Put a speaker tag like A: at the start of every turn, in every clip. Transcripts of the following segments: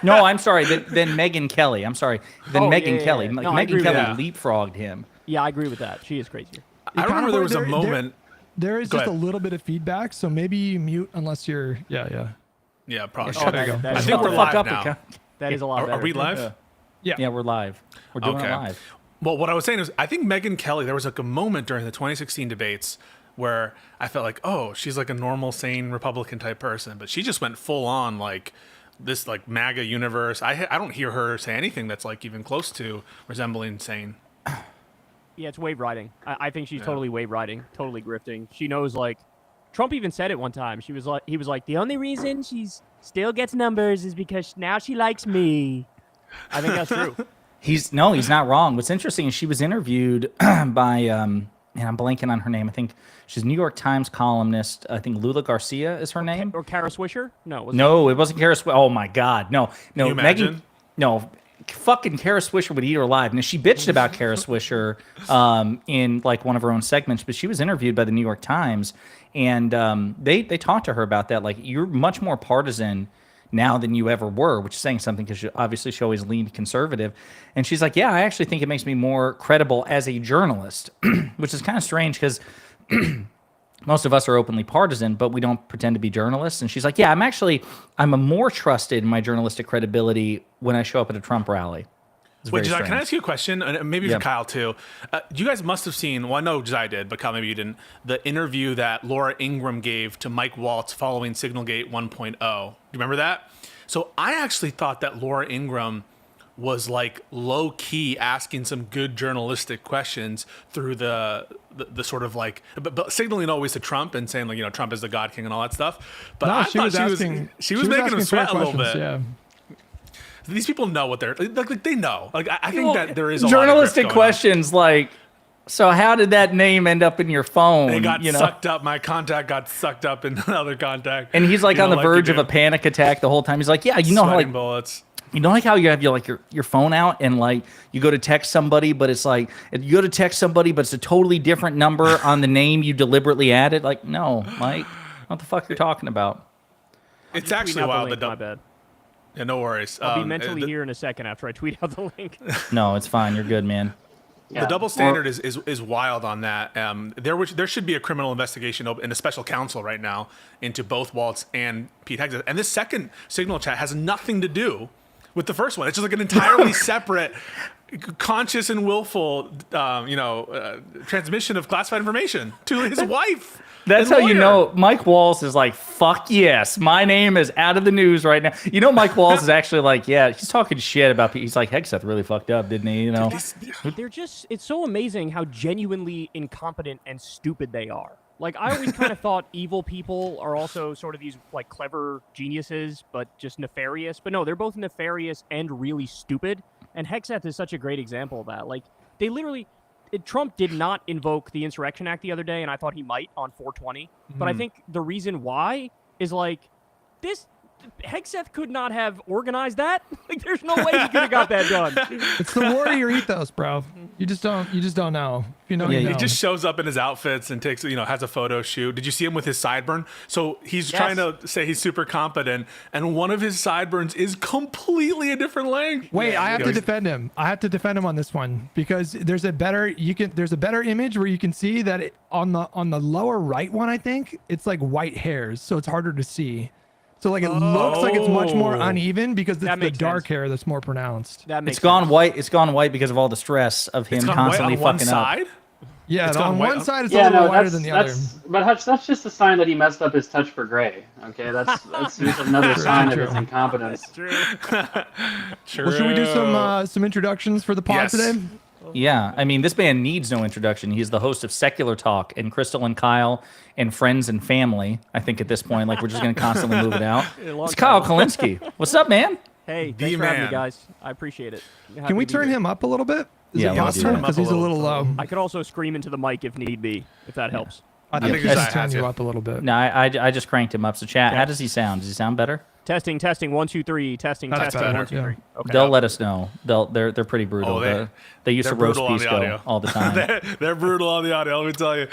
A: No, I'm sorry. Then Megyn Kelly. I'm sorry. Then Megyn Kelly.
B: No,
A: Megyn Kelly leapfrogged him.
B: Yeah, I agree with that. She is crazier.
C: I remember there was a moment.
D: There is just a little bit of feedback, so maybe you mute unless you're. Yeah,
C: probably.
D: There you go.
C: I think we're live now.
B: That is a lot better.
C: Are we live?
A: Yeah, we're live. We're doing it live.
C: Well, what I was saying is, I think Megyn Kelly, there was like a moment during the 2016 debates where I felt like, oh, she's like a normal, sane Republican type person, but she just went full on like this like MAGA universe. I don't hear her say anything that's like even close to resembling sane.
B: Yeah, it's wave riding. I think she's totally wave riding, totally grifting. She knows, like, Trump even said it one time. He was like, the only reason she's still gets numbers is because now she likes me. I think that's true.
A: He's not wrong. What's interesting is she was interviewed by, and I'm blanking on her name. I think she's a New York Times columnist. I think Lula Garcia is her name.
B: Or Kara Swisher? No,
A: it wasn't Kara Swisher. Oh my God, no.
C: Can you imagine?
A: Fucking Kara Swisher would eat her alive. And she bitched about Kara Swisher in like one of her own segments, but she was interviewed by the New York Times, and they talked to her about that. Like, you're much more partisan now than you ever were, which is saying something because obviously she always leaned conservative. And she's like, yeah, I actually think it makes me more credible as a journalist, which is kind of strange because most of us are openly partisan, but we don't pretend to be journalists. And she's like, yeah, I'm a more trusted in my journalistic credibility when I show up at a Trump rally.
C: Wait, Josiah, can I ask you a question? And maybe for Kyle too. You guys must have seen, well, I know Josiah did, but Kyle, maybe you didn't, the interview that Laura Ingram gave to Mike Waltz following Signalgate 1.0. Do you remember that? So I actually thought that Laura Ingram was like low key asking some good journalistic questions through the sort of like, but signaling always to Trump and saying like, Trump is the God King and all that stuff. But I thought she was making him sweat a little bit.
D: Yeah.
C: These people know what they're like. They know. Like I think that there is a
A: journalistic questions like, so how did that name end up in your phone?
C: They got sucked up. My contact got sucked up in another contact.
A: And he's like on the verge of a panic attack the whole time. He's like, yeah, how like
C: bullets.
A: You know, like how you have your phone out and like you go to text somebody, but it's like you go to text somebody, but it's a totally different number on the name you deliberately added. Like, no, Mike, what the fuck you're talking about?
C: It's actually wild.
B: My bad.
C: Yeah, no worries.
B: I'll be mentally here in a second after I tweet out the link.
A: No, it's fine. You're good, man.
C: Yeah. The double standard is wild on that. There should be a criminal investigation and a special counsel right now into both Waltz and Pete Hegseth. And this second Signal chat has nothing to do with the first one. It's just like an entirely separate, conscious and willful, transmission of classified information to his wife.
A: That's how you know Mike Waltz is like, fuck yes, my name is out of the news right now. You know, Mike Waltz is actually like, yeah, he's talking shit about people. He's like, Hegseth really fucked up, didn't he?
B: They're just, it's so amazing how genuinely incompetent and stupid they are. Like, I always kind of thought evil people are also sort of these, like, clever geniuses, but just nefarious. But no, they're both nefarious and really stupid. And Hegseth is such a great example of that. Like, they literally... Trump did not invoke the Insurrection Act the other day, and I thought he might on 420. But I think the reason why is, like, this... Hegseth could not have organized that. Like, there's no way he could have got that done.
D: It's the warrior ethos, bro. You just don't know. You know,
C: he just shows up in his outfits and takes, has a photo shoot. Did you see him with his sideburn? So he's trying to say he's super competent, and one of his sideburns is completely a different length.
D: Wait, I have to defend him. I have to defend him on this one because there's a better image where you can see that on the lower right one, I think it's like white hairs, so it's harder to see. So like it looks like it's much more uneven because it's the dark hair that's more pronounced.
A: It's gone white. It's gone white because of all the stress of him constantly fucking up.
D: Yeah, on one side it's a little whiter than the other.
E: But Hutch, that's just a sign that he messed up his touch for gray. Okay, that's just another sign of his incompetence.
C: True.
D: Well, should we do some introductions for the pod today?
A: Yeah, I mean, this man needs no introduction. He's the host of Secular Talk and Crystal and Kyle and Friends and Family. I think at this point, like, we're just going to constantly move it out. It's Kyle Kulinski. What's up, man?
B: Hey, thanks for having me, guys. I appreciate it.
D: Can we turn him up a little bit? Is it possible? Because he's a little low.
B: I could also scream into the mic if need be, if that helps.
D: I think he's turning you up a little bit.
A: No, I just cranked him up. So, chat, how does he sound? Does he sound better?
B: Testing, 1, 2, 3. Testing, 1, 2, 3. Okay.
A: They'll let us know. They're pretty brutal. They used to roast Pisco all the time.
C: They're brutal on the audio. Let me tell you.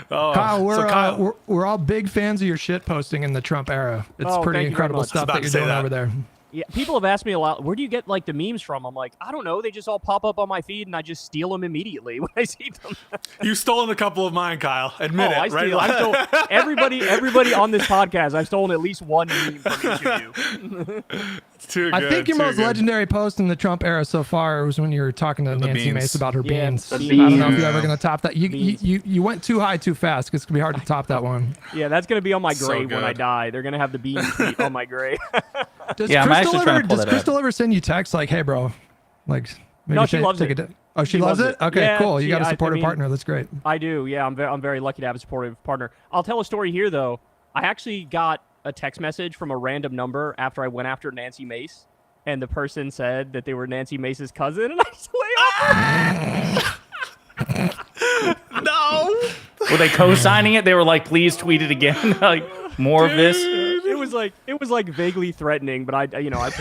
D: Kyle, we're all big fans of your shit posting in the Trump era. It's pretty incredible stuff that you're doing over there.
B: Yeah, people have asked me a lot, where do you get like the memes from? I'm like, I don't know. They just all pop up on my feed, and I just steal them immediately when I see them.
C: You've stolen a couple of mine, Kyle. Admit it,
B: I
C: right?
B: steal. I stole everybody on this podcast. I've stolen at least one meme from each of you.
C: It's too good.
D: I think your
C: too
D: most
C: good.
D: legendary post in the Trump era so far was when you were talking to Nancy
C: beans.
D: Mace about her
B: Yeah,
D: beans.
B: the
D: I don't know if
E: beans.
D: you're ever going to top that.
B: Beans.
D: You went too high too fast. 'Cause it's going to be hard to top that one.
B: Yeah, that's gonna be on my
C: So
B: grave when I
C: good.
B: die. They're gonna have the bean tweet on my grave.
D: Does
A: Yeah, I'm
D: Crystal
A: actually trying to pull
D: does
A: that up.
D: Crystal ever send you texts like, "Hey, bro, like maybe
B: No, she loves
D: take
B: it.
D: a Oh, she
B: She
D: loves
B: loves
D: it.
B: it.
D: Okay,
B: Yeah,
D: cool. You got a
B: I
D: supportive
B: mean-
D: partner. That's great.
B: I do. Yeah, I'm very lucky to have a supportive partner. I'll tell a story here though. I actually got a text message from a random number after I went after Nancy Mace, and the person said that they were Nancy Mace's cousin, and I just lay off.
C: No.
A: Were they co-signing it? They were like, please tweet it again. Like, more of this.
B: It was like vaguely threatening, but I paid no mind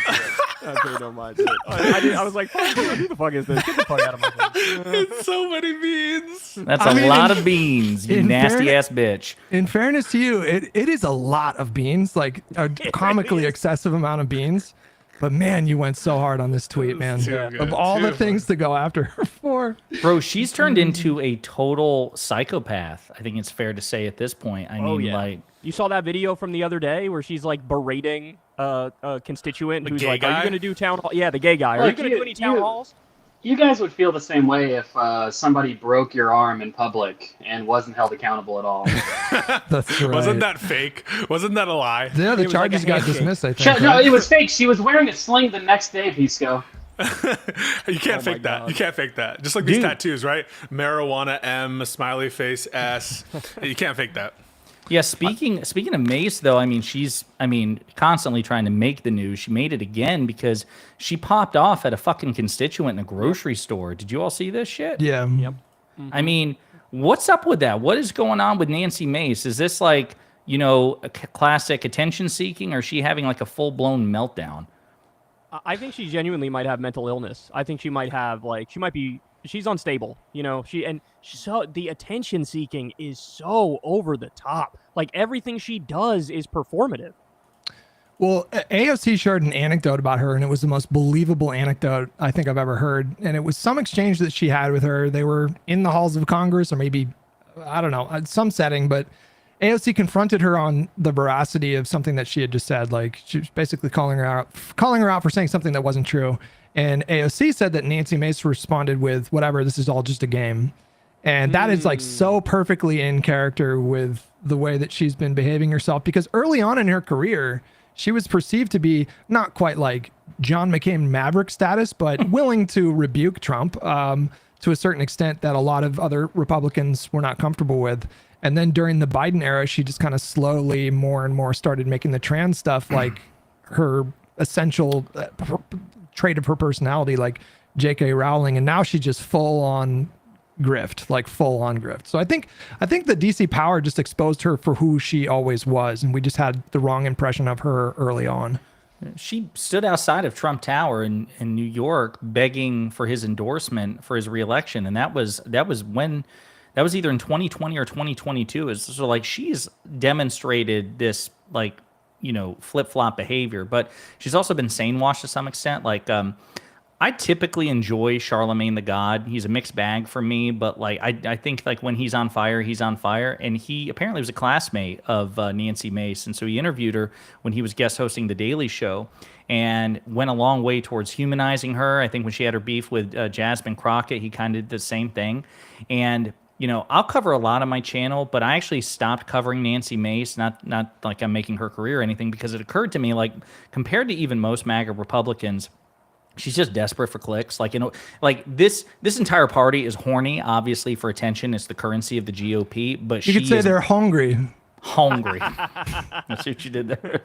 B: to it. I paid no mind to it. I was like, fuck, who the fuck is this? Get the fuck out of my face.
C: It's so many beans.
A: That's
D: I
A: a
D: mean,
A: lot
D: in-
A: of beans, you
D: in
A: nasty
D: fairness-
A: ass bitch.
D: In fairness to you, it is a lot of beans, like a comically excessive amount of beans. But man, you went so hard on this tweet, man.
C: Too good.
D: Of all the
C: Too
D: things to go after her for.
A: Bro, she's turned into a total psychopath. I think it's fair to say at this point. I mean, like,
B: You saw that video from the other day where she's like berating a constituent
C: The
B: who's
C: gay
B: like, "Are
C: guy?
B: you going to do town hall?" Yeah, the gay guy. Are you
E: Look,
B: going to do any town halls?
E: You guys would feel the same way if somebody broke your arm in public and wasn't held accountable at all.
D: That's right.
C: Wasn't that fake? Wasn't that a lie?
D: Yeah, the
B: It was like
D: charges
B: a
D: got
B: handshake.
D: dismissed, I think.
E: No,
D: right?
E: it was fake. She was wearing a sling the next day, Pisco.
C: You can't
B: Oh my
C: fake that.
B: God.
C: You can't fake that. Just like these
A: Dude.
C: tattoos, right? Marijuana M, smiley face S. You can't fake that.
A: yeah, speaking of Mace, though, I mean, she's constantly trying to make the news. She made it again because she popped off at a fucking constituent in a grocery store. Did you all see this shit?
D: Yeah.
B: Yep.
A: I mean, what's up with that? What is going on with Nancy Mace? Is this like, a classic attention seeking, or is she having like a full blown meltdown?
B: I think she genuinely might have mental illness. I think she might have she's unstable, so the attention seeking is so over the top. Like everything she does is performative.
D: Well, AOC shared an anecdote about her, and it was the most believable anecdote I think I've ever heard. And it was some exchange that she had with her. They were in the halls of Congress, or maybe, I don't know, some setting, but AOC confronted her on the veracity of something that she had just said. Like, she was basically calling her out for saying something that wasn't true. And AOC said that Nancy Mace responded with, whatever, this is all just a game. And that is like so perfectly in character with the way that she's been behaving herself, because early on in her career, she was perceived to be not quite like John McCain Maverick status, but willing to rebuke Trump to a certain extent that a lot of other Republicans were not comfortable with. And then during the Biden era, she just kind of slowly more and more started making the trans stuff like her essential trait of her personality, like JK Rowling. And now she's just full on grift. So I think the DC Power just exposed her for who she always was, and we just had the wrong impression of her early on.
A: She stood outside of Trump Tower in New York begging for his endorsement for his reelection, and that was either in 2020 or 2022. So like she's demonstrated this flip-flop behavior, but she's also been sane washed to some extent. Like I typically enjoy Charlemagne the God. He's a mixed bag for me, but like I think like when he's on fire, and he apparently was a classmate of Nancy Mace, and so he interviewed her when he was guest hosting The Daily Show, and went a long way towards humanizing her. I think when she had her beef with Jasmine Crockett, he kind of did the same thing. And I'll cover a lot on my channel, but I actually stopped covering Nancy Mace, not like I'm making her career or anything, because it occurred to me, like, compared to even most MAGA Republicans, she's just desperate for clicks. Like, like this entire party is horny, obviously, for attention. It's the currency of the GOP, but
D: You could say they're hungry.
A: hungry. That's what you did there.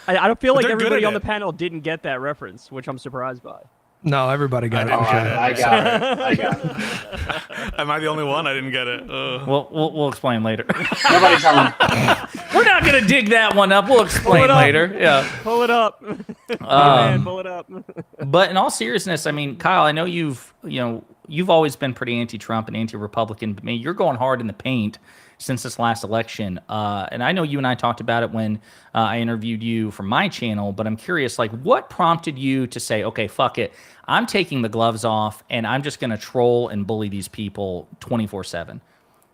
B: I don't feel like
C: they're good
B: everybody
C: at
B: on the
C: it.
B: panel didn't get that reference, which I'm surprised by.
D: No, everybody got it.
C: I
E: Oh,
D: for sure.
E: I got it.
C: Am I the only one? I didn't get it.
A: We'll explain later.
E: Nobody tell him.
A: We're not gonna dig that one up. We'll explain
B: up.
A: later. Yeah.
B: Pull it up. Man, pull it up.
A: But in all seriousness, I mean, Kyle, I know you've always been pretty anti-Trump and anti-Republican, but man, you're going hard in the paint since this last election. And I know you and I talked about it when I interviewed you for my channel, but I'm curious, like, what prompted you to say, okay, fuck it, I'm taking the gloves off and I'm just going to troll and bully these people 24/7?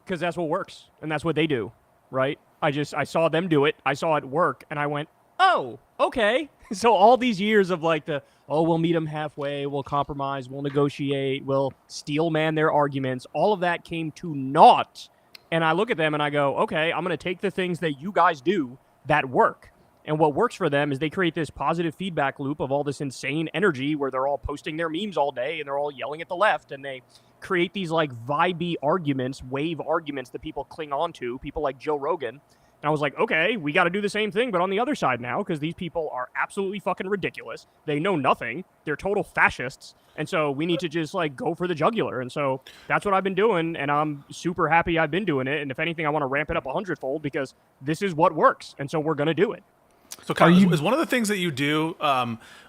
B: Because that's what works, and that's what they do, right? I saw them do it, I saw it work, and I went, oh, okay. So all these years of like we'll meet them halfway, we'll compromise, we'll negotiate, we'll steel man their arguments, all of that came to naught. And I look at them and I go, okay, I'm going to take the things that you guys do that work. And what works for them is they create this positive feedback loop of all this insane energy where they're all posting their memes all day and they're all yelling at the left, and they create these like vibey arguments, wave arguments that people cling on to, people like Joe Rogan. And I was like, okay, we got to do the same thing, but on the other side now, because these people are absolutely fucking ridiculous. They know nothing. They're total fascists. And so we need to just like go for the jugular. And so that's what I've been doing. And I'm super happy I've been doing it. And if anything, I want to ramp it up 100-fold because this is what works. And so we're going to do it.
C: So Kyle, is one of the things that you do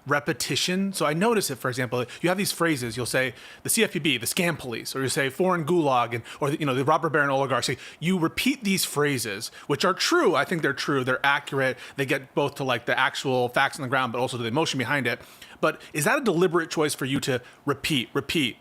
C: repetition? So I notice it, for example, you have these phrases. You'll say the CFPB, the scam police, or you say foreign gulag, or the robber baron oligarchs. You repeat these phrases, which are true. I think they're true. They're accurate. They get both to like the actual facts on the ground, but also to the emotion behind it. But is that a deliberate choice for you to repeat,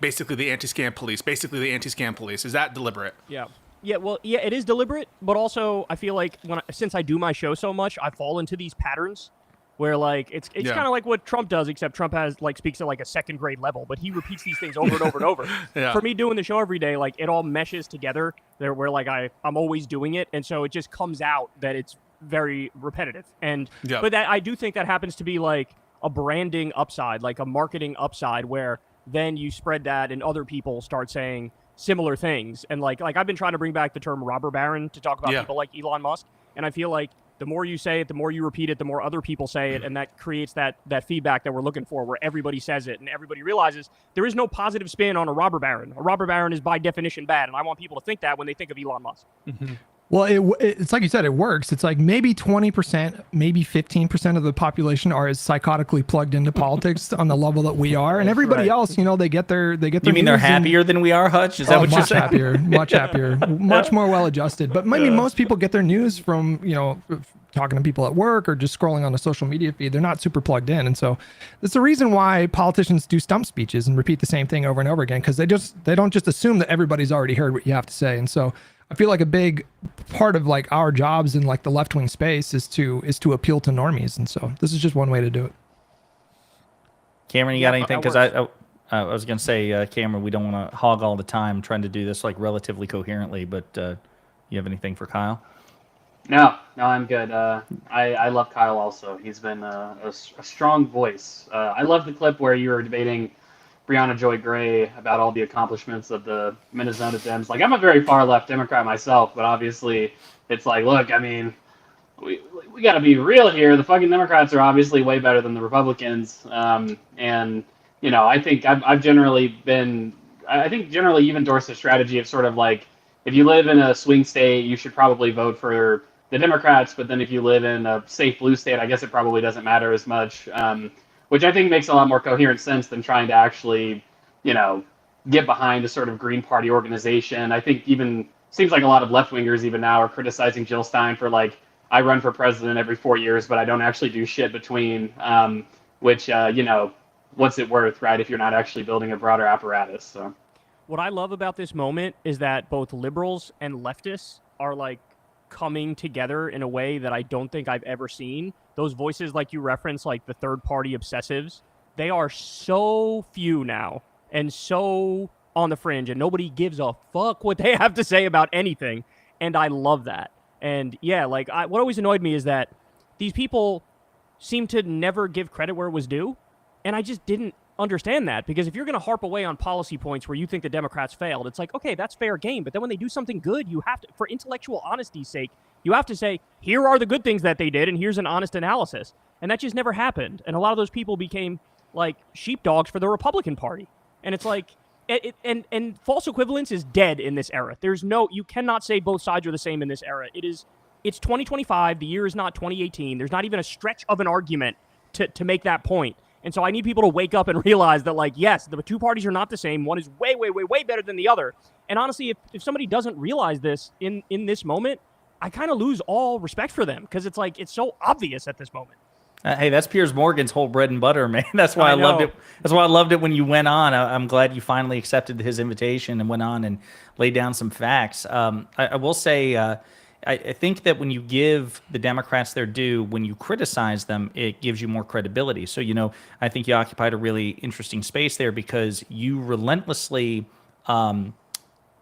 C: basically the anti-scam police, Is that deliberate?
B: Yeah. Yeah, well, yeah, it is deliberate, but also I feel like since I do my show so much, I fall into these patterns where like it's kind of like what Trump does, except Trump speaks at like a second grade level, but he repeats these things over and over and over.
C: Yeah.
B: For me doing the show every day, like it all meshes together there where like I'm always doing it, and so it just comes out that it's very repetitive. And but that I do think that happens to be like a branding upside, like a marketing upside, where then you spread that and other people start saying similar things. And like I've been trying to bring back the term robber baron to talk about people like Elon Musk, and I feel like the more you say it, the more you repeat it, the more other people say it, and that creates that feedback that we're looking for, where everybody says it and everybody realizes there is no positive spin on a robber baron. A robber baron is by definition bad, and I want people to think that when they think of Elon Musk.
C: Mm-hmm.
D: Well, it's like you said, it works. It's like maybe 20%, maybe 15% of the population are as psychotically plugged into politics on the level that we are, and everybody else, they get their.
A: You mean they're happier than we are, Hutch? Is that what you're saying?
D: Much happier, much more well adjusted. But maybe most people get their news from talking to people at work or just scrolling on a social media feed. They're not super plugged in, and so that's the reason why politicians do stump speeches and repeat the same thing over and over again, because they don't just assume that everybody's already heard what you have to say. And so I feel like a big part of like our jobs in like the left-wing space is to appeal to normies, and so this is just one way to do it.
A: Cameron, you got anything? Because I was gonna say, Cameron, we don't want to hog all the time trying to do this like relatively coherently, but you have anything for Kyle?
E: No, I'm good. I love Kyle also. He's been a strong voice. I love the clip where you were debating Brianna Joy Gray about all the accomplishments of the Minnesota Dems. Like, I'm a very far left Democrat myself, but obviously it's like, look, I mean, we got to be real here. The fucking Democrats are obviously way better than the Republicans. And, I think I've generally you endorse the strategy of sort of like, if you live in a swing state, you should probably vote for the Democrats. But then if you live in a safe blue state, I guess it probably doesn't matter as much. Which I think makes a lot more coherent sense than trying to actually, get behind a sort of Green Party organization. I think even seems like a lot of left-wingers even now are criticizing Jill Stein for like, I run for president every 4 years, but I don't actually do shit between, which, what's it worth, right, if you're not actually building a broader apparatus. So
B: what I love about this moment is that both liberals and leftists are like coming together in a way that I don't think I've ever seen. Those voices like you reference, like the third party obsessives, they are so few now and so on the fringe, and nobody gives a fuck what they have to say about anything. And I love that. And yeah, like what always annoyed me is that these people seem to never give credit where it was due. And I just didn't understand that, because if you're going to harp away on policy points where you think the Democrats failed, it's like, okay, that's fair game. But then when they do something good, you have to, for intellectual honesty's sake, you have to say, here are the good things that they did, and here's an honest analysis. And that just never happened. And a lot of those people became like sheepdogs for the Republican Party. And it's like, and false equivalence is dead in this era. You cannot say both sides are the same in this era. It's 2025. The year is not 2018. There's not even a stretch of an argument to make that point. And so I need people to wake up and realize that, like, yes, the two parties are not the same. One is way, way, way, way better than the other. And honestly, if somebody doesn't realize this in this moment, I kind of lose all respect for them because it's like it's so obvious at this moment.
A: Hey, that's Piers Morgan's whole bread and butter, man. That's why I loved it. That's why I loved it when you went on. I'm glad you finally accepted his invitation and went on and laid down some facts. I will say, I think that when you give the Democrats their due, when you criticize them, it gives you more credibility. So, I think you occupied a really interesting space there because you relentlessly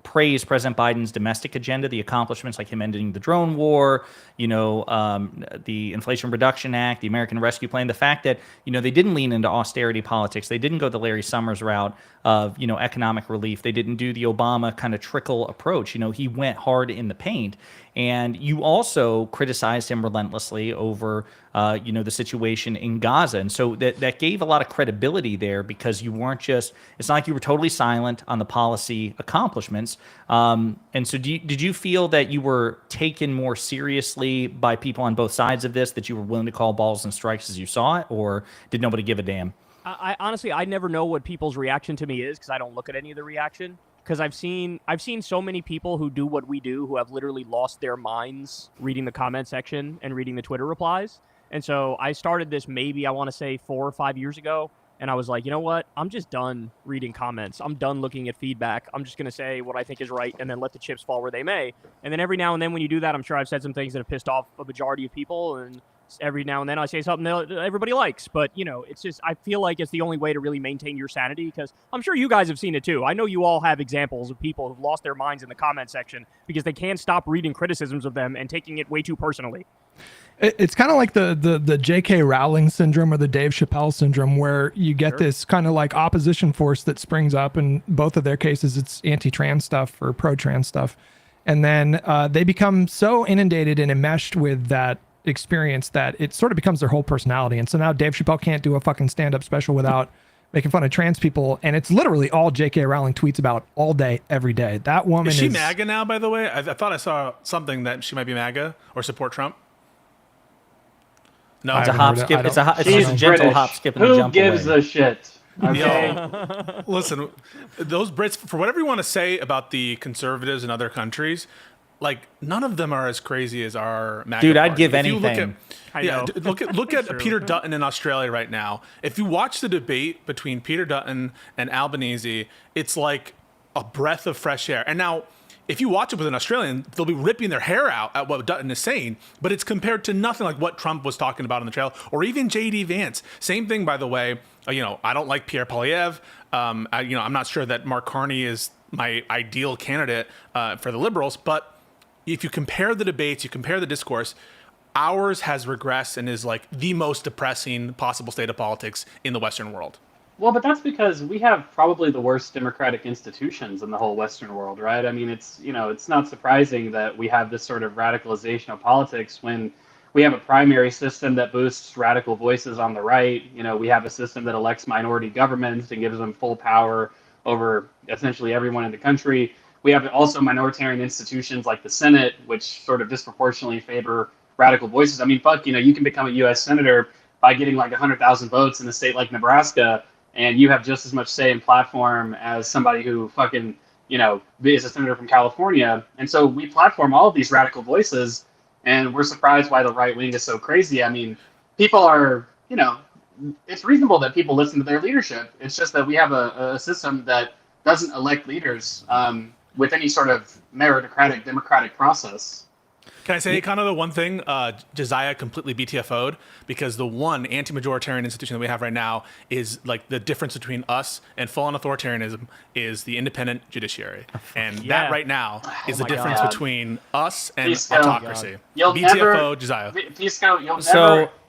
A: praise President Biden's domestic agenda, the accomplishments like him ending the drone war, the Inflation Reduction Act, the American Rescue Plan, the fact that, they didn't lean into austerity politics. They didn't go the Larry Summers route of, economic relief. They didn't do the Obama kind of trickle approach. He went hard in the paint. And you also criticized him relentlessly over, the situation in Gaza. And so that gave a lot of credibility there because you weren't just, it's not like you were totally silent on the policy accomplishments. And so did you feel that you were taken more seriously by people on both sides of this, that you were willing to call balls and strikes as you saw it, or did nobody give a damn?
B: I honestly, I never know what people's reaction to me is because I don't look at any of the reaction. Because I've seen so many people who do what we do who have literally lost their minds reading the comment section and reading the Twitter replies. And so I started this maybe, I want to say 4 or 5 years ago. And I was like, you know what? I'm just done reading comments. I'm done looking at feedback. I'm just going to say what I think is right and then let the chips fall where they may. And then every now and then when you do that, I'm sure I've said some things that have pissed off a majority of people. And every now and then I say something that everybody likes. But, it's just, I feel like it's the only way to really maintain your sanity because I'm sure you guys have seen it too. I know you all have examples of people who've lost their minds in the comment section because they can't stop reading criticisms of them and taking it way too personally.
D: It's kind of like the JK Rowling syndrome or the Dave Chappelle syndrome, where you get this kind of like opposition force that springs up. In both of their cases, it's anti-trans stuff or pro-trans stuff. And then they become so inundated and enmeshed with that experience that it sort of becomes their whole personality. And so now Dave Chappelle can't do a fucking stand-up special without making fun of trans people. And it's literally all JK Rowling tweets about all day, every day. That woman
C: is she MAGA now, by the way? I thought I saw something that she might be MAGA or support Trump. No,
A: it's a hop skip. It's a gentle
E: British.
A: hop skip and a jump
E: Who gives
A: away.
E: a shit? Okay.
C: Yo, listen, those Brits, for whatever you want to say about the conservatives in other countries, like none of them are as crazy as our MAGA
A: Dude, I'd
C: party.
A: give
C: If you
A: anything.
C: Look at Peter Dutton in Australia right now. If you watch the debate between Peter Dutton and Albanese, it's like a breath of fresh air. And now, if you watch it with an Australian, they'll be ripping their hair out at what Dutton is saying, but it's compared to nothing like what Trump was talking about in the trail, or even J.D. Vance. Same thing, by the way. I don't like Pierre Poilievre. I'm not sure that Mark Carney is my ideal candidate for the Liberals, but if you compare the debates, you compare the discourse, ours has regressed and is like the most depressing possible state of politics in the Western world.
E: Well, but that's because we have probably the worst democratic institutions in the whole Western world, right? I mean, it's not surprising that we have this sort of radicalization of politics when we have a primary system that boosts radical voices on the right. We have a system that elects minority governments and gives them full power over essentially everyone in the country. We have also minoritarian institutions like the Senate, which sort of disproportionately favor radical voices. I mean, you can become a U.S. senator by getting like 100,000 votes in a state like Nebraska, and you have just as much say in platform as somebody who is a senator from California. And so we platform all of these radical voices, and we're surprised why the right wing is so crazy. I mean, people are, it's reasonable that people listen to their leadership. It's just that we have a system that doesn't elect leaders with any sort of meritocratic democratic process.
C: Can I say kind of the one thing? Josiah completely BTFO'd because the one anti-majoritarian institution that we have right now is like the difference between us and full-on authoritarianism is the independent judiciary. And that right now is the difference between us and autocracy. BTFO, Josiah.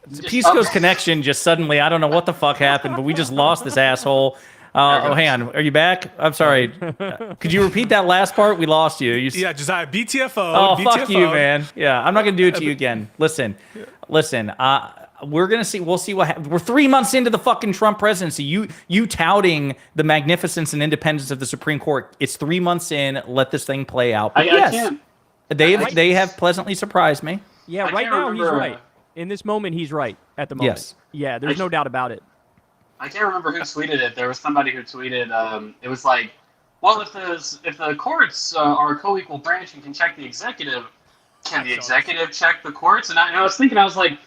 A: Pisco's connection just suddenly, I don't know what the fuck happened, but we just lost this asshole. Hang on. Are you back? I'm sorry. Could you repeat that last part? We lost you.
C: Yeah, Josiah, BTFO.
A: Oh,
C: BTFO.
A: fuck you, man. Yeah, I'm not going to do it to you again. Listen. We're going to see. We'll see what happens. We're 3 months into the fucking Trump presidency. You touting the magnificence and independence of the Supreme Court. It's 3 months in. Let this thing play out. But they have pleasantly surprised me.
B: Yeah, right now he's right. In this moment, he's right at the moment.
A: Yes.
B: Yeah, there's no doubt about it.
E: I can't remember who tweeted it. There was somebody who tweeted, it was like, well, if the courts are a co-equal branch and can check the executive, can the executive check the courts? And I was thinking, I was like,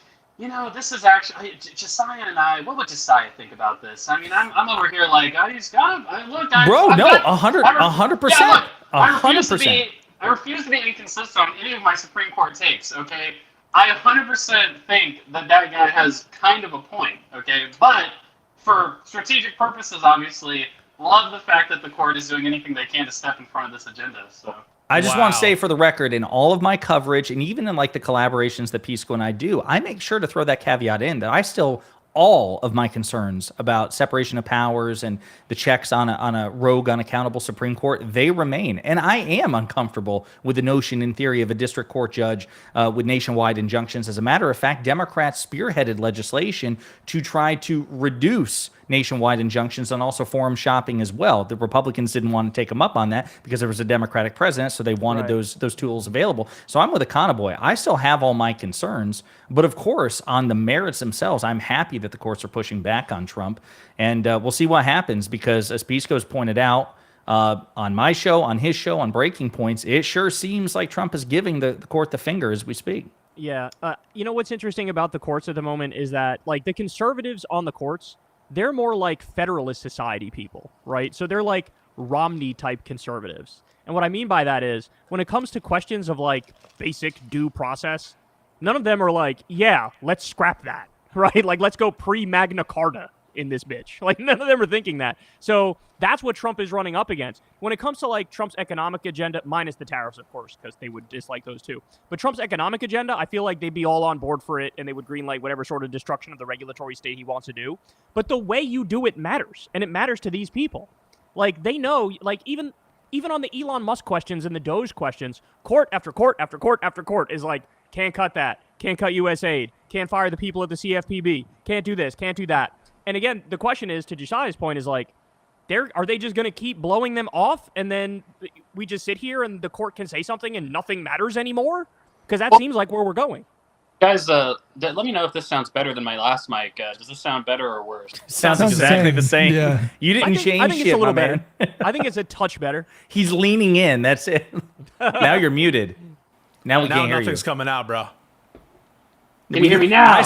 E: this is actually Josiah and I. What would Josiah think about this? I mean, I'm over here like, he's got to look.
A: Bro,
E: I've
A: no,
E: got-
A: 100%.
E: I refuse to be inconsistent on any of my Supreme Court takes. Okay, I 100% think that guy has kind of a point. Okay, but for strategic purposes, obviously, love the fact that the court is doing anything they can to step in front of this agenda. So.
A: I just want to
C: Wow.
A: say for the record, in all of my coverage, and even in like the collaborations that Pisco and I do, I make sure to throw that caveat in that I still, all of my concerns about separation of powers and the checks on a rogue, unaccountable Supreme Court, they remain. And I am uncomfortable with the notion, in theory, of a district court judge with nationwide injunctions. As a matter of fact, Democrats spearheaded legislation to try to reduce nationwide injunctions and also forum shopping as well. The Republicans didn't want to take them up on that because there was a Democratic president, so they wanted those tools available. So I'm with Econoboy. I still have all my concerns, but of course, on the merits themselves, I'm happy that the courts are pushing back on Trump, and we'll see what happens because, as Pisco's pointed out, on my show, on his show, on Breaking Points, it sure seems like Trump is giving the court the finger as we speak.
B: Yeah. What's interesting about the courts at the moment is that, like, the conservatives on the courts, they're more like Federalist Society people, right? So they're like Romney-type conservatives. And what I mean by that is, when it comes to questions of, like, basic due process, none of them are like, yeah, let's scrap that, right? Like, let's go pre-Magna Carta in this bitch. Like, none of them are thinking that. So that's what Trump is running up against. When it comes to, like, Trump's economic agenda, minus the tariffs, of course, because they would dislike those too. But Trump's economic agenda, I feel like they'd be all on board for it, and they would greenlight whatever sort of destruction of the regulatory state he wants to do. But the way you do it matters, and it matters to these people. Like, they know, like, even on the Elon Musk questions and the Doge questions, court after court after court after court is like, can't cut that, can't cut U.S. aid, can't fire the people at the CFPB, can't do this, can't do that. And again, the question is, to Josiah's point, is like, are they just going to keep blowing them off, and then we just sit here and the court can say something and nothing matters anymore? Because that seems like where we're going.
F: Guys, let me know if this sounds better than my last mic. Does this sound better or worse?
A: Sounds exactly the same.
D: Yeah.
A: You didn't change
B: I think
A: shit,
B: it's a little
A: my
B: better.
A: man.
B: I think it's a touch better.
A: He's leaning in. That's it. Now you're muted. Now we
C: Now
A: can't hear you.
C: nothing's coming out, bro.
E: Can you hear me now?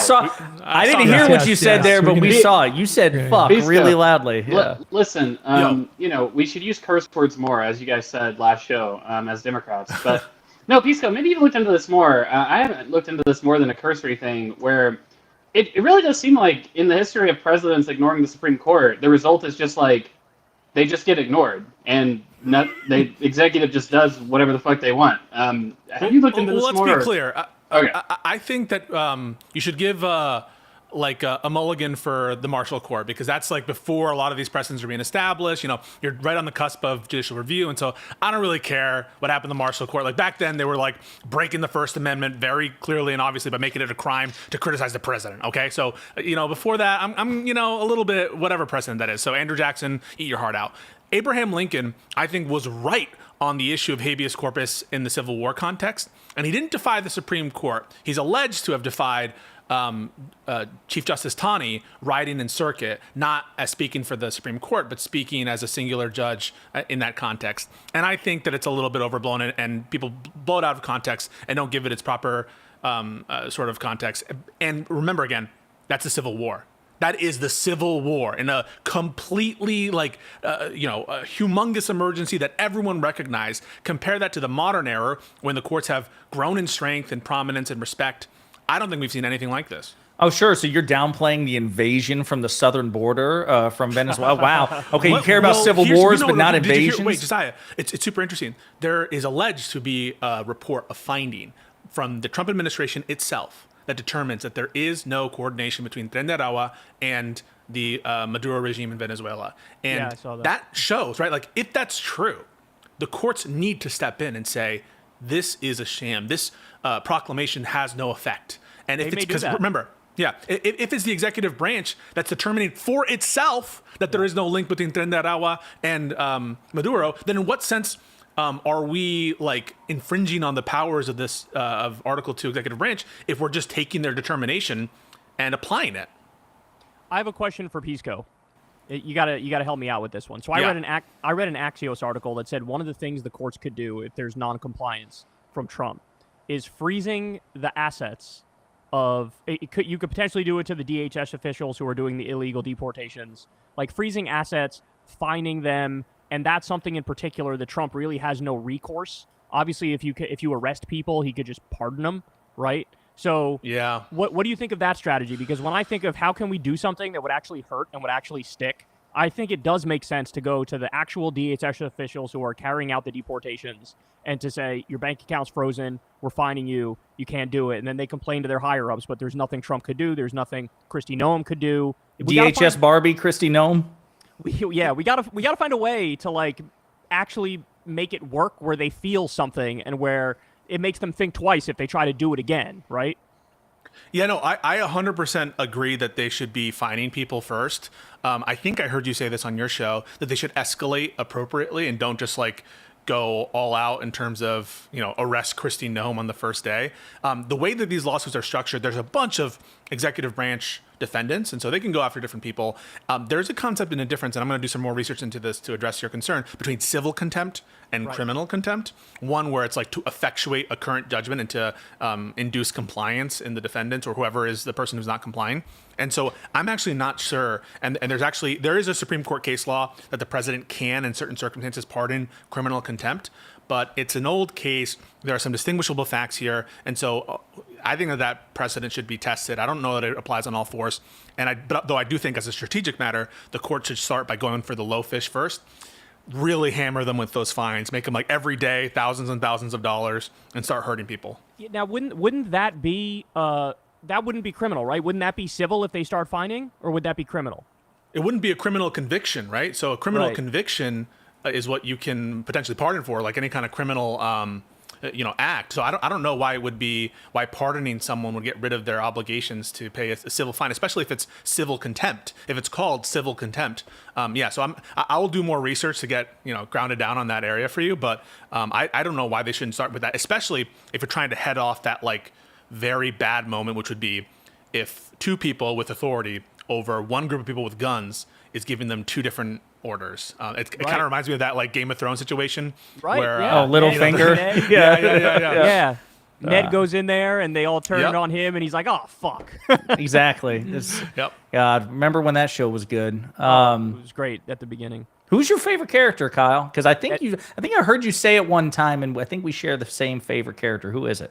A: I didn't hear
D: Yes,
A: what
D: yes,
A: you said
D: yes.
A: there, but
D: We
A: we
D: can-
A: saw it. You said
D: Okay.
A: fuck
E: Please
A: really
E: go.
A: loudly. Yeah.
E: Listen, we should use curse words more, as you guys said last show, as Democrats. But no, Pisco, maybe you've looked into this more. I haven't looked into this more than a cursory thing, where it really does seem like in the history of presidents ignoring the Supreme Court, the result is just like they just get ignored, and the executive just does whatever the fuck they want. Have you looked into this
C: Let's
E: more?
C: be clear.
E: Okay.
C: I think that you should give a mulligan for the Marshall Court, because that's like before a lot of these precedents are being established. You're right on the cusp of judicial review, and so I don't really care what happened to the Marshall Court. Like back then, they were like breaking the First Amendment very clearly and obviously by making it a crime to criticize the president. Okay, so before that, I'm a little bit whatever precedent that is. So Andrew Jackson, eat your heart out. Abraham Lincoln, I think, was right on the issue of habeas corpus in the Civil War context, and he didn't defy the Supreme Court. He's alleged to have defied Chief Justice Taney writing in circuit, not as speaking for the Supreme Court, but speaking as a singular judge in that context. And I think that it's a little bit overblown, and people blow it out of context and don't give it its proper sort of context. And remember, again, that's the Civil War. That is the Civil War in a completely a humongous emergency that everyone recognized. Compare that to the modern era when the courts have grown in strength and prominence and respect. I don't think we've seen anything like this.
A: Oh, sure. So you're downplaying the invasion from the southern border from Venezuela. Wow. Okay, you care about civil wars, but not invasions?
C: Wait, Josiah, it's super interesting. There is alleged to be a report, a finding from the Trump administration itself that determines that there is no coordination between Tren de Aragua and the Maduro regime in Venezuela. And
B: Yeah, I saw that.
C: that shows, right? Like, if that's true, the courts need to step in and say, this is a sham. This proclamation has no effect. And if
B: They may
C: it's
B: do
C: because,
B: that.
C: remember, if it's the executive branch that's determining for itself that there is no link between Tren de Aragua and Maduro, then in what sense are we like infringing on the powers of this of Article 2 executive branch if we're just taking their determination and applying it?
B: I have a question for Pisco. You gotta help me out with this one. So I
C: Yeah.
B: read an Axios article that said one of the things the courts could do if there's non-compliance from Trump is freezing the assets of you could potentially do it to the DHS officials who are doing the illegal deportations, like freezing assets, fining them, and that's something in particular that Trump really has no recourse. Obviously, if you arrest people, he could just pardon them, right? So
C: Yeah.
B: what do you think of that strategy? Because when I think of how can we do something that would actually hurt and would actually stick, I think it does make sense to go to the actual DHS officials who are carrying out the deportations and to say, your bank account's frozen, we're fining you, you can't do it. And then they complain to their higher-ups, but there's nothing Trump could do, there's nothing Kristi Noem could do.
A: DHS Barbie, Kristi Noem.
B: We gotta find a way to like actually make it work where they feel something and where it makes them think twice if they try to do it again, right?
C: Yeah, no, I 100% agree that they should be fining people first. I think I heard you say this on your show, that they should escalate appropriately and don't just like go all out in terms of, arrest Kristi Noem on the first day. The way that these lawsuits are structured, there's a bunch of executive branch defendants, and so they can go after different people. There's a concept and a difference, and I'm going to do some more research into this to address your concern, between civil contempt and criminal contempt. One where it's like to effectuate a current judgment and to induce compliance in the defendant or whoever is the person who's not complying. And so I'm actually not sure. And there is a Supreme Court case law that the president can, in certain circumstances, pardon criminal contempt. But it's an old case. There are some distinguishable facts here. And so I think that precedent should be tested. I don't know that it applies on all fours. But though I do think as a strategic matter, the court should start by going for the low fish first. Really hammer them with those fines, make them like every day, thousands and thousands of dollars, and start hurting people.
B: Now, wouldn't that be that wouldn't be criminal, right? Wouldn't that be civil if they start fining, or would that be criminal?
C: It wouldn't be a criminal conviction, right? So a criminal conviction is what you can potentially pardon for, like any kind of criminal act. So I don't know why pardoning someone would get rid of their obligations to pay a civil fine, especially if it's civil contempt. If it's called civil contempt, So I will do more research to get grounded down on that area for you. But I don't know why they shouldn't start with that, especially if you're trying to head off that like very bad moment, which would be if two people with authority over one group of people with guns is giving them two different orders. It kind of reminds me of that like Game of Thrones situation, where
A: Littlefinger.
B: Yeah. Ned goes in there and they all turn it on him and he's like, oh fuck.
A: Exactly. God, remember when that show was good?
B: It was great at the beginning.
A: Who's your favorite character, Kyle? Because I think I heard you say it one time, and I think we share the same favorite character. Who is it?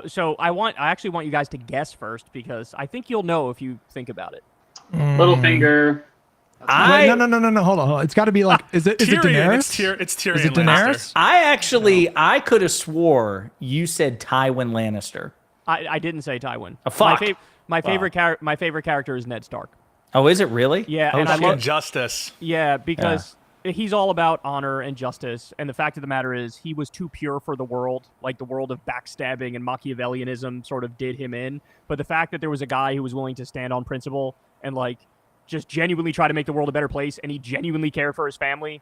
B: So I actually want you guys to guess first, because I think you'll know if you think about it.
E: Littlefinger.
D: No. Hold on. It's got to be like, is it Daenerys?
C: It's Tyrion.
D: Is it Daenerys?
A: I could have swore you said Tywin Lannister.
B: I didn't say Tywin.
A: Oh, fuck.
B: My favorite character is Ned Stark.
A: Oh, is it really?
B: Yeah,
A: and
B: I love
C: justice.
B: Yeah, because he's all about honor and justice, and the fact of the matter is he was too pure for the world. Like the world of backstabbing and Machiavellianism sort of did him in. But the fact that there was a guy who was willing to stand on principle and like just genuinely try to make the world a better place, and he genuinely cared for his family,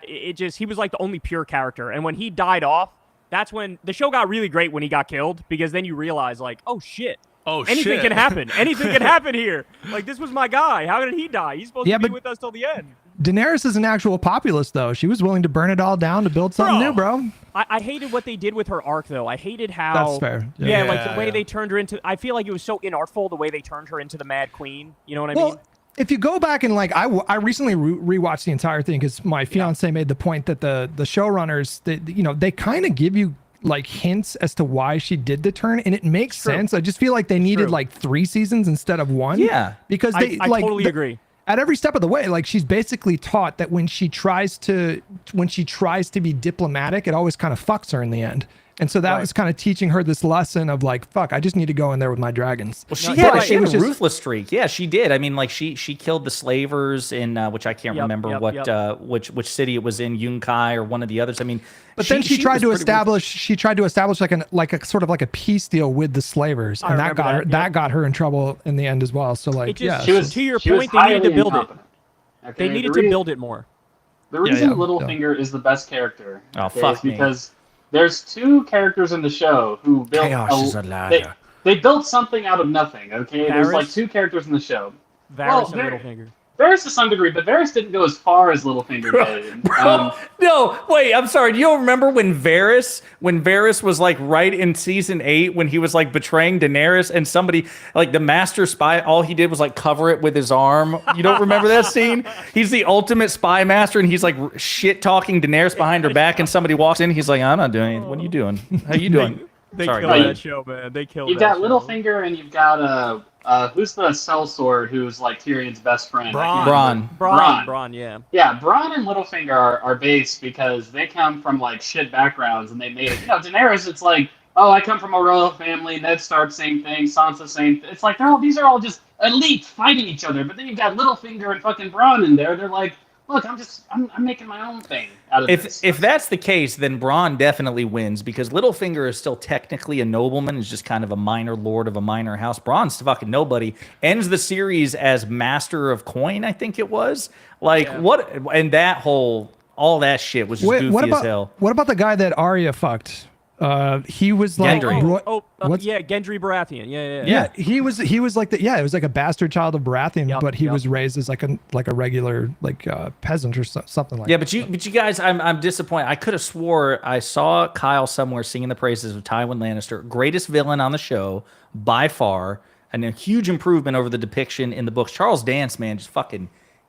B: he was like the only pure character. And when he died off, that's when the show got really great, when he got killed, because then you realize like, oh shit. Anything can happen. Anything can happen here. Like, this was my guy. How did he die? He's supposed to be with us till the end.
D: Daenerys is an actual populist, though. She was willing to burn it all down to build something new, bro.
B: I hated what they did with her arc, though. I hated how...
D: That's fair.
B: Yeah, like the way they turned her into... I feel like it was so inartful, the way they turned her into the Mad Queen. You know what I mean?
D: If you go back and like, I recently rewatched the entire thing because my fiance made the point that the showrunners, they kind of give you like hints as to why she did the turn, and it makes sense. I just feel like they needed like 3 seasons instead of 1.
A: Yeah,
D: because
B: I totally agree.
D: At every step of the way, like she's basically taught that when she tries to be diplomatic, it always kind of fucks her in the end. And so that was kind of teaching her this lesson of like, fuck, I just need to go in there with my dragons.
A: Well, she had a ruthless streak. Yeah, she did. I mean, like she killed the slavers in which I can't remember which city it was in, Yunkai or one of the others. I mean,
D: but then she tried to establish like a sort of like a peace deal with the slavers, and that got her in trouble in the end as well. So like,
B: to your point, they needed to build it. Okay, they needed to build it more.
E: The reason Littlefinger is the best character
A: is
E: because there's 2 characters in the show who built
A: chaos is a ladder.
E: They built something out of nothing. Okay, there's like 2 characters in the show.
B: Varys
E: Well,
B: and Littlefinger.
E: Varys to some degree, but Varys didn't go as far as Littlefinger did.
A: No, wait, I'm sorry. Do you remember when Varys was like right in season 8 when he was like betraying Daenerys and somebody like the master spy, all he did was like cover it with his arm. You don't remember that scene? He's the ultimate spy master and he's like shit talking Daenerys behind her back and somebody walks in. He's like, I'm not doing anything. What are you doing? How you doing?
B: They
A: Sorry,
B: killed
A: go
B: that
A: ahead.
B: show, man. They killed
E: You've
B: that
E: got
B: show.
E: Littlefinger and you've got who's the sellsword who's like Tyrion's best friend? I can't remember.
A: Bronn.
B: Bronn, yeah.
E: Yeah, Bronn and Littlefinger are based because they come from like shit backgrounds and they made it. You know, Daenerys, it's like, oh, I come from a royal family. Ned Stark, same thing. Sansa, same. It's like these are all just elites fighting each other. But then you've got Littlefinger and fucking Bronn in there. They're like, look, I'm making my own thing out of this.
A: If that's the case, then Bronn definitely wins because Littlefinger is still technically a nobleman. He's just kind of a minor lord of a minor house. Bronn's fucking nobody. Ends the series as master of coin, I think it was. Like what? And that all that shit was just goofy as hell.
D: What about the guy that Arya fucked? He was like
A: Gendry.
B: Yeah, Gendry Baratheon. Yeah.
D: Yeah, he was like the it was like a bastard child of Baratheon,
B: Yep,
D: but he
B: yep.
D: was raised as like a regular peasant or something like.
A: Yeah,
D: that.
A: but you guys, I'm disappointed. I could have swore I saw Kyle somewhere singing the praises of Tywin Lannister, greatest villain on the show by far, and a huge improvement over the depiction in the books. Charles Dance, man, just fucking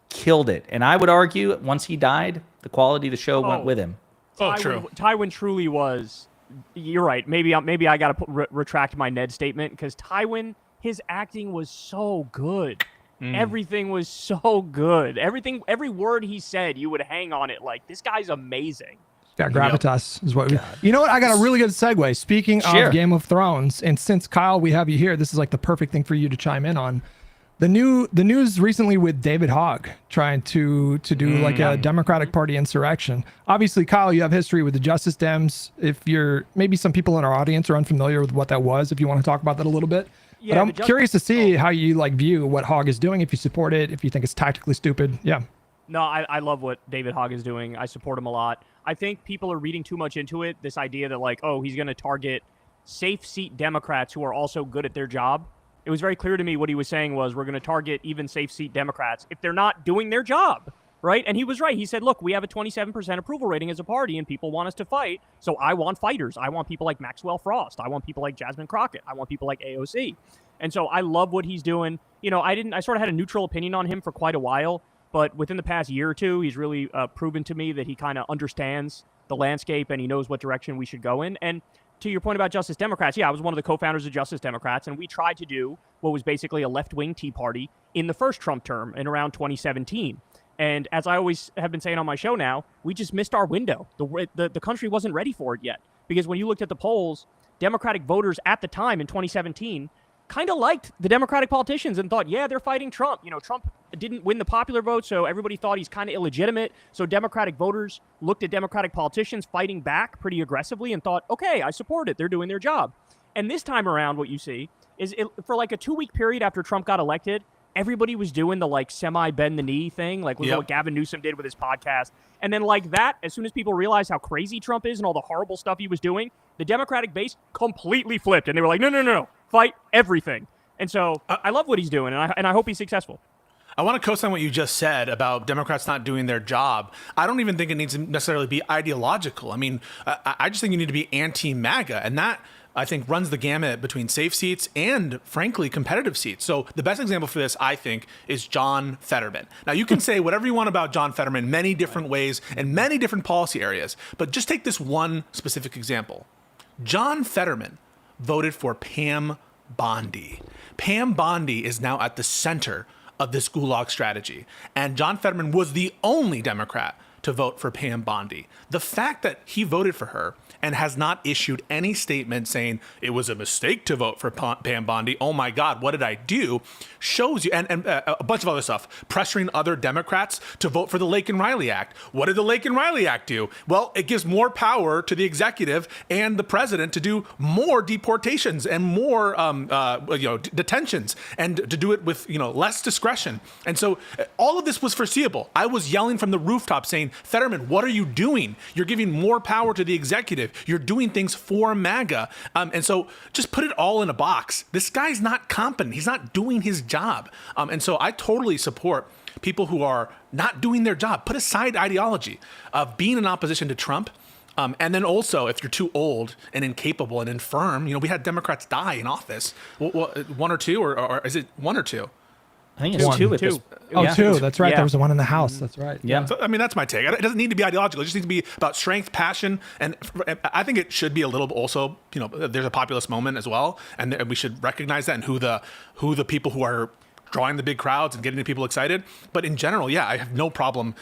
A: killed it. And I would argue once he died, the quality of the show went with him.
C: True.
B: Tywin truly was. You're right. Maybe I got to retract my Ned statement because Tywin, his acting was so good. Everything was so good. Every word he said, you would hang on it like this guy's amazing.
D: Yeah, gravitas is what. You know what? I got a really good segue. Speaking of Game of Thrones, and since Kyle, we have you here, this is like the perfect thing for you to chime in on. The news recently with David Hogg trying to do like a Democratic Party insurrection. Obviously, Kyle, you have history with the Justice Dems. If you're maybe some people in our audience are unfamiliar with what that was, if you want to talk about that a little bit.
B: Yeah,
D: but I'm curious to see how you like view what Hogg is doing. If you support it, if you think it's tactically stupid, yeah.
B: No, I love what David Hogg is doing. I support him a lot. I think people are reading too much into it. This idea that like, oh, he's going to target safe seat Democrats who are also good at their job. It was very clear to me what he was saying was we're going to target even safe seat Democrats if they're not doing their job, right? And he was right. He said, look, we have a 27% approval rating as a party and people want us to fight. So I want fighters. I want people like Maxwell Frost. I want people like Jasmine Crockett. I want people like AOC. And so I love what he's doing. You know, I sort of had a neutral opinion on him for quite a while, but within the past year or two, he's really proven to me that he kind of understands the landscape and he knows what direction we should go in. And to your point about Justice Democrats, yeah, I was one of the co-founders of Justice Democrats, and we tried to do what was basically a left-wing Tea Party in the first Trump term in around 2017. And as I always have been saying on my show now, we just missed our window. The country wasn't ready for it yet. Because when you looked at the polls, Democratic voters at the time in 2017 kind of liked the Democratic politicians and thought, yeah, they're fighting Trump. You know, Trump didn't win the popular vote, so everybody thought he's kind of illegitimate. So Democratic voters looked at Democratic politicians fighting back pretty aggressively and thought, okay, I support it. They're doing their job. And this time around, what you see is for like a 2-week period after Trump got elected, everybody was doing the like semi-bend the knee thing, like what Gavin Newsome did with his podcast. And then like that, as soon as people realized how crazy Trump is and all the horrible stuff he was doing, the Democratic base completely flipped. And they were like, no. Fight everything. And so I love what he's doing, and I hope he's successful.
C: I want to co-sign what you just said about Democrats not doing their job. I don't even think it needs to necessarily be ideological. I mean, I just think you need to be anti-MAGA, and that, I think, runs the gamut between safe seats and, frankly, competitive seats. So the best example for this, I think, is John Federman. Now, you can say whatever you want about John Federman in many different ways and many different policy areas, but just take this one specific example. John Federman voted for Pam Bondi. Pam Bondi is now at the center of this gulag strategy. And John Federman was the only Democrat to vote for Pam Bondi. The fact that he voted for her and has not issued any statement saying it was a mistake to vote for Pam Bondi, oh my God, what did I do, shows you, and a bunch of other stuff, pressuring other Democrats to vote for the Lake and Riley Act. What did the Lake and Riley Act do? Well, it gives more power to the executive and the president to do more deportations and more detentions, and to do it with less discretion. And so all of this was foreseeable. I was yelling from the rooftop saying, saying, Federman, what are you doing? You're giving more power to the executive. You're doing things for MAGA. And so just put it all in a box. This guy's not competent. He's not doing his job. And so I totally support people who are not doing their job. Put aside ideology of being in opposition to Trump. And then also, if you're too old and incapable and infirm, we had Democrats die in office. One or two, or is it one or two?
A: I think it's two.
B: Two.
D: Two. That's right.
B: Yeah.
D: There was one in the House. That's right.
A: Yeah.
C: So, I mean, that's my take. It doesn't need to be ideological. It just needs to be about strength, passion, and I think it should be a little also. There's a populist moment as well, and we should recognize that and who the people who are drawing the big crowds and getting the people excited. But in general, yeah, I have no problem,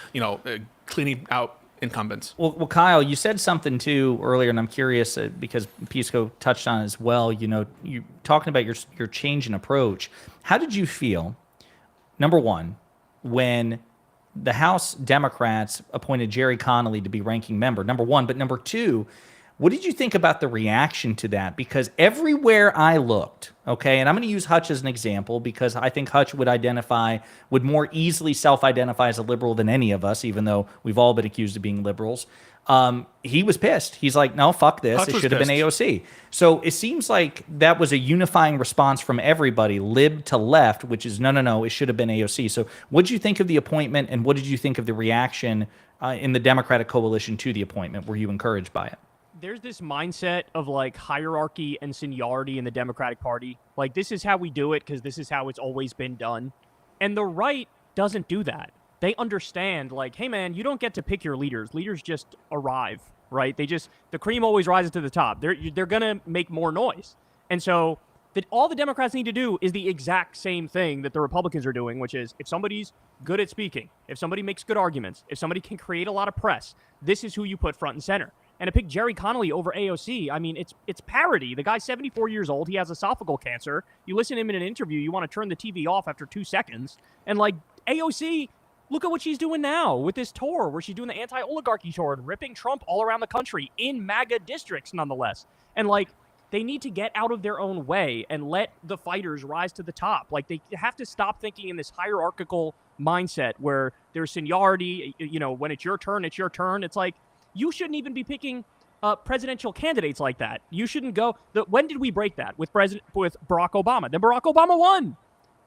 C: cleaning out incumbents.
A: Well, Kyle, you said something too earlier, and I'm curious because Pisco touched on it as well. You talking about your change in approach. How did you feel? Number one, when the House Democrats appointed Jerry Connolly to be ranking member, number one, but number two, what did you think about the reaction to that? Because everywhere I looked, okay, and I'm going to use Hutch as an example because I think Hutch would more easily self-identify as a liberal than any of us, even though we've all been accused of being liberals. He was pissed. He's like, no, fuck this.
C: Hutch
A: it
C: was
A: should have been
C: pissed.
A: AOC. So it seems like that was a unifying response from everybody, lib to left, which is no, it should have been AOC. So what did you think of the appointment, and what did you think of the reaction in the Democratic coalition to the appointment? Were you encouraged by it?
B: There's this mindset of like hierarchy and seniority in the Democratic Party. Like, this is how we do it because this is how it's always been done. And the right doesn't do that. They understand, like, hey, man, you don't get to pick your leaders. Leaders just arrive, right? The cream always rises to the top. They're going to make more noise. And so all the Democrats need to do is the exact same thing that the Republicans are doing, which is if somebody's good at speaking, if somebody makes good arguments, if somebody can create a lot of press, this is who you put front and center. And to pick Jerry Connolly over AOC, I mean, it's parody. The guy's 74 years old. He has esophageal cancer. You listen to him in an interview, you want to turn the TV off after 2 seconds. And like AOC, look at what she's doing now with this tour where she's doing the anti-oligarchy tour and ripping Trump all around the country in MAGA districts, nonetheless. And like, they need to get out of their own way and let the fighters rise to the top. Like, they have to stop thinking in this hierarchical mindset where there's seniority. When it's your turn, it's your turn. It's like, you shouldn't even be picking presidential candidates like that. You shouldn't go. When did we break that with Barack Obama? Then Barack Obama won.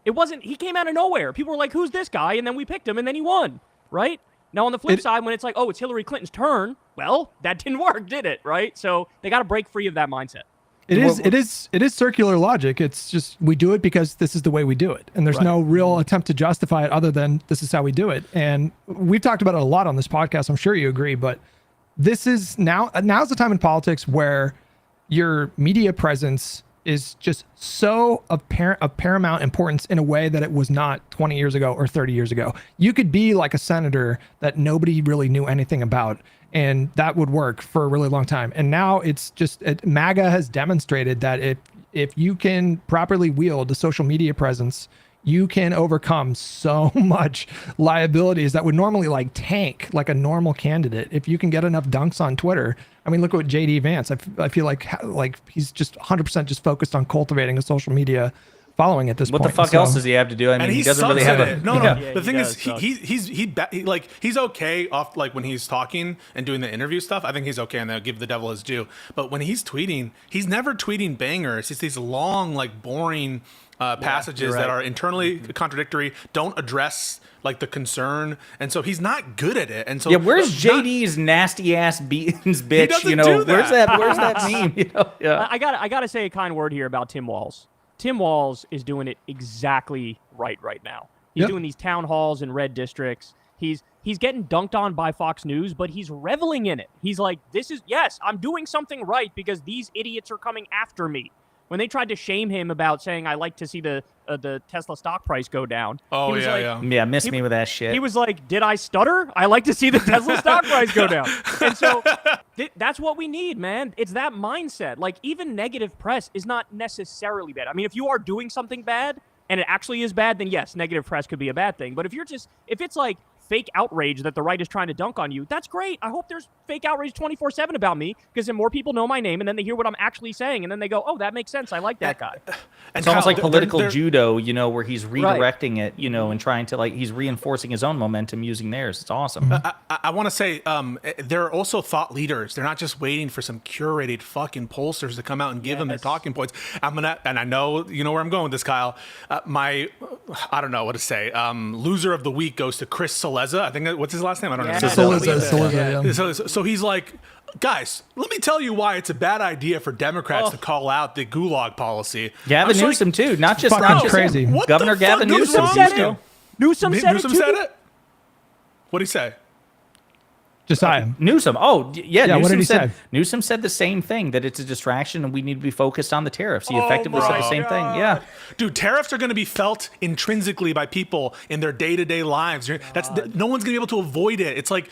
B: It wasn't. He came out of nowhere. People were like, "Who's this guy?" And then we picked him, and then he won. Right now, on the flip side, when it's like, "Oh, it's Hillary Clinton's turn," well, that didn't work, did it? Right. So they got to break free of that mindset.
D: It is circular logic. It's just we do it because this is the way we do it. And there's no real attempt to justify it other than this is how we do it. And we've talked about it a lot on this podcast. I'm sure you agree, but this is now's the time in politics where your media presence is just so of paramount importance in a way that it was not 20 years ago or 30 years ago. You could be like a senator that nobody really knew anything about, and that would work for a really long time. And now it's just MAGA has demonstrated that if you can properly wield a social media presence, you can overcome so much liabilities that would normally like tank like a normal candidate. If you can get enough dunks on Twitter, I mean, look at JD Vance. I feel like he's just 100% just focused on cultivating a social media following at this point.
A: What the fuck else does he have to do? I mean, he doesn't really have a...
C: No.
B: Yeah,
C: The thing is,
B: does.
C: he's okay off like when he's talking and doing the interview stuff. I think he's okay, and they'll give the devil his due. But when he's tweeting, he's never tweeting bangers. It's these long, like boring passages that are internally contradictory, don't address like the concern, and so he's not good at it. And so
A: where's JD's nasty ass beatings, bitch?
C: doesn't do that.
A: Where's that meme?
B: I gotta say a kind word here about Tim Walz. Tim Walz is doing it exactly right now. He's doing these town halls in red districts. He's getting dunked on by Fox News, but he's reveling in it. He's like, I'm doing something right because these idiots are coming after me. When they tried to shame him about saying, I like to see the Tesla stock price go down.
C: Oh,
A: Yeah, miss me with that shit.
B: He was like, did I stutter? I like to see the Tesla stock price go down. And so that's what we need, man. It's that mindset. Like, even negative press is not necessarily bad. I mean, if you are doing something bad and it actually is bad, then yes, negative press could be a bad thing. But if it's like fake outrage that the right is trying to dunk on you. That's great. I hope there's fake outrage 24/7 about me, because then more people know my name, and then they hear what I'm actually saying, and then they go, oh, that makes sense. I like that guy.
A: It's almost like political judo, where he's
B: Right.
A: redirecting it, and trying to he's reinforcing his own momentum using theirs. It's awesome.
C: I want to say there are also thought leaders. They're not just waiting for some curated fucking pollsters to come out and give them their talking points. And I know you know where I'm going with this, Kyle. I don't know what to say. Loser of the week goes to Chris Saleza. I think what's his last name? I don't know.
D: Saleza, yeah.
C: So he's like, guys, let me tell you why it's a bad idea for Democrats to call out the gulag policy.
A: Gavin Newsom too, not just
D: crazy.
A: Governor Gavin Newsom.
B: Newsom said it.
C: What'd he say?
D: Josiah.
A: Newsom. Oh, yeah. Newsom
D: what did he
A: said,
D: say?
A: Newsom said the same thing, that it's a distraction and we need to be focused on the tariffs. He effectively said the same thing. Yeah.
C: Dude, tariffs are going to be felt intrinsically by people in their day-to-day lives. No one's going to be able to avoid it. It's like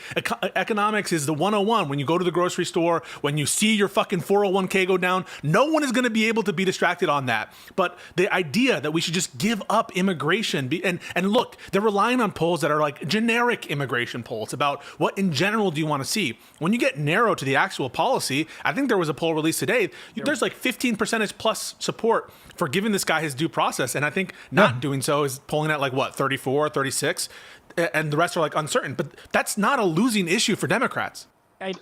C: economics is the 101. When you go to the grocery store, when you see your fucking 401k go down, no one is going to be able to be distracted on that. But the idea that we should just give up immigration, and look, they're relying on polls that are like generic immigration polls about what in general do you want to see. When you get narrow to the actual policy, I think there was a poll released today. There's like 15% plus support for giving this guy his due process. And I think not doing so is polling at like what, 34, 36? And the rest are like uncertain. But that's not a losing issue for Democrats.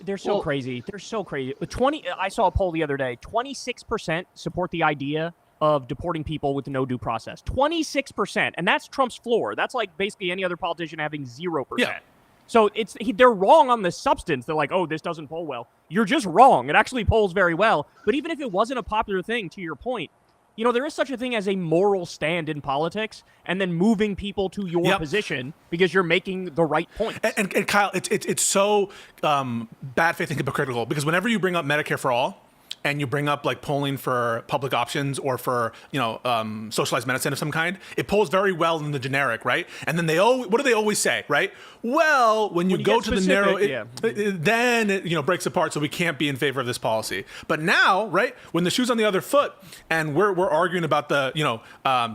B: They're so crazy. They're so crazy. I saw a poll the other day. 26% support the idea of deporting people with no due process. 26%. And that's Trump's floor. That's like basically any other politician having 0%.
C: Yeah.
B: So they're wrong on the substance. They're like, oh, this doesn't poll well. You're just wrong. It actually polls very well. But even if it wasn't a popular thing, to your point, there is such a thing as a moral stand in politics, and then moving people to your position because you're making the right point.
C: And Kyle, it's so bad faith and hypocritical, because whenever you bring up Medicare for all, and you bring up like polling for public options or for socialized medicine of some kind, it polls very well in the generic, right? And then what do they always say, right? Well, when you go to the narrow, then it breaks apart, so we can't be in favor of this policy. But now, right, when the shoe's on the other foot, and we're arguing about the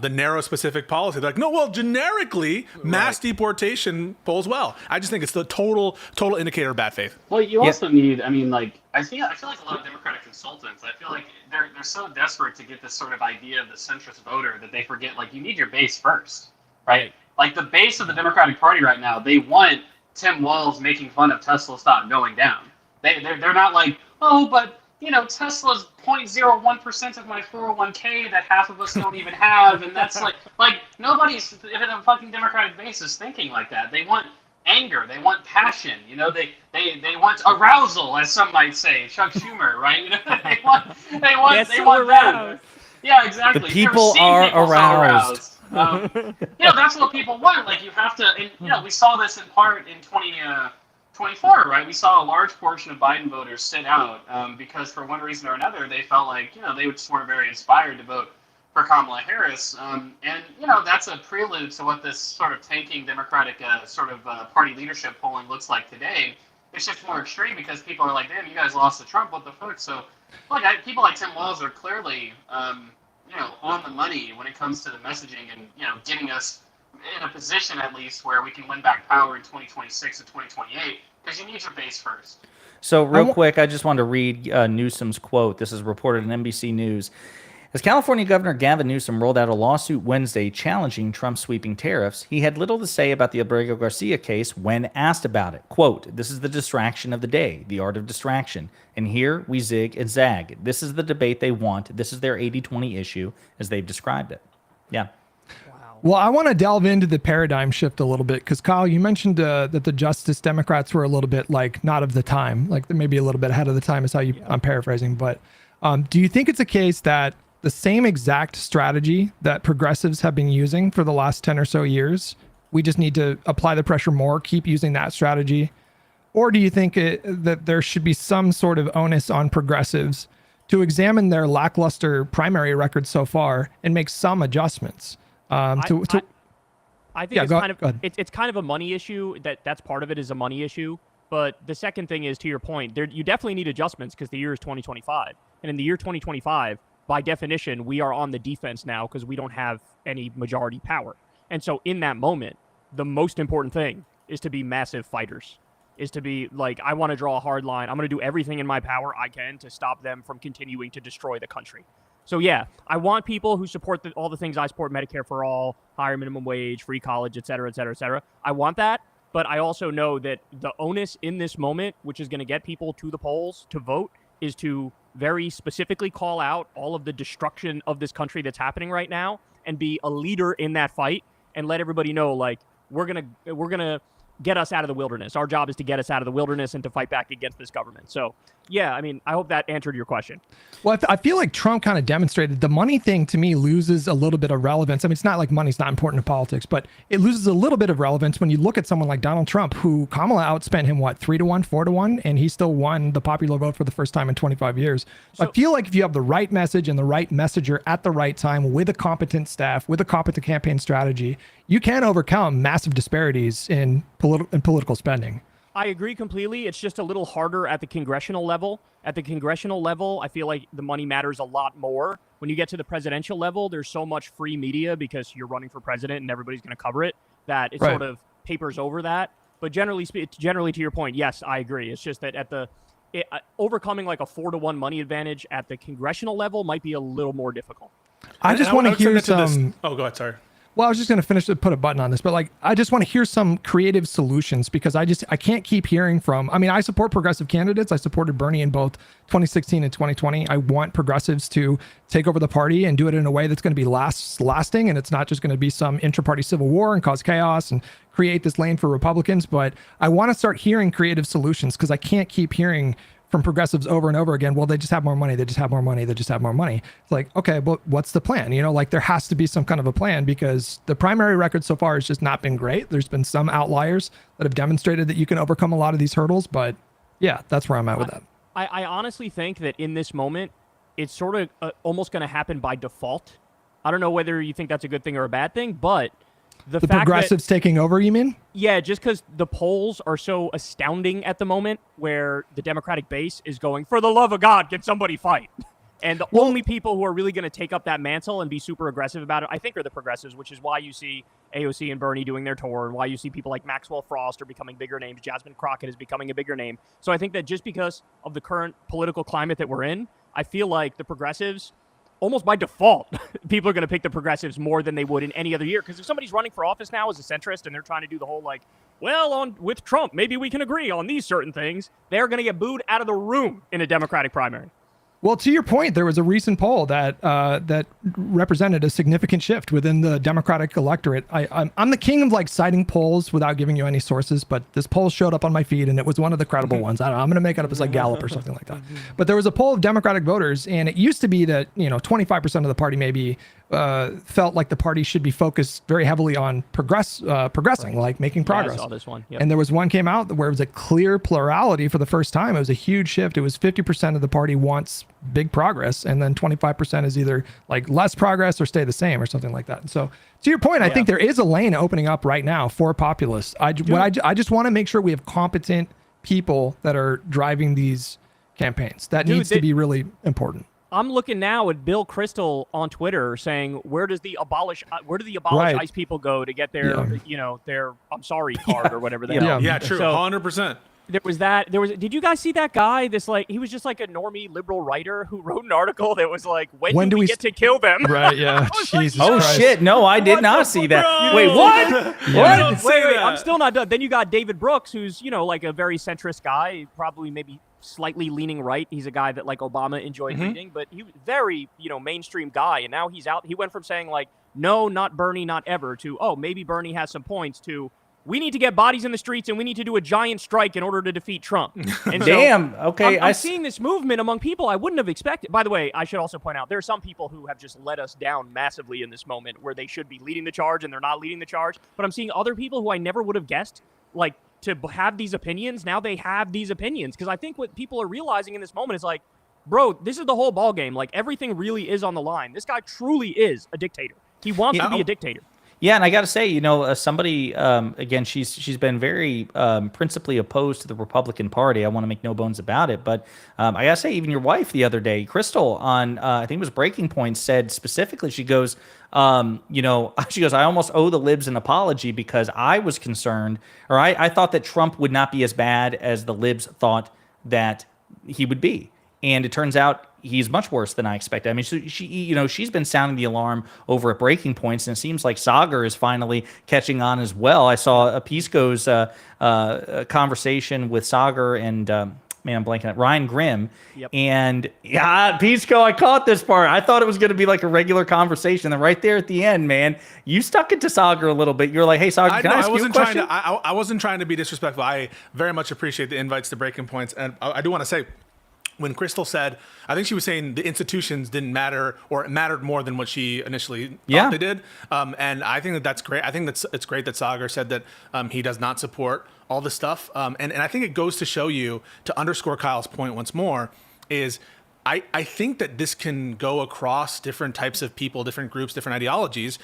C: the narrow specific policy, they're like, no, well, generically, mass deportation polls well. I just think it's the total indicator of bad faith.
E: Well, you also need, I feel like a lot of Democratic consultants, I feel like they're so desperate to get this sort of idea of the centrist voter that they forget, like, you need your base first, right? Like, the base of the Democratic Party right now, they want Tim Walz making fun of Tesla stock going down. They're not like, oh, but, Tesla's 0.01% of my 401k that half of us don't even have, and that's like nobody's in a fucking Democratic base is thinking like that. They want anger, they want passion, they want arousal, as some might say. Chuck Schumer, right? They want that. Yeah, exactly.
A: The people are aroused.
E: That's what people want. Like, you have to, and we saw this in part in 2024, right? We saw a large portion of Biden voters sit out because for one reason or another they felt like they just weren't very inspired to vote for Kamala Harris, and that's a prelude to what this sort of tanking Democratic party leadership polling looks like today. It's just more extreme because people are like, damn, you guys lost to Trump, what the fuck? So, look, people like Tim Walz are clearly, on the money when it comes to the messaging and getting us in a position at least where we can win back power in 2026 and 2028, because you need your base first.
A: So real quick, I just wanted to read Newsom's quote. This is reported in NBC News. As California Governor Gavin Newsom rolled out a lawsuit Wednesday challenging Trump's sweeping tariffs, he had little to say about the Abrego Garcia case when asked about it. Quote, "This is the distraction of the day, the art of distraction. And here we zig and zag. This is the debate they want. This is their 80-20 issue, as they've described it." Yeah.
D: Well, I want to delve into the paradigm shift a little bit, because Kyle, you mentioned that the Justice Democrats were a little bit like not of the time, like maybe a little bit ahead of the time is how I'm paraphrasing. But do you think it's a case that the same exact strategy that progressives have been using for the last 10 or so years, we just need to apply the pressure more, keep using that strategy? Or do you think that there should be some sort of onus on progressives to examine their lackluster primary record so far and make some adjustments?
B: I think it's kind of a money issue. That's part of it, is a money issue. But the second thing is, to your point, you definitely need adjustments because the year is 2025. And in the year 2025, by definition, we are on the defense now because we don't have any majority power. And so in that moment, the most important thing is to be massive fighters, is to be like, I want to draw a hard line. I'm going to do everything in my power I can to stop them from continuing to destroy the country. So yeah, I want people who support all the things I support, Medicare for all, higher minimum wage, free college, et cetera, et cetera, et cetera. I want that, but I also know that the onus in this moment, which is going to get people to the polls to vote, is to very specifically call out all of the destruction of this country that's happening right now and be a leader in that fight and let everybody know, like, we're gonna get us out of the wilderness. Our job is to get us out of the wilderness and to fight back against this government. So, yeah, I mean, I hope that answered your question.
D: Well, I feel like Trump kind of demonstrated the money thing to me loses a little bit of relevance. I mean, it's not like money's not important in politics, but it loses a little bit of relevance when you look at someone like Donald Trump, who Kamala outspent him, 3-1, 4-1, and he still won the popular vote for the first time in 25 years. So, I feel like if you have the right message and the right messenger at the right time with a competent staff, with a competent campaign strategy, you can overcome massive disparities in political spending.
B: I agree completely. It's just a little harder at the congressional level. At the congressional level, I feel like the money matters a lot more. When you get to the presidential level, there's so much free media because you're running for president and everybody's going to cover it that it sort of papers over that. But generally to your point, yes, I agree. It's just that overcoming like a 4-1 money advantage at the congressional level might be a little more difficult.
D: I just want to hear some.
C: Oh, go ahead. Sorry.
D: Well, I was just going to put a button on this, but like, I just want to hear some creative solutions because I can't keep hearing from, I mean, I support progressive candidates. I supported Bernie in both 2016 and 2020. I want progressives to take over the party and do it in a way that's going to be lasting. And it's not just going to be some intra-party civil war and cause chaos and create this lane for Republicans. But I want to start hearing creative solutions because I can't keep hearing from progressives over and over again, well, they just have more money. They just have more money. They just have more money. It's like, okay, but what's the plan? You know, like there has to be some kind of a plan because the primary record so far has just not been great. There's been some outliers that have demonstrated that you can overcome a lot of these hurdles, but yeah, that's where I'm at with that.
B: I honestly think that in this moment, it's sort of almost going to happen by default. I don't know whether you think that's a good thing or a bad thing, but the fact
D: progressives taking over, you mean?
B: Yeah, just because the polls are so astounding at the moment where the Democratic base is going, for the love of God, can somebody fight? And the only people who are really going to take up that mantle and be super aggressive about it, I think, are the progressives, which is why you see AOC and Bernie doing their tour and why you see people like Maxwell Frost are becoming bigger names. Jasmine Crockett is becoming a bigger name. So I think that just because of the current political climate that we're in, I feel like the progressives, almost by default, people are going to pick the progressives more than they would in any other year. Because if somebody's running for office now as a centrist and they're trying to do the whole like, well, with Trump, maybe we can agree on these certain things, they're going to get booed out of the room in a Democratic primary.
D: Well, to your point, there was a recent poll that represented a significant shift within the Democratic electorate. I'm the king of like citing polls without giving you any sources, but this poll showed up on my feed and it was one of the credible ones. I don't know, I'm going to make it up as like Gallup or something like that. But there was a poll of Democratic voters, and it used to be that 25% of the party maybe felt like the party should be focused very heavily on progressing, like making progress.
B: Yeah, I saw this one. Yep.
D: And there was one came out where it was a clear plurality for the first time. It was a huge shift. It was 50% of the party wants big progress, and then 25% is either like less progress or stay the same or something like that. And so to your point, I think there is a lane opening up right now for populists. I just want to make sure we have competent people that are driving these campaigns. That needs to be really important.
B: I'm looking now at Bill Kristol on Twitter saying, where do the abolished ICE people go to get their, their I'm sorry card or whatever they are.
C: Yeah, true. 100%.
B: Did you guys see that guy? He was just like a normie liberal writer who wrote an article that was like, when do we get to kill them?
D: Right, yeah. Jesus
A: Christ. Shit. No, I did not see that.
B: Bro?
A: Wait, what?
B: Wait, I'm still not done. Then you got David Brooks, who's, like a very centrist guy, probably maybe slightly leaning right. He's a guy that like Obama enjoyed reading, but he was very, mainstream guy. And now he's out. He went from saying like, no, not Bernie, not ever, to, oh, maybe Bernie has some points, to, we need to get bodies in the streets and we need to do a giant strike in order to defeat Trump. And
A: damn. Okay.
B: I'm seeing this movement among people I wouldn't have expected. By the way, I should also point out there are some people who have just let us down massively in this moment where they should be leading the charge and they're not leading the charge. But I'm seeing other people who I never would have guessed, like, to have these opinions. Now they have these opinions. Because I think what people are realizing in this moment is like, bro, this is the whole ball game. Like, everything really is on the line. This guy truly is a dictator. He wants to be a dictator.
A: Yeah, and I got to say, somebody again, she's been very principally opposed to the Republican Party. I want to make no bones about it, but I got to say, even your wife the other day, Crystal, on I think it was Breaking Point, said specifically, she goes, she goes, I almost owe the libs an apology because I was concerned, or I thought that Trump would not be as bad as the libs thought that he would be. And it turns out he's much worse than I expected. I mean, she's been sounding the alarm over at Breaking Points, and it seems like Sagar is finally catching on as well. I saw a Pisco's conversation with Sagar and I'm blanking out, Ryan Grimm.
B: Yep.
A: And yeah, Pisco, I caught this part. I thought it was going to be like a regular conversation. And right there at the end, man, you stuck it to Sagar a little bit. You're like, hey, Sagar, can I ask you a question?
C: I wasn't trying to be disrespectful. I very much appreciate the invites to Breaking Points. And I do want to say, when Crystal said, I think she was saying the institutions didn't matter, or it mattered more than what she initially thought they did. And I think that's great. I think it's great that Sagar said that he does not support all this stuff. And I think it goes to show you, to underscore Kyle's point once more, is I think that this can go across different types of people, different groups, different ideologies.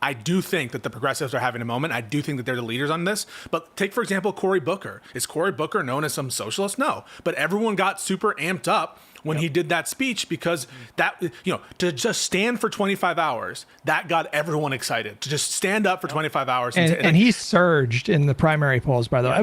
C: I do think that the progressives are having a moment. I do think that they're the leaders on this. But take, for example, Cory Booker. Is Cory Booker known as some socialist? No. But everyone got super amped up when he did that speech, because that, to just stand for 25 hours, that got everyone excited. To just stand up for 25 hours.
D: And he surged in the primary polls, by the way,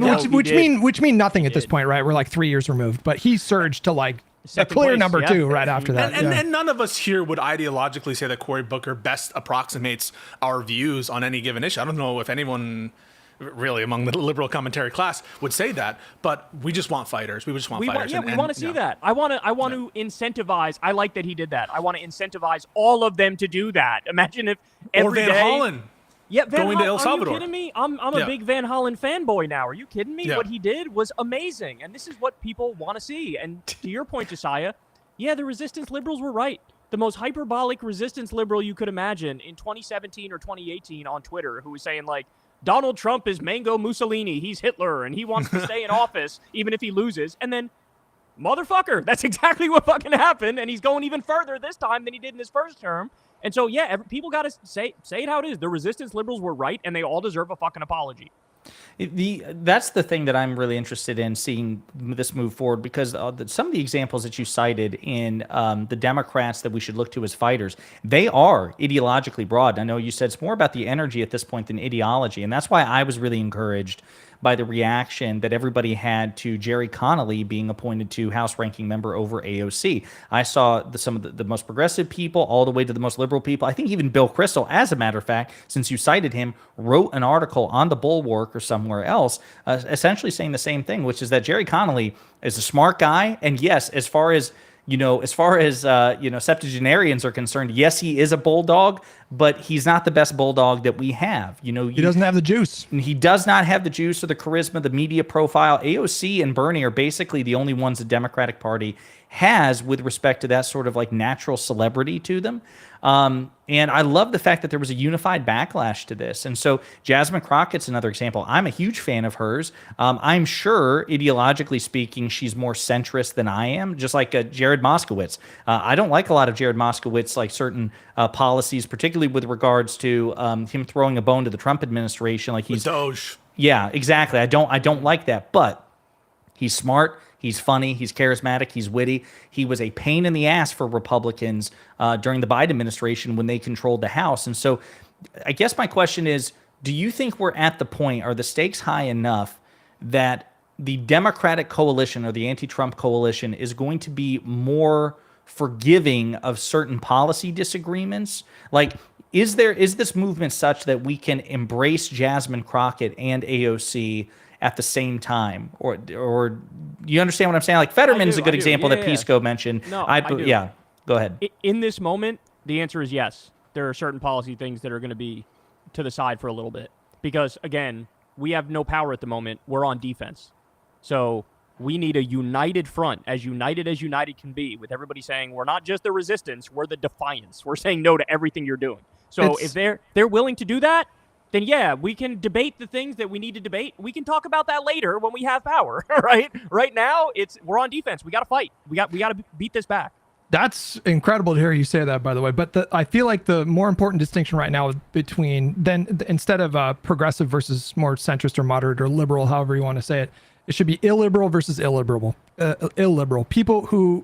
D: which mean nothing at this point, right? We're like 3 years removed, but he surged to like a clear number 2 right after that.
C: And none of us here would ideologically say that Cory Booker best approximates our views on any given issue. I don't know if anyone really among the liberal commentary class would say that, but we just want fighters. We just want fighters.
B: We want to see that. I want to incentivize. I like that he did that. I want to incentivize all of them to do that. Imagine if every
C: Van Hollen.
B: Yeah,
C: going to El Salvador.
B: Are you kidding me? I'm a big Van Hollen fanboy now. Are you kidding me?
C: Yeah.
B: What he did was amazing, and this is what people want to see. And to your point, Josiah, yeah, the resistance liberals were right. The most hyperbolic resistance liberal you could imagine in 2017 or 2018 on Twitter, who was saying like, Donald Trump is Mango Mussolini, he's Hitler, and he wants to stay in office even if he loses. And then, motherfucker, that's exactly what fucking happened, and he's going even further this time than he did in his first term. And so, yeah, people got to say it how it is. The resistance liberals were right, and they all deserve a fucking apology.
A: That's the thing that I'm really interested in seeing this move forward, because some of the examples that you cited in the Democrats that we should look to as fighters, they are ideologically broad. I know you said it's more about the energy at this point than ideology, and that's why I was really encouraged by the reaction that everybody had to Jerry Connolly being appointed to House Ranking Member over AOC. I saw some of the most progressive people all the way to the most liberal people. I think even Bill Kristol, as a matter of fact, since you cited him, wrote an article on the Bulwark or somewhere else, essentially saying the same thing, which is that Jerry Connolly is a smart guy. And yes, as far as septuagenarians are concerned, yes, he is a bulldog, but he's not the best bulldog that we have. He
D: doesn't have the juice.
A: He does not have the juice or the charisma, the media profile. AOC and Bernie are basically the only ones the Democratic Party has with respect to that sort of like natural celebrity to them. And I love the fact that there was a unified backlash to this. And so Jasmine Crockett's another example. I'm a huge fan of hers. I'm sure, ideologically speaking, she's more centrist than I am, just like Jared Moskowitz. I don't like a lot of Jared Moskowitz, like certain policies, particularly with regards to him throwing a bone to the Trump administration. Like he's
C: Doge.
A: Yeah, exactly. I don't like that, but he's smart. He's funny. He's charismatic. He's witty. He was a pain in the ass for Republicans during the Biden administration when they controlled the House. And so I guess my question is, do you think we're at the point, are the stakes high enough that the Democratic coalition or the anti-Trump coalition is going to be more forgiving of certain policy disagreements? Like, is this movement such that we can embrace Jasmine Crockett and AOC at the same time, or you understand what I'm saying? Like Federman is a good example that Pisco mentioned.
B: No, I do.
A: Yeah, go ahead.
B: In this moment, the answer is yes. There are certain policy things that are going to be to the side for a little bit, because again, we have no power at the moment. We're on defense, so we need a united front, as united can be, with everybody saying we're not just the resistance, we're the defiance. We're saying no to everything you're doing. So if they're willing to do that, then yeah, we can debate the things that we need to debate. We can talk about that later when we have power, right? Right now, we're on defense. We got to fight. We got to beat this back.
D: That's incredible to hear you say that, by the way. But I feel like the more important distinction right now between instead of progressive versus more centrist or moderate or liberal, however you want to say it, it should be illiberal versus illiberal. Illiberal people who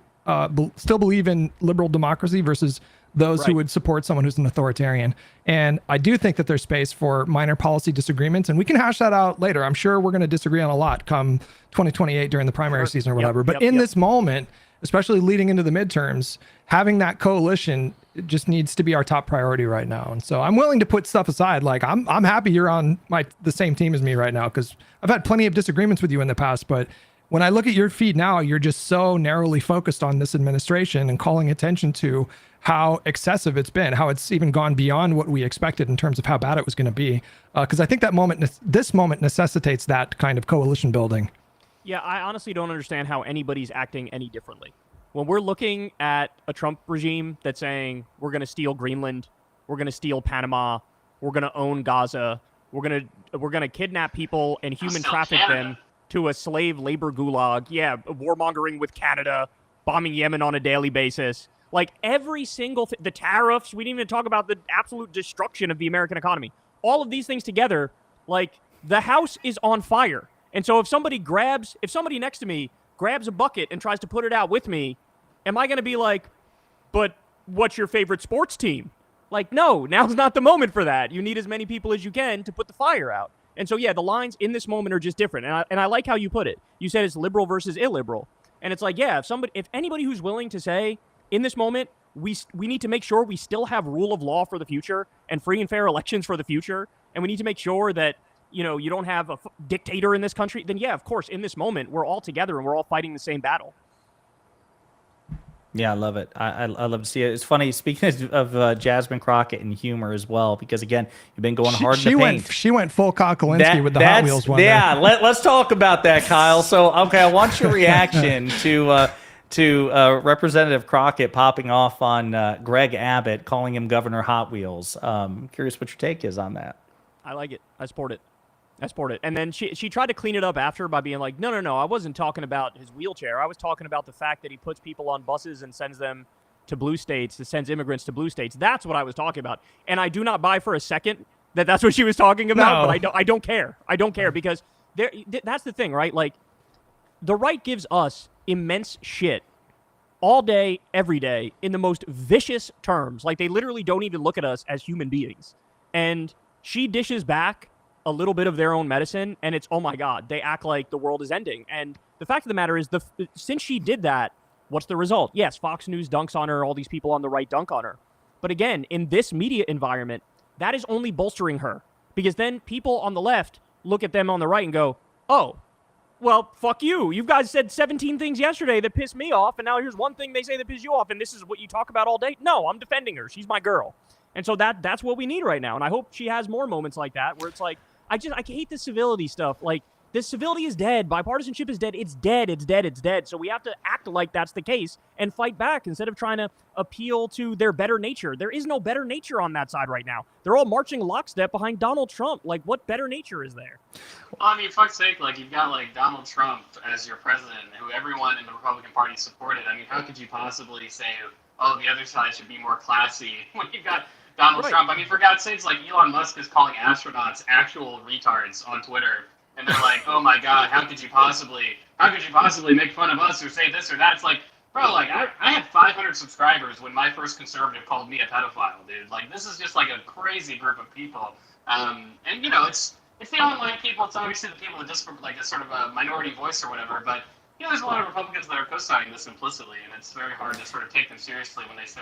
D: still believe in liberal democracy versus those who would support someone who's an authoritarian. And I do think that there's space for minor policy disagreements, and we can hash that out later. I'm sure we're going to disagree on a lot come 2028 during the primary season or whatever. But in this moment, especially leading into the midterms, having that coalition just needs to be our top priority right now. And so I'm willing to put stuff aside. Like I'm happy you're on the same team as me right now, because I've had plenty of disagreements with you in the past, but when I look at your feed now, you're just so narrowly focused on this administration and calling attention to how excessive it's been, how it's even gone beyond what we expected in terms of how bad it was going to be. Because I think this moment necessitates that kind of coalition building.
B: Yeah, I honestly don't understand how anybody's acting any differently. When we're looking at a Trump regime that's saying we're going to steal Greenland, we're going to steal Panama, we're going to own Gaza, we're going to kidnap people and human traffic them to a slave labor gulag. Yeah, warmongering with Canada, bombing Yemen on a daily basis. Like every single the tariffs, we didn't even talk about the absolute destruction of the American economy. All of these things together, like the house is on fire. And so if somebody next to me grabs a bucket and tries to put it out with me, am I going to be like, but what's your favorite sports team? Like, no, now's not the moment for that. You need as many people as you can to put the fire out. And so, yeah, the lines in this moment are just different. And I like how you put it. You said it's liberal versus illiberal. And it's like, yeah, if anybody who's willing to say, in this moment, we need to make sure we still have rule of law for the future and free and fair elections for the future. And we need to make sure that, you don't have a dictator in this country. Then, yeah, of course, in this moment, we're all together and we're all fighting the same battle.
A: Yeah, I love it. I love to see it. It's funny, speaking of Jasmine Crockett and humor as well, because, again, you've been going hard in the paint.
D: She went full Kulinski with the Hot Wheels one.
A: Yeah, let's talk about that, Kyle. So, okay, I want your reaction to Representative Crockett popping off on Greg Abbott, calling him Governor Hot Wheels. Curious what your take is on that.
B: I like it. I support it. And then she tried to clean it up after by being like, no, I wasn't talking about his wheelchair. I was talking about the fact that he puts people on buses and sends them to blue states, sends immigrants to blue states. That's what I was talking about. And I do not buy for a second that that's what she was talking about, but I don't care. I don't care because that's the thing, right? Like, the right gives us immense shit all day, every day, in the most vicious terms. Like, they literally don't even look at us as human beings. And she dishes back a little bit of their own medicine, and it's, oh my God, they act like the world is ending. And the fact of the matter is, since she did that, what's the result? Yes, Fox News dunks on her, all these people on the right dunk on her. But again, in this media environment, that is only bolstering her. Because then people on the left look at them on the right and go, oh, well, fuck you. You guys said 17 things yesterday that pissed me off, and now here's one thing they say that pissed you off, and this is what you talk about all day? No, I'm defending her. She's my girl. And so that's what we need right now. And I hope she has more moments like that where it's like, I hate this civility stuff. Like, this civility is dead. Bipartisanship is dead. It's dead. It's dead. It's dead. So we have to act like that's the case and fight back instead of trying to appeal to their better nature. There is no better nature on that side right now. They're all marching lockstep behind Donald Trump. Like, what better nature is there?
F: Well, I mean, fuck's sake, like, you've got, like, Donald Trump as your president, who everyone in the Republican Party supported. I mean, how could you possibly say, oh, the other side should be more classy when you've got Donald Trump? I mean, for God's sakes, like, Elon Musk is calling astronauts actual retards on Twitter, and they're like, oh my God, how could you possibly make fun of us or say this or that? It's like, bro, like, I had 500 subscribers when my first conservative called me a pedophile, dude. Like, this is just like a crazy group of people. And it's the online people. It's obviously the people that just like a sort of a minority voice or whatever. But there's a lot of Republicans that are co-signing this implicitly, and it's very hard to sort of take them seriously when they say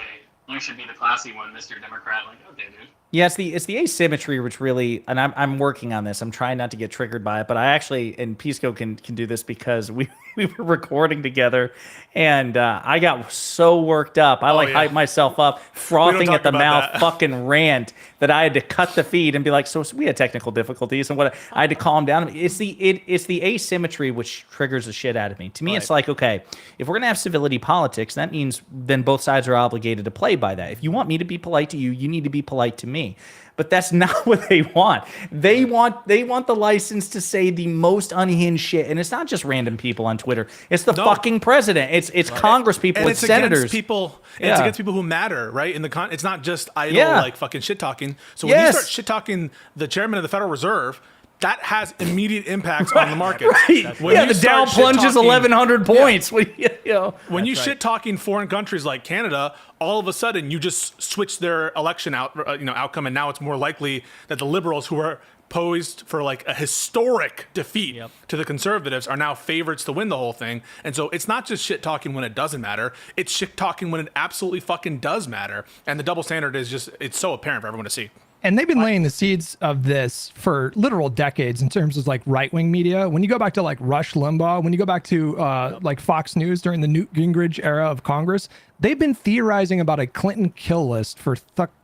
F: you should be the classy one, Mr. Democrat. Like, okay, dude.
A: Yeah, it's the asymmetry which really, and I'm working on this. I'm trying not to get triggered by it, but I actually, and Pisco can do this because we were recording together, and I got so worked up. I hyped myself up, frothing at the mouth, fucking rant that I had to cut the feed and be like, so we had technical difficulties, and what I had to calm down. It's the asymmetry which triggers the shit out of me. To me, it's like, okay, if we're gonna have civility politics, that means then both sides are obligated to play play by that. If you want me to be polite to you, you need to be polite to me. But that's not what they want. They want the license to say the most unhinged shit, and it's not just random people on Twitter. It's the fucking president. It's Congress people.
C: And
A: it's senators.
C: Against people. And it's against people who matter, right? It's not just idle like fucking shit talking. So when you start shit talking the chairman of the Federal Reserve, that has immediate impacts on the market.
A: Right. The Dow plunges 1,100 points.
C: When you shit talking foreign countries like Canada, all of a sudden you just switch their election outcome, and now it's more likely that the liberals, who are posed for like a historic defeat to the conservatives, are now favorites to win the whole thing. And so it's not just shit talking when it doesn't matter. It's shit talking when it absolutely fucking does matter. And the double standard is it's so apparent for everyone to see.
D: And they've been laying the seeds of this for literal decades in terms of like right-wing media. When you go back to like Rush Limbaugh, when you go back to like Fox News during the Newt Gingrich era of Congress, they've been theorizing about a Clinton kill list for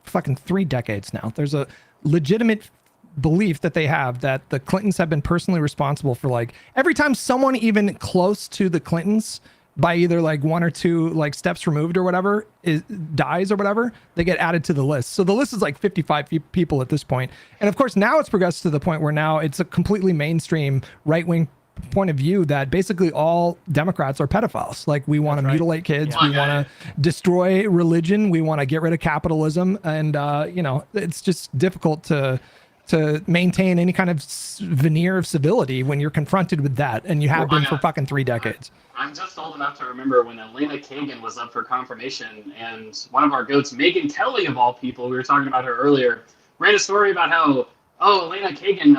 D: fucking 3 decades now. There's a legitimate belief that they have that the Clintons have been personally responsible for like every time someone even close to the Clintons by either like 1 or 2 like steps removed or whatever dies or whatever, they get added to the list. So the list is like 55 people at this point. And of course now it's progressed to the point where now it's a completely mainstream right-wing point of view that basically all Democrats are pedophiles. Like we want to mutilate kids. We want to destroy religion. We want to get rid of capitalism. And, it's just difficult to maintain any kind of veneer of civility when you're confronted with that. And you have been for fucking 3 decades.
F: I'm just old enough to remember when Elena Kagan was up for confirmation, and one of our goats, Megyn Kelly of all people, we were talking about her earlier, ran a story about how, Elena Kagan,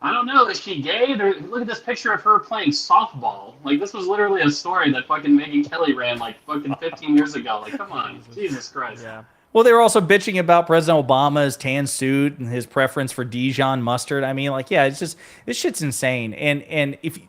F: I don't know, is she gay? Look at this picture of her playing softball. Like, this was literally a story that fucking Megyn Kelly ran like fucking 15 years ago. Like, come on, Jesus Christ. Yeah.
A: Well, they were also bitching about President Obama's tan suit and his preference for Dijon mustard. I mean, like, it's just, this shit's insane. And if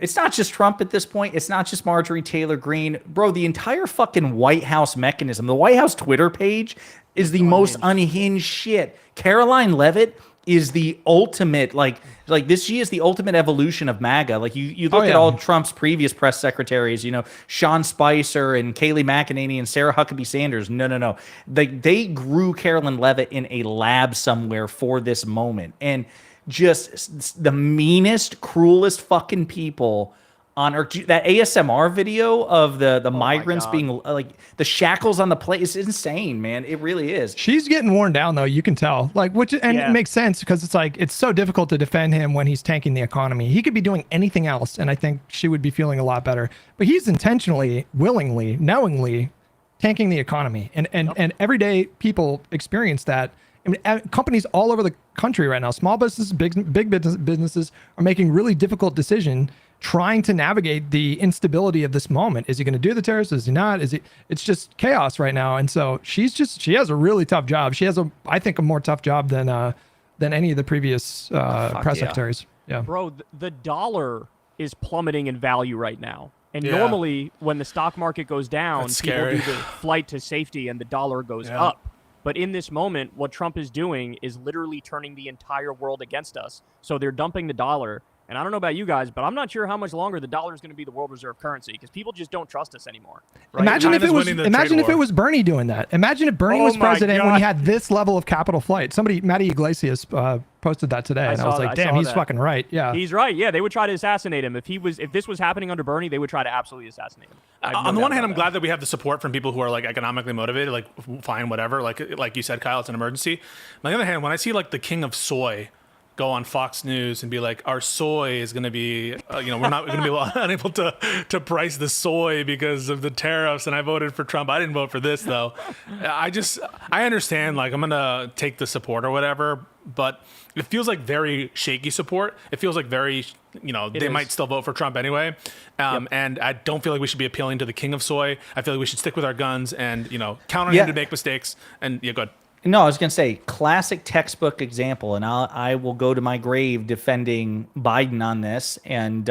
A: it's not just Trump at this point. It's not just Marjorie Taylor Greene. Bro, the entire fucking White House mechanism, the White House Twitter page is the most unhinged shit. Caroline Leavitt is the ultimate, like this, she is the ultimate evolution of MAGA. Like you look at all Trump's previous press secretaries, Sean Spicer and Kayleigh McEnany and Sarah Huckabee Sanders. No. They grew Caroline Leavitt in a lab somewhere for this moment. And just the meanest, cruelest fucking people on earth. That ASMR video of the migrants being like the shackles on the plate is insane, man. It really is.
D: She's getting worn down though. You can tell, it makes sense because it's so difficult to defend him when he's tanking the economy. He could be doing anything else, and I think she would be feeling a lot better. But he's intentionally, willingly, knowingly tanking the economy, and everyday people experience that. I mean, companies all over the country right now, small businesses, big businesses are making really difficult decisions trying to navigate the instability of this moment. Is he going to do the tariffs? Is he not? It's just chaos right now. And so she has a really tough job. She has I think a more tough job than any of the previous press secretaries. Yeah.
B: Bro, the dollar is plummeting in value right now. And normally when the stock market goes down, people do the flight to safety and the dollar goes up. But in this moment, what Trump is doing is literally turning the entire world against us. So they're dumping the dollar. And I don't know about you guys, but I'm not sure how much longer the dollar is going to be the world reserve currency because people just don't trust us anymore. Right?
D: Imagine if it was Bernie doing that. Imagine if Bernie was president when he had this level of capital flight. Matty Iglesias posted that today, and I was like, damn, he's fucking right. Yeah,
B: he's right. Yeah, they would try to assassinate him if this was happening under Bernie. They would try to absolutely assassinate him.
C: On the one hand, I'm glad that we have the support from people who are like economically motivated, like fine, whatever. Like you said, Kyle, it's an emergency. On the other hand, when I see like the king of soy go on Fox News and be like, our soy is going to be, we're not going to be unable to price the soy because of the tariffs. And I voted for Trump. I didn't vote for this though. I understand, like, I'm going to take the support or whatever, but it feels like very shaky support. It feels like very, they might still vote for Trump anyway. And I don't feel like we should be appealing to the king of soy. I feel like we should stick with our guns and, count on him to make mistakes. And go ahead.
A: No, I was going to say classic textbook example, and I will go to my grave defending Biden on this and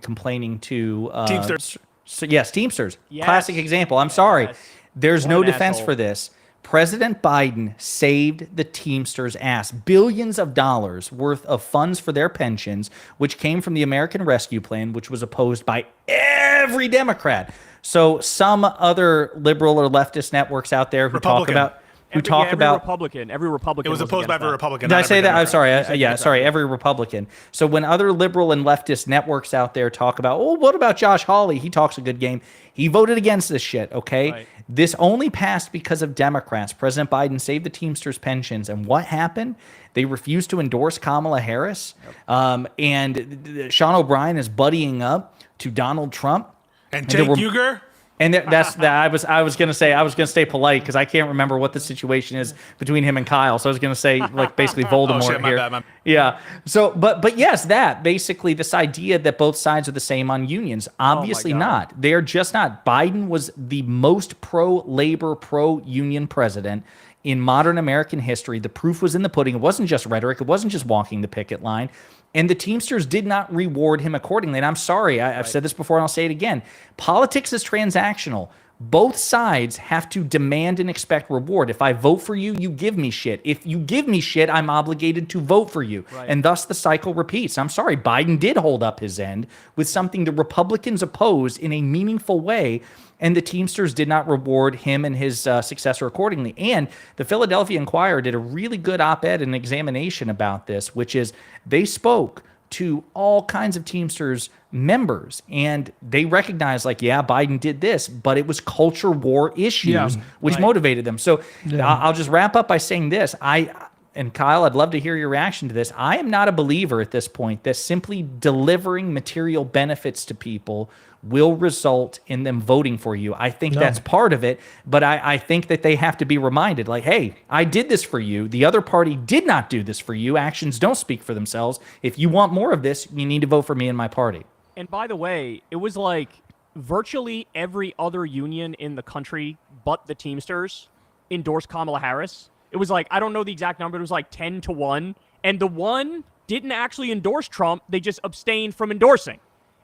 A: complaining to
C: Teamsters.
A: Yes, Teamsters. Yes. Classic example. I'm sorry. There's no defense for this. President Biden saved the Teamsters' ass. Billions of dollars worth of funds for their pensions, which came from the American Rescue Plan, which was opposed by every Democrat. So some other liberal or leftist networks out there who
C: Republican.
A: talk about
B: Every Republican.
C: It was opposed by every Republican.
A: Did
C: not
A: I say
C: every
A: that? I'm
C: Democrat.
A: sorry. Yeah, sorry. Every Republican. So when other liberal and leftist networks out there talk about, oh, what about Josh Hawley? He talks a good game. He voted against this shit, okay?
B: Right.
A: This only passed because of Democrats. President Biden saved the Teamsters pensions. And what happened? They refused to endorse Kamala Harris. And Sean O'Brien is buddying up to Donald Trump.
C: And Jake Uger?
A: And that's that. I was gonna stay polite because I can't remember what the situation is between him and Kyle. So I was gonna say like basically Voldemort
C: shit, my
A: here.
C: bad.
A: Yeah. So, but yes, that basically this idea that both sides are the same on unions. Obviously not. They're just not. Biden was the most pro-labor, pro-union president in modern American history. The proof was in the pudding. It wasn't just rhetoric. It wasn't just walking the picket line. And the Teamsters did not reward him accordingly. And I'm sorry, I've said this before and I'll say it again. Politics is transactional. Both sides have to demand and expect reward. If I vote for you, you give me shit. If you give me shit, I'm obligated to vote for you. Right. And thus the cycle repeats. I'm sorry, Biden did hold up his end with something the Republicans opposed in a meaningful way, and the Teamsters did not reward him and his successor accordingly. And the Philadelphia Inquirer did a really good op-ed and examination about this, which is they spoke to all kinds of Teamsters members, and they recognized like, yeah, Biden did this, but it was culture war issues which motivated them. So I'll just wrap up by saying this. And Kyle, I'd love to hear your reaction to this. I am not a believer at this point that simply delivering material benefits to people will result in them voting for you. I think that's part of it, but I think that they have to be reminded, like, hey, I did this for you. The other party did not do this for you. Actions don't speak for themselves. If you want more of this, you need to vote for me and my party.
B: And by the way, it was like virtually every other union in the country but the Teamsters endorsed Kamala Harris. It was like, I don't know the exact number, it was like 10-1. And the one didn't actually endorse Trump, they just abstained from endorsing.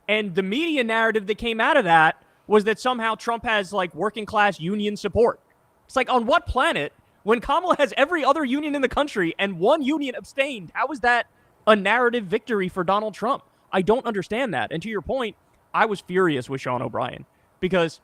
B: And the media narrative that came out of that was that somehow Trump has like working class union support. It's like, on what planet, when Kamala has every other union in the country and one union abstained, how is that a narrative victory for Donald Trump? I don't understand that. And to your point, I was furious with Sean O'Brien because,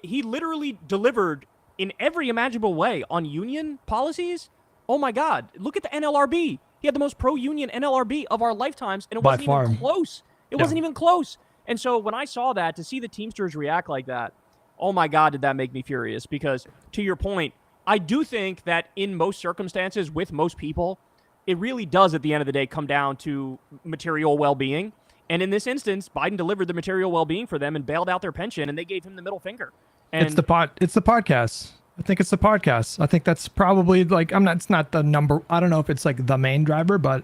B: he literally delivered in every imaginable way on union policies. Oh my God, look at the NLRB. He had the most pro-union NLRB of our lifetimes, and it wasn't even close. It wasn't even close. And so when I saw that, to see the Teamsters react like that, oh my God, did that make me furious? Because to your point, I do think that in most circumstances with most people, it really does at the end of the day come down to material well-being. And in this instance, Biden delivered the material well-being for them and bailed out their pension, and they gave him the middle finger. And
D: it's the podcast. I think it's the podcast. I think that's probably like, it's not the number. I don't know if it's like the main driver, but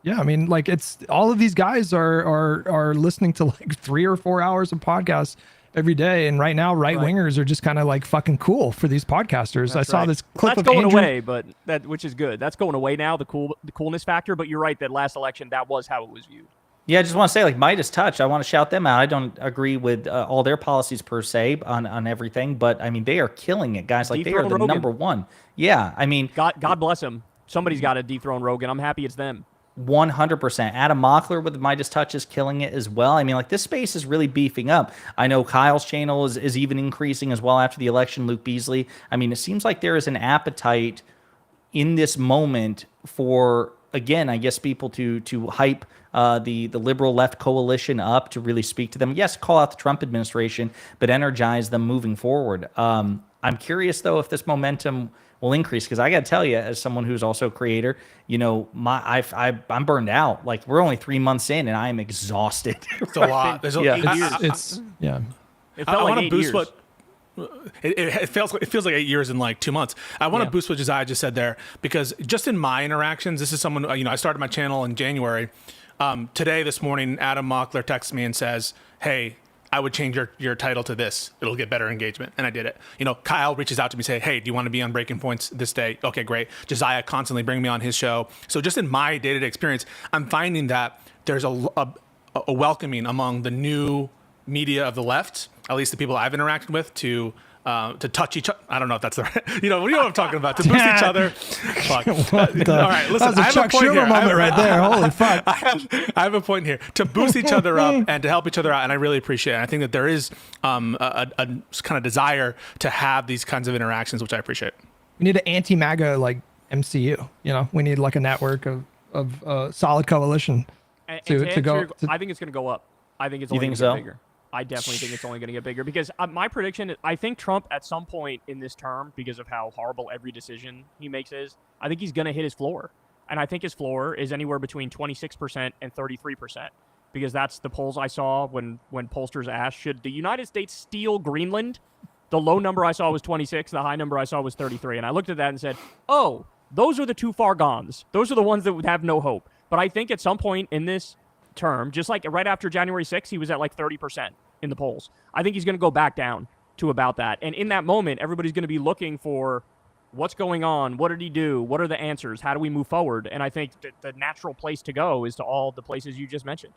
D: yeah, I mean, like it's all of these guys are listening to like 3 or 4 hours of podcasts every day. And right now, right wingers are just kind of like fucking cool for these podcasters. I saw this clip of
B: That's going
D: Andrew.
B: away, but which is good. That's going away now, the coolness factor. But you're right, that last election, that was how it was viewed.
A: Yeah, I just want to say, like, Midas Touch, I want to shout them out. I don't agree with all their policies per se on everything, but I mean, they are killing it, guys. Like, they are the number one. Yeah, I mean,
B: God bless them. Somebody's got to dethrone Rogan. I'm happy it's them.
A: 100%. Adam Mockler with the Midas Touch is killing it as well. I mean, like, this space is really beefing up. I know Kyle's channel is even increasing as well after the election. Luke Beasley. I mean, it seems like there is an appetite in this moment for, again, I guess people to hype the liberal left coalition up, to really speak to them. Yes, call out the Trump administration, but energize them moving forward. I'm curious though if this momentum will increase, because I got to tell you, as someone who's also a creator, you know, I'm burned out. Like, we're only 3 months in, and I am exhausted.
C: It's a lot. There's
D: yeah.
B: It felt like 8 years.
C: It feels like 8 years in like 2 months. I want to boost what Josiah just said there, because just in my interactions, this is someone, you know, I started my channel in January. Today, this morning, Adam Mockler texts me and says, hey, I would change your title to this. It'll get better engagement. And I did it. You know, Kyle reaches out to me, say, hey, do you want to be on Breaking Points this day? Okay, great. Josiah constantly bringing me on his show. So just in my day-to-day experience, I'm finding that there's a welcoming among the new media of the left, at least the people I've interacted with, to to touch each other. I don't know if that's the right, you know what I'm talking about, to boost each other. Fuck. All right, listen,
D: That was a Chuck Schumer moment right there. Holy fuck.
C: I have a point here to boost each other up and to help each other out, and I really appreciate it. I think that there is a kind of desire to have these kinds of interactions, which I appreciate.
D: We need an anti-MAGA like MCU. You know, we need like a network of solid coalition to go.
B: I think it's going to go up. I think it's only going to get bigger. I definitely think it's only going to get bigger because my prediction, I think Trump at some point in this term, because of how horrible every decision he makes is, I think he's going to hit his floor. And I think his floor is anywhere between 26% and 33%, because that's the polls I saw when pollsters asked, should the United States steal Greenland? The low number I saw was 26. The high number I saw was 33. And I looked at that and said, oh, those are the too far gones. Those are the ones that would have no hope. But I think at some point in this term, just like right after January 6th, he was at like 30% in the polls. I think he's going to go back down to about that. And in that moment, everybody's going to be looking for what's going on, what did he do, what are the answers, how do we move forward? And I think that the natural place to go is to all the places you just mentioned.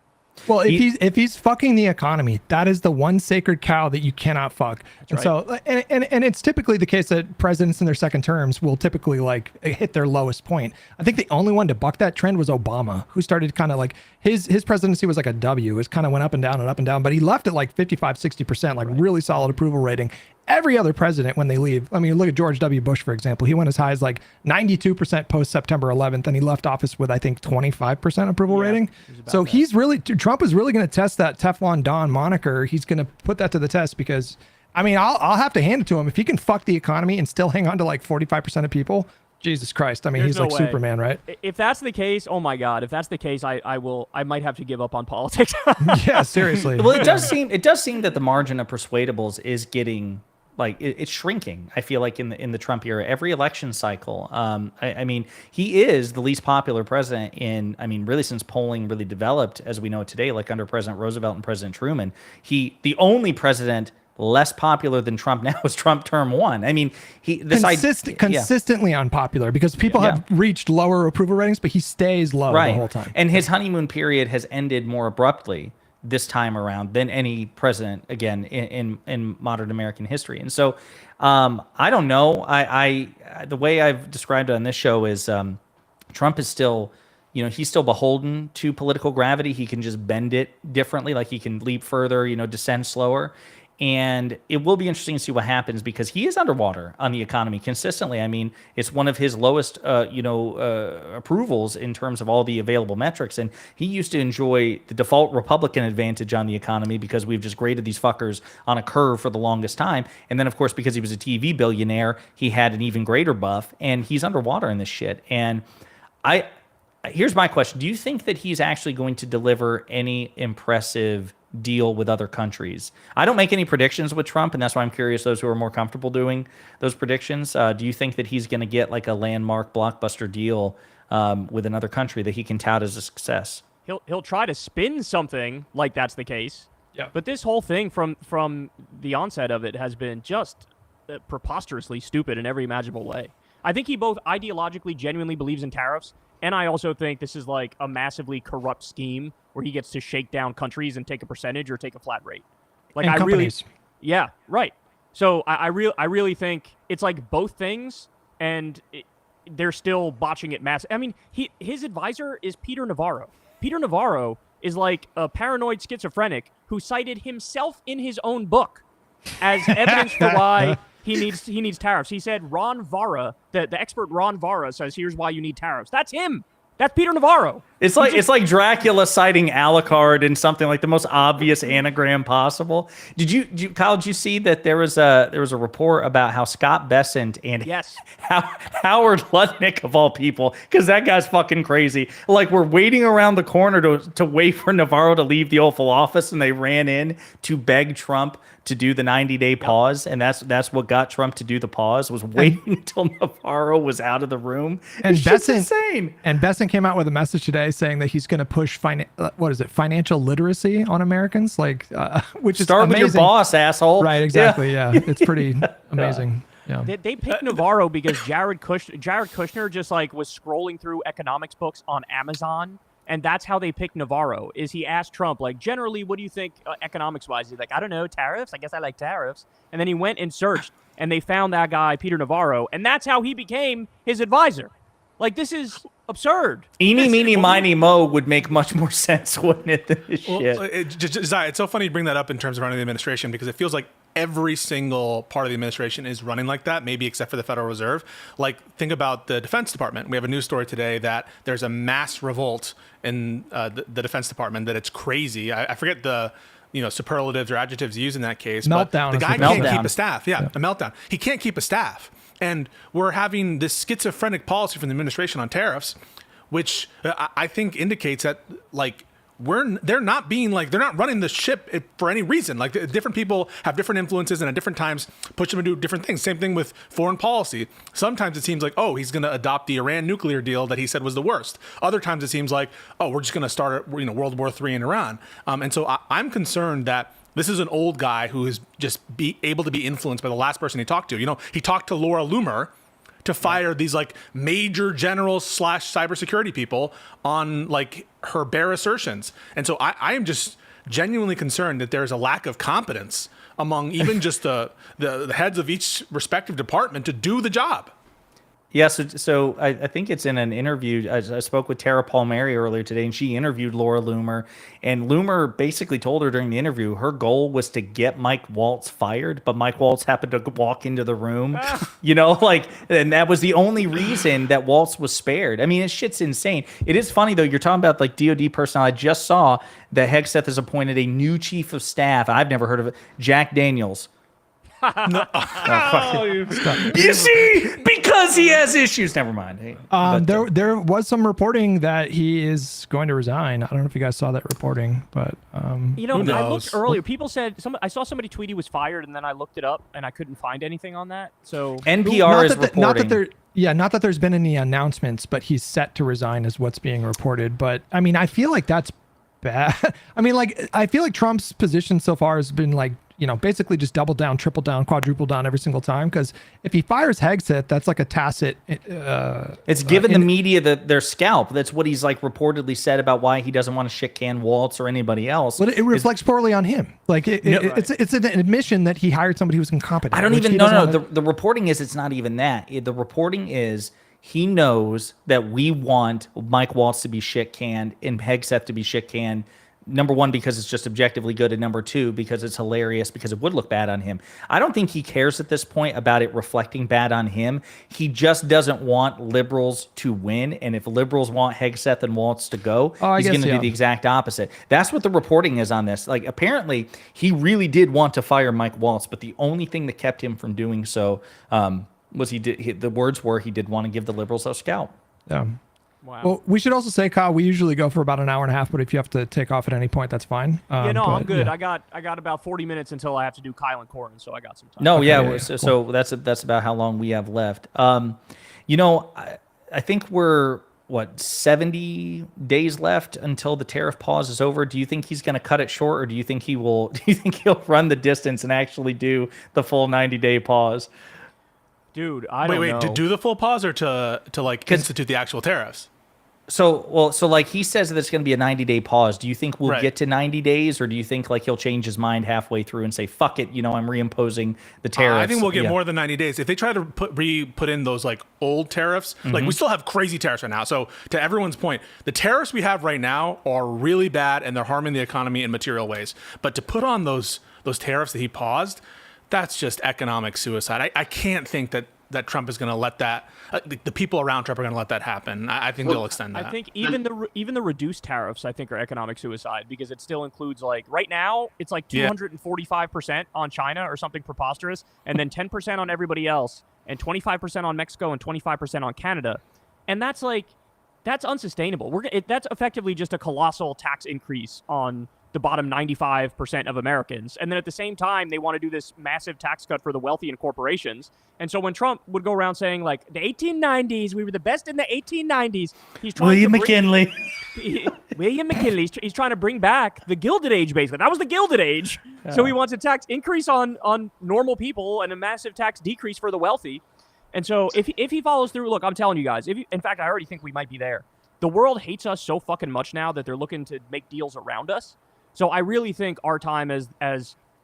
D: Well, if he's fucking the economy, that is the one sacred cow that you cannot fuck. And so, and it's typically the case that presidents in their second terms will typically like hit their lowest point. I think the only one to buck that trend was Obama, who started kind of like his presidency was like a W. It kind of went up and down, but he left at like 55, 60%, like really solid approval rating. Every other president, when they leave, I mean, look at George W. Bush, for example. He went as high as like 92% post September 11th, and he left office with, I think, 25% approval rating. So Trump is really going to test that Teflon Don moniker. He's going to put that to the test because, I mean, I'll have to hand it to him. If he can fuck the economy and still hang on to like 45% of people, Jesus Christ. I mean, he's like Superman, right?
B: If that's the case, oh my God, if that's the case, I might have to give up on politics.
D: Yeah, seriously.
A: Well, it does seem that the margin of persuadables is getting, like, it's shrinking. I feel like in the Trump era, every election cycle. I mean, he is the least popular president really since polling really developed as we know it today, like under President Roosevelt and President Truman. The only president less popular than Trump now is Trump term 1. I mean,
D: consistently unpopular because people have reached lower approval ratings, but he stays low the whole time.
A: And his honeymoon period has ended more abruptly this time around than any president again in modern American history. And so I don't know. I the way I've described it on this show is Trump is still, he's still beholden to political gravity. He can just bend it differently, like he can leap further, descend slower. And it will be interesting to see what happens because he is underwater on the economy consistently. I mean, it's one of his lowest, approvals in terms of all the available metrics. And he used to enjoy the default Republican advantage on the economy because we've just graded these fuckers on a curve for the longest time. And then, of course, because he was a TV billionaire, he had an even greater buff. And he's underwater in this shit. And here's my question. Do you think that he's actually going to deliver any impressive deal with other countries? I don't make any predictions with Trump, and that's why I'm curious those who are more comfortable doing those predictions. Do you think that he's going to get like a landmark blockbuster deal with another country that he can tout as a success?
B: He'll try to spin something like that's the case. Yeah. But this whole thing from the onset of it has been just preposterously stupid in every imaginable way. I think he both ideologically genuinely believes in tariffs, and I also think this is like a massively corrupt scheme where he gets to shake down countries and take a percentage or take a flat rate. Like,
D: and companies.
B: Yeah, right. So I really think it's like both things, and they're still botching it massive. I mean, his advisor is Peter Navarro. Peter Navarro is like a paranoid schizophrenic who cited himself in his own book as evidence for why he needs tariffs. He said Ron Vara, the expert Ron Vara says, here's why you need tariffs. That's him. That's Peter Navarro.
A: It's like Dracula citing Alucard in something like the most obvious anagram possible. Kyle, did you see that there was a report about how Scott Bessent and Howard Lutnick of all people, because that guy's fucking crazy. Like, we're waiting around the corner to wait for Navarro to leave the Oval Office, and they ran in to beg Trump to do the 90-day pause, and that's what got Trump to do the pause, was waiting until Navarro was out of the room.
D: And
A: Bessent, insane.
D: And Bessent came out with a message today saying that he's going to push financial literacy on Americans, like which is
A: start
D: amazing.
A: with your boss, asshole.
D: Right, exactly. Yeah, it's pretty amazing. Yeah.
B: They picked Navarro because Jared Kushner just like was scrolling through economics books on Amazon And that's how they picked Navarro, is he asked Trump, like, generally, what do you think economics-wise? He's like, I don't know, tariffs? I guess I like tariffs. And then he went and searched, and they found that guy, Peter Navarro, and that's how he became his advisor. Like, this is absurd.
A: Eeny, meeny, miny, mo would make much more sense, wouldn't it, than this shit?
C: It's so funny you bring that up in terms of running the administration, because it feels like every single part of the administration is running like that, maybe except for the Federal Reserve. Like, think about the Defense Department. We have a news story today that there's a mass revolt in the Defense Department, that it's crazy. I forget the superlatives or adjectives used in that case.
D: Meltdown.
C: But the guy
A: Meltdown.
C: can't keep a staff. Yeah, a meltdown. He can't keep a staff. And we're having this schizophrenic policy from the administration on tariffs, which I think indicates that, like, they're not running the ship for any reason. Like, different people have different influences and at different times push them to do different things. Same thing with foreign policy. Sometimes it seems like, oh, he's going to adopt the Iran nuclear deal that he said was the worst. Other times it seems like, oh, we're just going to start World War III in Iran. And so I'm concerned that this is an old guy who is just able to be influenced by the last person he talked to. He talked to Laura Loomer to fire these like major generals / cybersecurity people on like her bare assertions. And so I am just genuinely concerned that there's a lack of competence among even just the heads of each respective department to do the job.
A: Yeah, so I think it's in an interview. I spoke with Tara Palmieri earlier today, and she interviewed Laura Loomer. And Loomer basically told her during the interview her goal was to get Mike Waltz fired, but Mike Waltz happened to walk into the room, and that was the only reason that Waltz was spared. I mean, this shit's insane. It is funny, though. You're talking about like DOD personnel. I just saw that Hegseth has appointed a new chief of staff. I've never heard of it. Jack Daniels. You see, because he has issues. Never mind. Hey,
D: there was some reporting that he is going to resign. I don't know if you guys saw that reporting, but
B: I looked earlier. People said I saw somebody tweet he was fired, and then I looked it up and I couldn't find anything on that. So
A: NPR is reporting.
D: Not that there's been any announcements, but he's set to resign is what's being reported. But I mean, I feel like that's bad. I mean, like, I feel like Trump's position so far has been like, basically just double down, triple down, quadruple down every single time. Because if he fires Hegseth, that's like a tacit.
A: It's given the media their scalp. That's what he's like reportedly said about why he doesn't want to shit can Waltz or anybody else.
D: But it reflects poorly on him. Like it's an admission that he hired somebody who's incompetent.
A: I don't even know. The reporting is it's not even that. The reporting is he knows that we want Mike Waltz to be shit canned and Hegseth to be shit canned. Number one, because it's just objectively good, and number two, because it's hilarious, because it would look bad on him. I don't think he cares at this point about it reflecting bad on him. He just doesn't want liberals to win, and if liberals want Hegseth and Waltz to go, he's going to do the exact opposite. That's what the reporting is on this. Like, apparently, he really did want to fire Mike Waltz, but the only thing that kept him from doing so was the words were he did want to give the liberals a scalp.
D: Yeah.
B: Wow.
D: Well, we should also say, Kyle, we usually go for about an hour and a half, but if you have to take off at any point, that's fine.
B: I'm good. Yeah. I got about 40 minutes until I have to do Kyle and Corin, so I got some time.
A: No, so that's about how long we have left. I think we're 70 days left until the tariff pause is over. Do you think he's going to cut it short, or do you think he'll run the distance and actually do the full 90-day pause?
B: Dude, I don't know.
C: To do the full pause or to like institute the actual tariffs?
A: So like he says that it's going to be a 90-day pause. Do you think we'll get to 90 days, or do you think like he'll change his mind halfway through and say, fuck it, I'm reimposing the tariffs?
C: I think we'll get more than 90 days. If they try to put in those like old tariffs, like we still have crazy tariffs right now. So to everyone's point, the tariffs we have right now are really bad and they're harming the economy in material ways. But to put on those tariffs that he paused, that's just economic suicide. I can't think that Trump is going to let that. The people around Trump are going to let that happen. I think they'll extend that.
B: I think even the reduced tariffs, I think, are economic suicide, because it still includes, like, right now it's like 245% on China or something preposterous, and then 10% on everybody else, and 25% on Mexico, and 25% on Canada, and that's unsustainable. That's effectively just a colossal tax increase on the bottom 95% of Americans. And then at the same time, they want to do this massive tax cut for the wealthy and corporations. And so when Trump would go around saying, like, the 1890s, we were the best in the 1890s, he's trying
A: William McKinley.
B: He's trying to bring back the Gilded Age, basically. That was the Gilded Age. Yeah. So he wants a tax increase on normal people and a massive tax decrease for the wealthy. And so if he follows through, look, I'm telling you guys, in fact, I already think we might be there. the world hates us so fucking much now that they're looking to make deals around us. So I really think our time as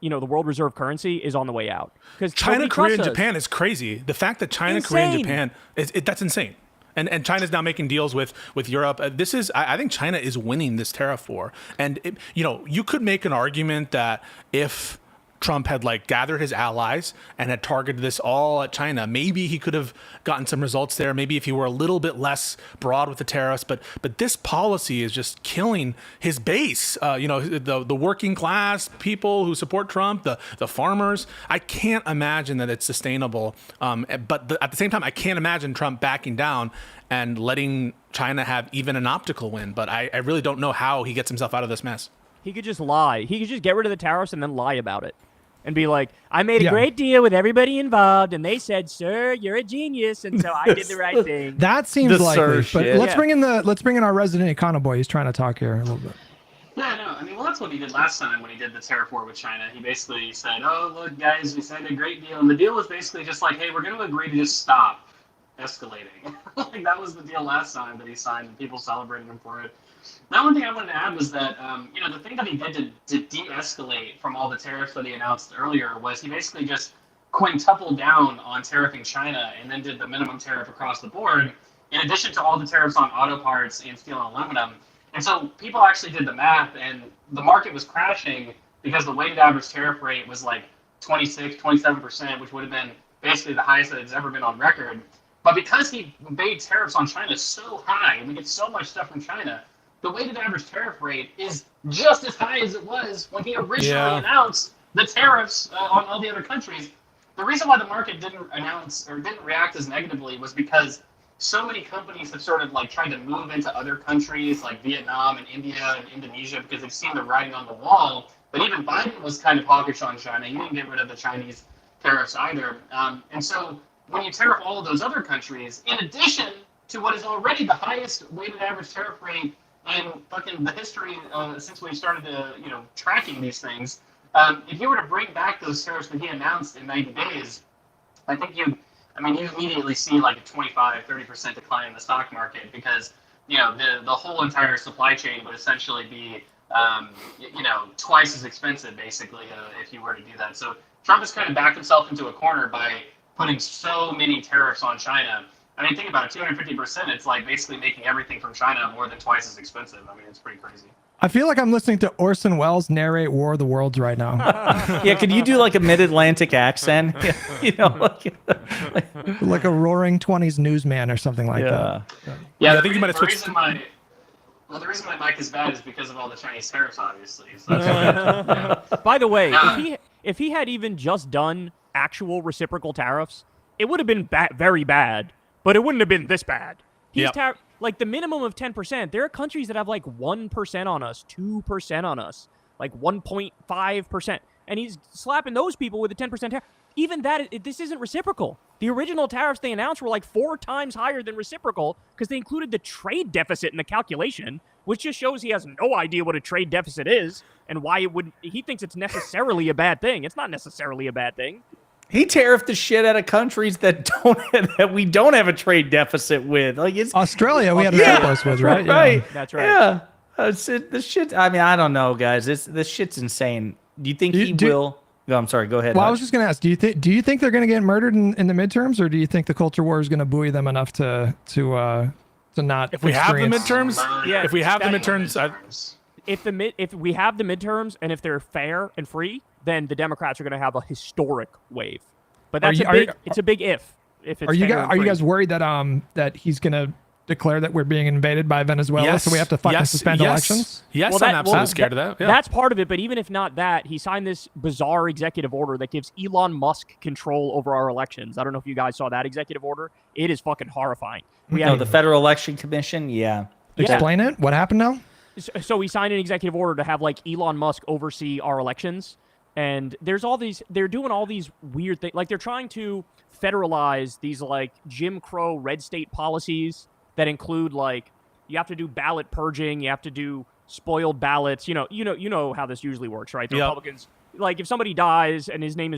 B: the world reserve currency is on the way out. Because
C: China, Korea, and Japan is crazy. The fact that China, Korea, and Japan that's insane. And China's now making deals with Europe. I think China is winning this tariff war. And you could make an argument that if Trump had gathered his allies and had targeted this all at China, maybe he could have gotten some results there. Maybe if he were a little bit less broad with the tariffs, but this policy is just killing his base. The working class people who support Trump, the farmers. I can't imagine that it's sustainable. But at the same time, I can't imagine Trump backing down and letting China have even an optical win. But I really don't know how he gets himself out of this mess.
B: He could just lie. He could just get rid of the tariffs and then lie about it. And be like, I made a great deal with everybody involved, and they said, "Sir, you're a genius," and so I did the right thing.
D: That seems likely. But let's bring in our resident econo boy. He's trying to talk here a little bit.
F: Yeah, no, I mean, well, that's what he did last time when he did the tariff war with China. He basically said, "Oh, look, guys, we signed a great deal," and the deal was basically just like, "Hey, we're going to agree to just stop escalating." That was the deal last time that he signed, and people celebrated him for it. Now, one thing I wanted to add was that, the thing that he did to de-escalate from all the tariffs that he announced earlier was he basically just quintupled down on tariffing China and then did the minimum tariff across the board, in addition to all the tariffs on auto parts and steel and aluminum. And so people actually did the math, and the market was crashing because the weighted average tariff rate was 26, 27%, which would have been basically the highest that it's ever been on record. But because he made tariffs on China so high, and we get so much stuff from China, the weighted average tariff rate is just as high as it was when he originally announced the tariffs on all the other countries. The reason why the market didn't react as negatively was because so many companies have sort of tried to move into other countries like Vietnam and India and Indonesia because they've seen the writing on the wall. But even Biden was kind of hawkish on China. He didn't get rid of the Chinese tariffs either. And so when you tariff all of those other countries, in addition to what is already the highest weighted average tariff rate in fucking the history since we started tracking these things, if you were to bring back those tariffs that he announced in 90 days, I think you immediately see a 25-30% decline in the stock market because the whole entire supply chain would essentially be twice as expensive basically if you were to do that. So Trump has kind of backed himself into a corner by putting so many tariffs on China. I mean, think about it, 250%, it's basically making everything from China more than twice as expensive. I mean, it's pretty crazy.
D: I feel like I'm listening to Orson Welles narrate War of the Worlds right now.
A: Yeah, could you do a mid-Atlantic accent?
D: Like a roaring 20s newsman or something like that.
F: Yeah,
C: I think you might have switched.
F: The reason my mic is bad is because of all the Chinese tariffs, obviously. So
B: By the way, if he had even just done actual reciprocal tariffs, it would have been very bad. But it wouldn't have been this bad. He's the minimum of 10%. There are countries that have 1% on us, 2% on us, 1.5%. And he's slapping those people with a 10% tariff. Even that, this isn't reciprocal. The original tariffs they announced were 4 times higher than reciprocal because they included the trade deficit in the calculation, which just shows he has no idea what a trade deficit is and why he thinks it's necessarily a bad thing. It's not necessarily a bad thing.
A: He tariffed the shit out of countries that we don't have a trade deficit with. It's
D: Australia. We had a surplus with, right?
A: Right.
D: Yeah.
B: That's right.
A: Yeah. This shit. I mean, I don't know, guys. This shit's insane. Do you think he will? No, I'm sorry. Go ahead.
D: Well, I was just going to ask. Do you think they're going to get murdered in the midterms, or do you think the culture war is going to buoy them enough to not?
C: If we have the midterms,
F: If
C: we have the midterms,
B: if we have the midterms and if they're fair and free, then the Democrats are going to have a historic wave. But that's it's a big if. If it's
D: are you guys worried that he's going to declare that we're being invaded by Venezuela, so we have to fucking suspend elections?
C: Yes, I'm absolutely scared of that. Yeah.
B: That's part of it, but even if not that, he signed this bizarre executive order that gives Elon Musk control over our elections. I don't know if you guys saw that executive order. It is fucking horrifying.
A: The Federal Election Commission, yeah.
D: Explain it. What happened now?
B: So he signed an executive order to have Elon Musk oversee our elections. And there's they're doing all these weird things. They're trying to federalize these Jim Crow red state policies that include you have to do ballot purging, you have to do spoiled ballots. You know how this usually works, right? The Republicans, if somebody dies and his name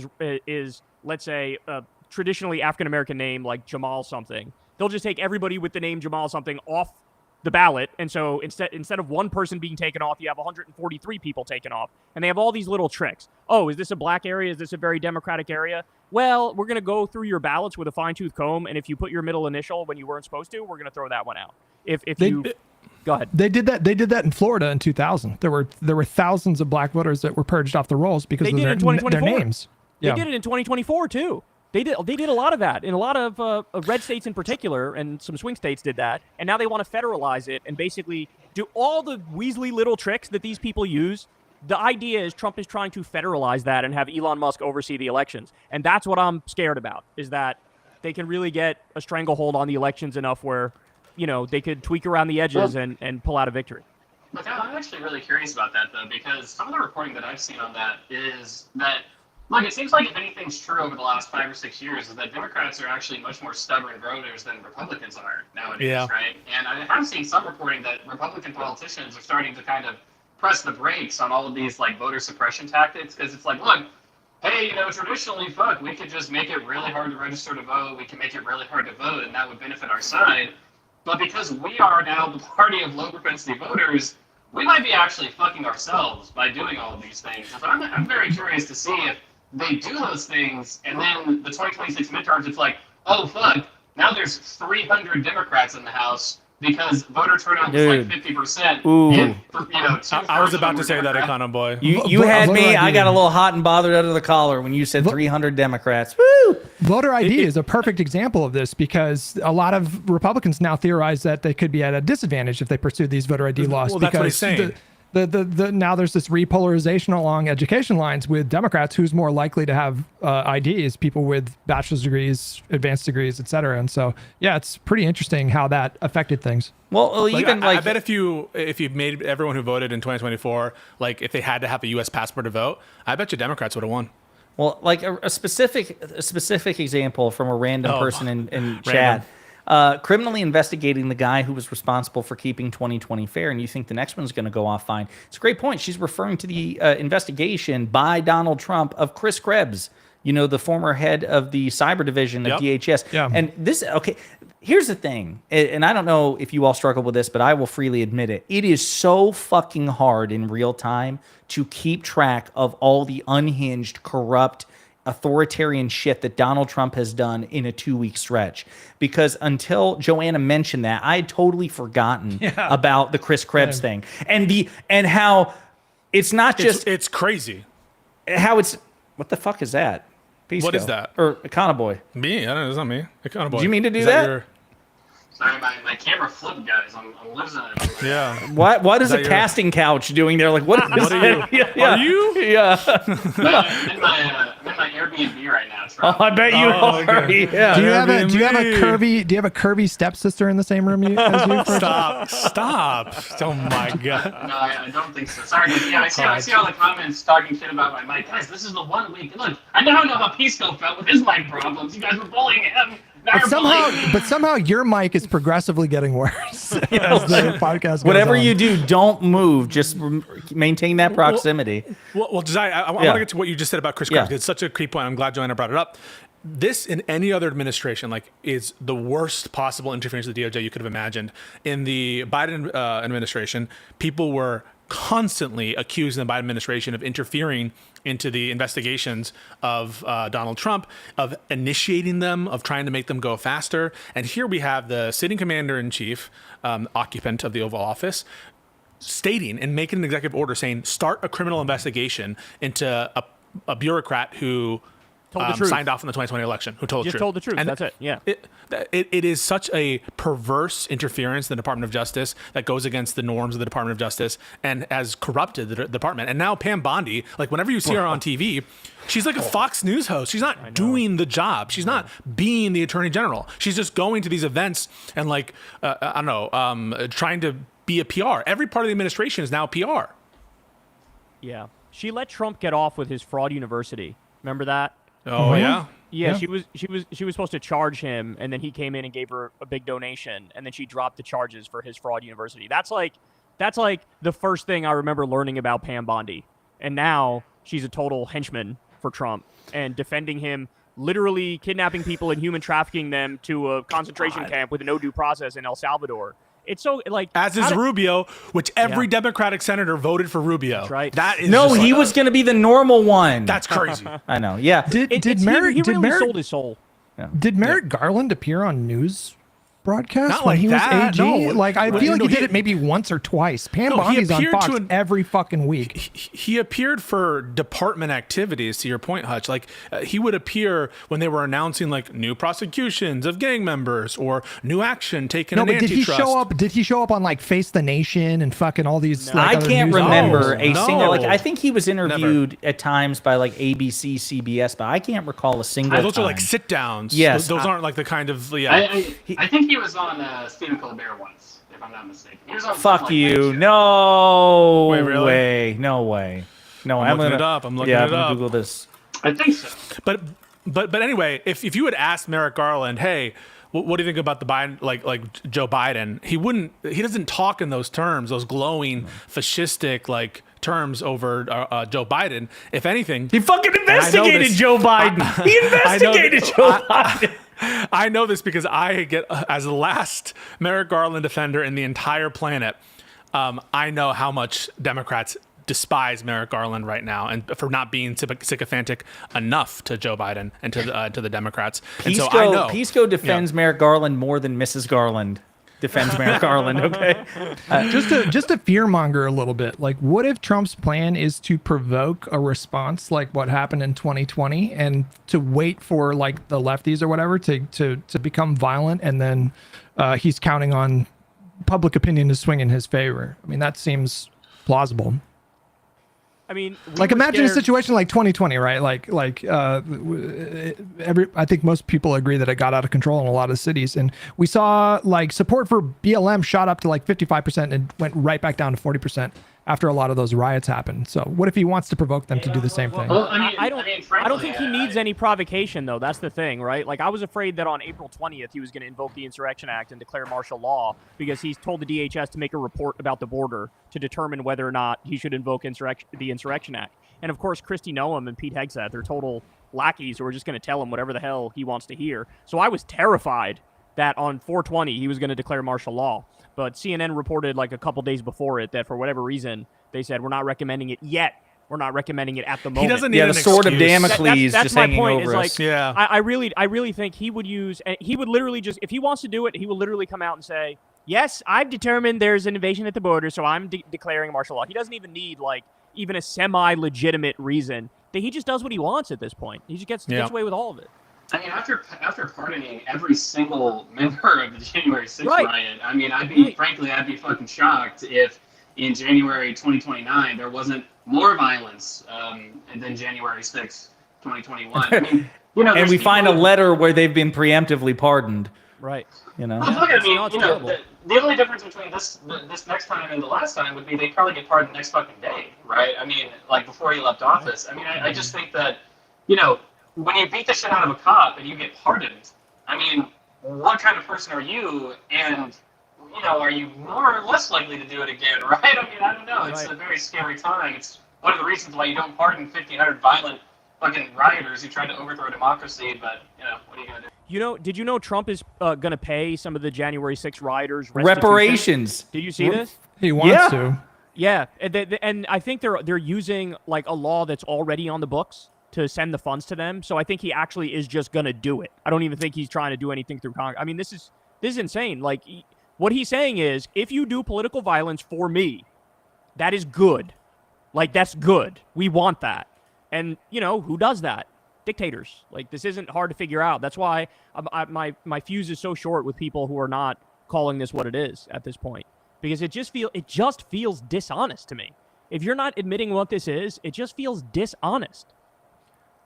B: is let's say a traditionally African American name like Jamal something, they'll just take everybody with the name Jamal something off the ballot, and so instead of one person being taken off, you have 143 people taken off, and they have all these little tricks. Oh, is this a black area? Is this a very Democratic area? Well, we're going to go through your ballots with a fine-tooth comb, and if you put your middle initial when you weren't supposed to, we're going to throw that one out. Go ahead.
D: They did that in Florida in 2000. There were thousands of black voters that were purged off the rolls because of their names.
B: They did it in 2024 too. They did a lot of that in a lot of red states in particular, and some swing states did that. And now they want to federalize it and basically do all the Weasley little tricks that these people use. The idea is Trump is trying to federalize that and have Elon Musk oversee the elections. And that's what I'm scared about, is that they can really get a stranglehold on the elections enough where, they could tweak around the edges and pull out a victory.
F: Look, I'm actually really curious about that, though, because some of the reporting that I've seen on that is that, it seems like if anything's true over the last 5 or 6 years, is that Democrats are actually much more stubborn voters than Republicans are nowadays, right? And I have seen some reporting that Republican politicians are starting to kind of press the brakes on all of these, voter suppression tactics, because it's like, look, hey, traditionally, we could just make it really hard to register to vote, we can make it really hard to vote, and that would benefit our side. But because we are now the party of low-propensity voters, we might be actually fucking ourselves by doing all of these things. So I'm very curious to see if they do those things, and then the 2026 midterms, it's like, oh, fuck, now there's 300 Democrats in the House because voter turnout was 50%.
A: Ooh.
F: And,
C: I was about to say that, Econo Boy.
A: You had me. I got a little hot and bothered under the collar when you said 300 Democrats. Woo!
D: Voter ID is a perfect example of this because a lot of Republicans now theorize that they could be at a disadvantage if they pursued these voter ID laws.
C: Well, that's what he's saying.
D: Now there's this repolarization along education lines with Democrats who's more likely to have IDs, people with bachelor's degrees, advanced degrees, et cetera. And so, yeah, it's pretty interesting how that affected things.
A: Well,
C: I bet if you made everyone who voted in 2024, if they had to have a U.S. passport to vote, I bet you Democrats would have won.
A: Well, a specific example from a random person in chat. Criminally investigating the guy who was responsible for keeping 2020 fair, and you think the next one's going to go off fine. It's a great point. She's referring to the investigation by Donald Trump of Chris Krebs, the former head of the cyber division of DHS.
D: Yeah.
A: And here's the thing, and I don't know if you all struggle with this, but I will freely admit it. It is so fucking hard in real time to keep track of all the unhinged, corrupt, authoritarian shit that Donald Trump has done in a 2-week stretch. Because until Joanna mentioned that, I had totally forgotten about the Chris Krebs thing. And how it's not just...
C: It's crazy.
A: How it's... What the fuck is that? Pisco.
C: What is that?
A: Or Econo Boy.
C: Me? I don't know. It's not me. Econo Boy.
A: Do you mean to do that?
F: Sorry, my camera flipped, guys. I'm losing it.
C: Yeah.
A: What is a casting couch doing there? What are you?
C: Are you?
A: Yeah.
F: I'm in my Airbnb right now.
A: Oh, I bet you are.
C: Okay.
A: Yeah.
D: Do you have a curvy stepsister in the same room as you?
C: Stop. Oh my God.
F: No, I don't think so. Sorry, guys. Yeah, I see all the comments talking shit about my mic. Guys, this is the 1 week. Look, I now know how Pisco felt with his mic problems. You guys were bullying him.
D: But somehow your mic is progressively getting worse as the podcast goes
A: Whatever
D: on.
A: you do, don't move. Just maintain that proximity.
C: Well, Josiah, I want to get to what you just said about Chris Krebs. It's such a key point. I'm glad Joanna brought it up. This, in any other administration, is the worst possible interference with the DOJ you could have imagined. In the Biden administration, people were constantly accusing the Biden administration of interfering into the investigations of Donald Trump, of initiating them, of trying to make them go faster. And here we have the sitting commander-in-chief, occupant of the Oval Office, stating and making an executive order saying, start a criminal investigation into a bureaucrat who signed off in the 2020 election, who told the truth.
B: Just told the truth.
C: And
B: that's it. Yeah.
C: It is such a perverse interference in the Department of Justice that goes against the norms of the Department of Justice and has corrupted the department. And now Pam Bondi, whenever you see her on TV, she's like a Fox News host. She's not doing the job. She's not being the Attorney General. She's just going to these events and trying to be a PR. Every part of the administration is now PR.
B: Yeah. She let Trump get off with his fraud university. Remember that?
C: Oh, yeah?
B: Yeah, she was supposed to charge him, and then he came in and gave her a big donation, and then she dropped the charges for his fraud university. That's like the first thing I remember learning about Pam Bondi. And now she's a total henchman for Trump and defending him, literally kidnapping people and human trafficking them to a concentration camp with no due process in El Salvador. It's so like
C: As is Rubio, which every
B: Yeah.
C: Democratic senator voted for Rubio.
B: That's right.
C: That is
A: No,
C: just
A: he
C: like,
A: was going to be the normal one.
C: That's crazy.
A: I know. Yeah.
D: Did
B: he
D: Merrick
B: really sold his soul.
D: did Merrick Garland appear on news broadcast
C: Not
D: when
C: like
D: he was
C: that,
D: AG?
C: no.
D: Like I
C: Well,
D: feel like
C: no,
D: he did
C: he-
D: it maybe once or twice. Pam
C: No, he
D: Bondi's on
C: appeared
D: Fox
C: to an-
D: every fucking week.
C: He appeared for department activities, to your point, Hutch. Like he would appear when they were announcing like new prosecutions of gang members or new action taken
D: No,
C: in
D: but did he
C: antitrust.
D: show up? Did he show up on like Face the Nation and fucking all these?
B: No.
D: Like,
A: I
D: other
A: can't
D: news
A: remember
D: outlets?
A: a single. Like
C: No.
A: I think he was interviewed at times by like ABC, CBS, but I can't recall a single.
C: Those are
A: time.
C: like sit downs.
A: Yes.
C: Those aren't like the kind of
F: I think he was on Stephen Colbert once, if I'm not mistaken. He was on
A: Fuck
F: some, like,
A: you!
F: late show.
A: No
C: Wait, really?
A: way! No way! No,
C: I'm looking
A: gonna,
C: it up. I'm looking
A: yeah,
C: it
A: I'm gonna
C: up.
A: Google this.
F: I think so.
C: But anyway, if you had asked Merrick Garland, hey, what do you think about the Biden, like Joe Biden? He doesn't talk in those terms, those glowing fascistic like terms over Joe Biden. If anything,
A: He fucking
C: and I know
A: investigated
C: this-
A: Joe Biden. He investigated Joe Biden.
C: I know this because I get, as the last Merrick Garland defender in the entire planet, I know how much Democrats despise Merrick Garland right now, and for not being sycophantic enough to Joe Biden and to the Democrats. And so I know.
A: Pisco defends Merrick Garland more than Mrs. Garland defends Merrick Garland. Okay.
D: Just to fear monger a little bit. Like, what if Trump's plan is to provoke a response like what happened in 2020, and to wait for like the lefties or whatever to become violent, and then he's counting on public opinion to swing in his favor? I mean, that seems plausible.
B: I mean,
D: Like, imagine a situation like 2020, right? I think most people agree that it got out of control in a lot of cities, and we saw like support for BLM shot up to like 55% and went right back down to 40% after a lot of those riots happened. So what if he wants to provoke them to do the same thing?
F: Well,
B: I don't
F: frankly,
B: think he needs any provocation, though. That's the thing, right? Like, I was afraid that on April 20th, he was going to invoke the Insurrection Act and declare martial law because he's told the DHS to make a report about the border to determine whether or not he should invoke the Insurrection Act. And, of course, Kristi Noem and Pete Hegseth, they're total lackeys who are just going to tell him whatever the hell he wants to hear. So I was terrified that on 4/20 he was going to declare martial law. But CNN reported like a couple days before it that for whatever reason, they said, we're not recommending it yet. We're not recommending it at the moment.
C: He doesn't need
A: Yeah,
C: an
A: the sword of
C: excuse.
A: Damocles
B: That's
A: just
B: my
A: hanging
B: point.
A: over
B: Is
A: us.
B: like,
C: Yeah.
B: I really think he would use, and he would literally just, if he wants to do it, he will literally come out and say, yes, I've determined there's an invasion at the border, so I'm declaring martial law. He doesn't even need like even a semi-legitimate reason. That he just does what he wants at this point. He just gets away with all of it.
F: I mean, after pardoning every single member of the January 6th
B: Right.
F: riot, I mean, I'd be fucking shocked if in January 2029 there wasn't more violence than January 6th, 2021. I mean,
A: And
F: there's
A: we find a
F: people-
A: letter where they've been preemptively pardoned.
B: Right.
A: You know.
F: Well, look, I mean,
B: it's terrible.
F: the only difference between this next time and the last time would be they'd probably get pardoned next fucking day, right? I mean, like before he left office. I mean, I just think that, when you beat the shit out of a cop and you get pardoned, I mean, what kind of person are you? And, are you more or less likely to do it again, right? I mean, I don't know. It's a very scary time. It's one of the reasons why you don't pardon 1,500 violent fucking rioters who tried to overthrow democracy, but, what are you going to do?
B: Did you know Trump is going to pay some of the January 6th rioters
A: Reparations.
B: Did you see this?
D: He wants to.
B: Yeah, and I think they're using like a law that's already on the books to send the funds to them. So I think he actually is just going to do it. I don't even think he's trying to do anything through Congress. I mean, this is insane. Like, what he's saying is, if you do political violence for me, that is good. Like, that's good. We want that. And, who does that? Dictators. Like, this isn't hard to figure out. That's why my fuse is so short with people who are not calling this what it is at this point. Because it just feels dishonest to me. If you're not admitting what this is, it just feels dishonest.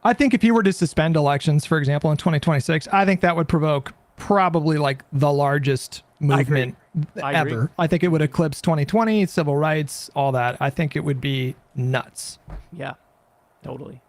D: I think if he were to suspend elections, for example, in 2026, I think that would provoke probably like the largest movement
B: I
D: ever.
B: agree.
D: I think it would eclipse 2020, civil rights, all that. I think it would be nuts.
B: Yeah, totally.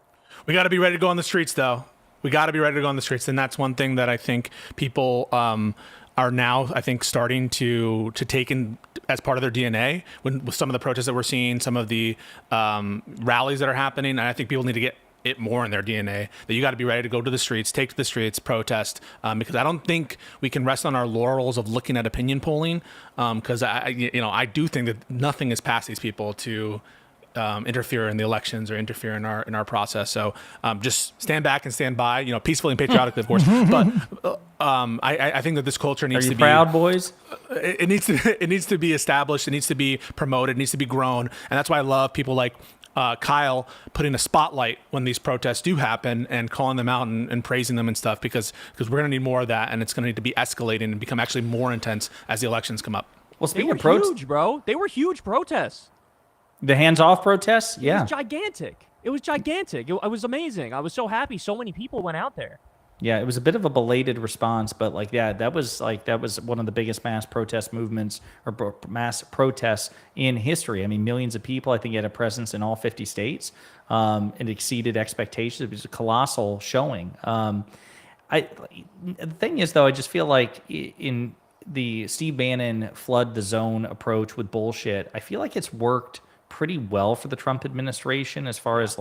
C: We got to be ready to go on the streets, though. We got to be ready to go on the streets, and that's one thing that I think people are now, I think, starting to take in as part of their DNA. With some of the protests that we're seeing, some of the rallies that are happening, and I think people need to get it more in their DNA, that you got to be ready to go to the streets, take to the streets, protest, because I don't think we can rest on our laurels of looking at opinion polling, because I do think that nothing has passed these people to interfere in the elections or interfere in our process. So just stand back and stand by, peacefully and patriotically, of course. But I think that this culture needs to be
A: proud, boys.
C: It needs to be established. It needs to be promoted. It needs to be grown. And that's why I love people like Kyle putting a spotlight when these protests do happen and calling them out and praising them and stuff, because we're going to need more of that, and it's going to need to be escalating and become actually more intense as the elections come up.
A: Well,
B: They
A: speaking
B: were
A: of protests,
B: huge, bro. They were huge protests.
A: the hands-off protests,
B: It
A: yeah.
B: was gigantic. It was gigantic. It was amazing. I was so happy so many people went out there.
A: Yeah, it was a bit of a belated response, but that was one of the biggest mass protest movements or mass protests in history. I mean, millions of people. I think it had a presence in all 50 states. It exceeded expectations. It was a colossal showing. The thing is, though, I just feel like in the Steve Bannon flood the zone approach with bullshit, I feel like it's worked pretty well for the Trump administration as far as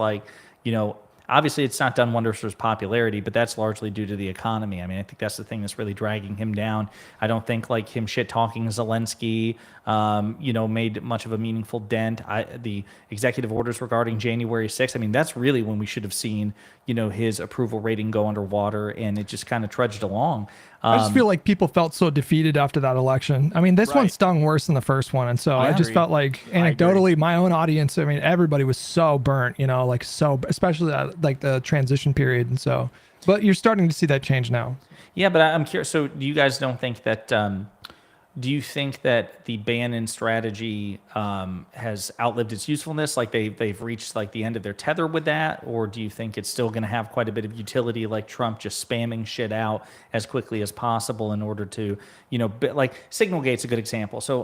A: obviously it's not done wonders for his popularity, but that's largely due to the economy. I mean, I think that's the thing that's really dragging him down. I don't think him shit talking Zelensky, made much of a meaningful dent. The executive orders regarding January 6th, I mean, that's really when we should have seen, his approval rating go underwater, and it just kind of trudged along.
D: I just feel like people felt so defeated after that election. I mean, this one stung worse than the first one. And so I just felt like anecdotally, my own audience, I mean, everybody was so burnt, especially like the transition period. And so, but you're starting to see that change now.
A: Yeah, but I'm curious. So do you guys think that, do you think that the Bannon strategy has outlived its usefulness? Like they've reached the end of their tether with that? Or do you think it's still going to have quite a bit of utility, like Trump just spamming shit out as quickly as possible in order to, Signalgate's a good example. So,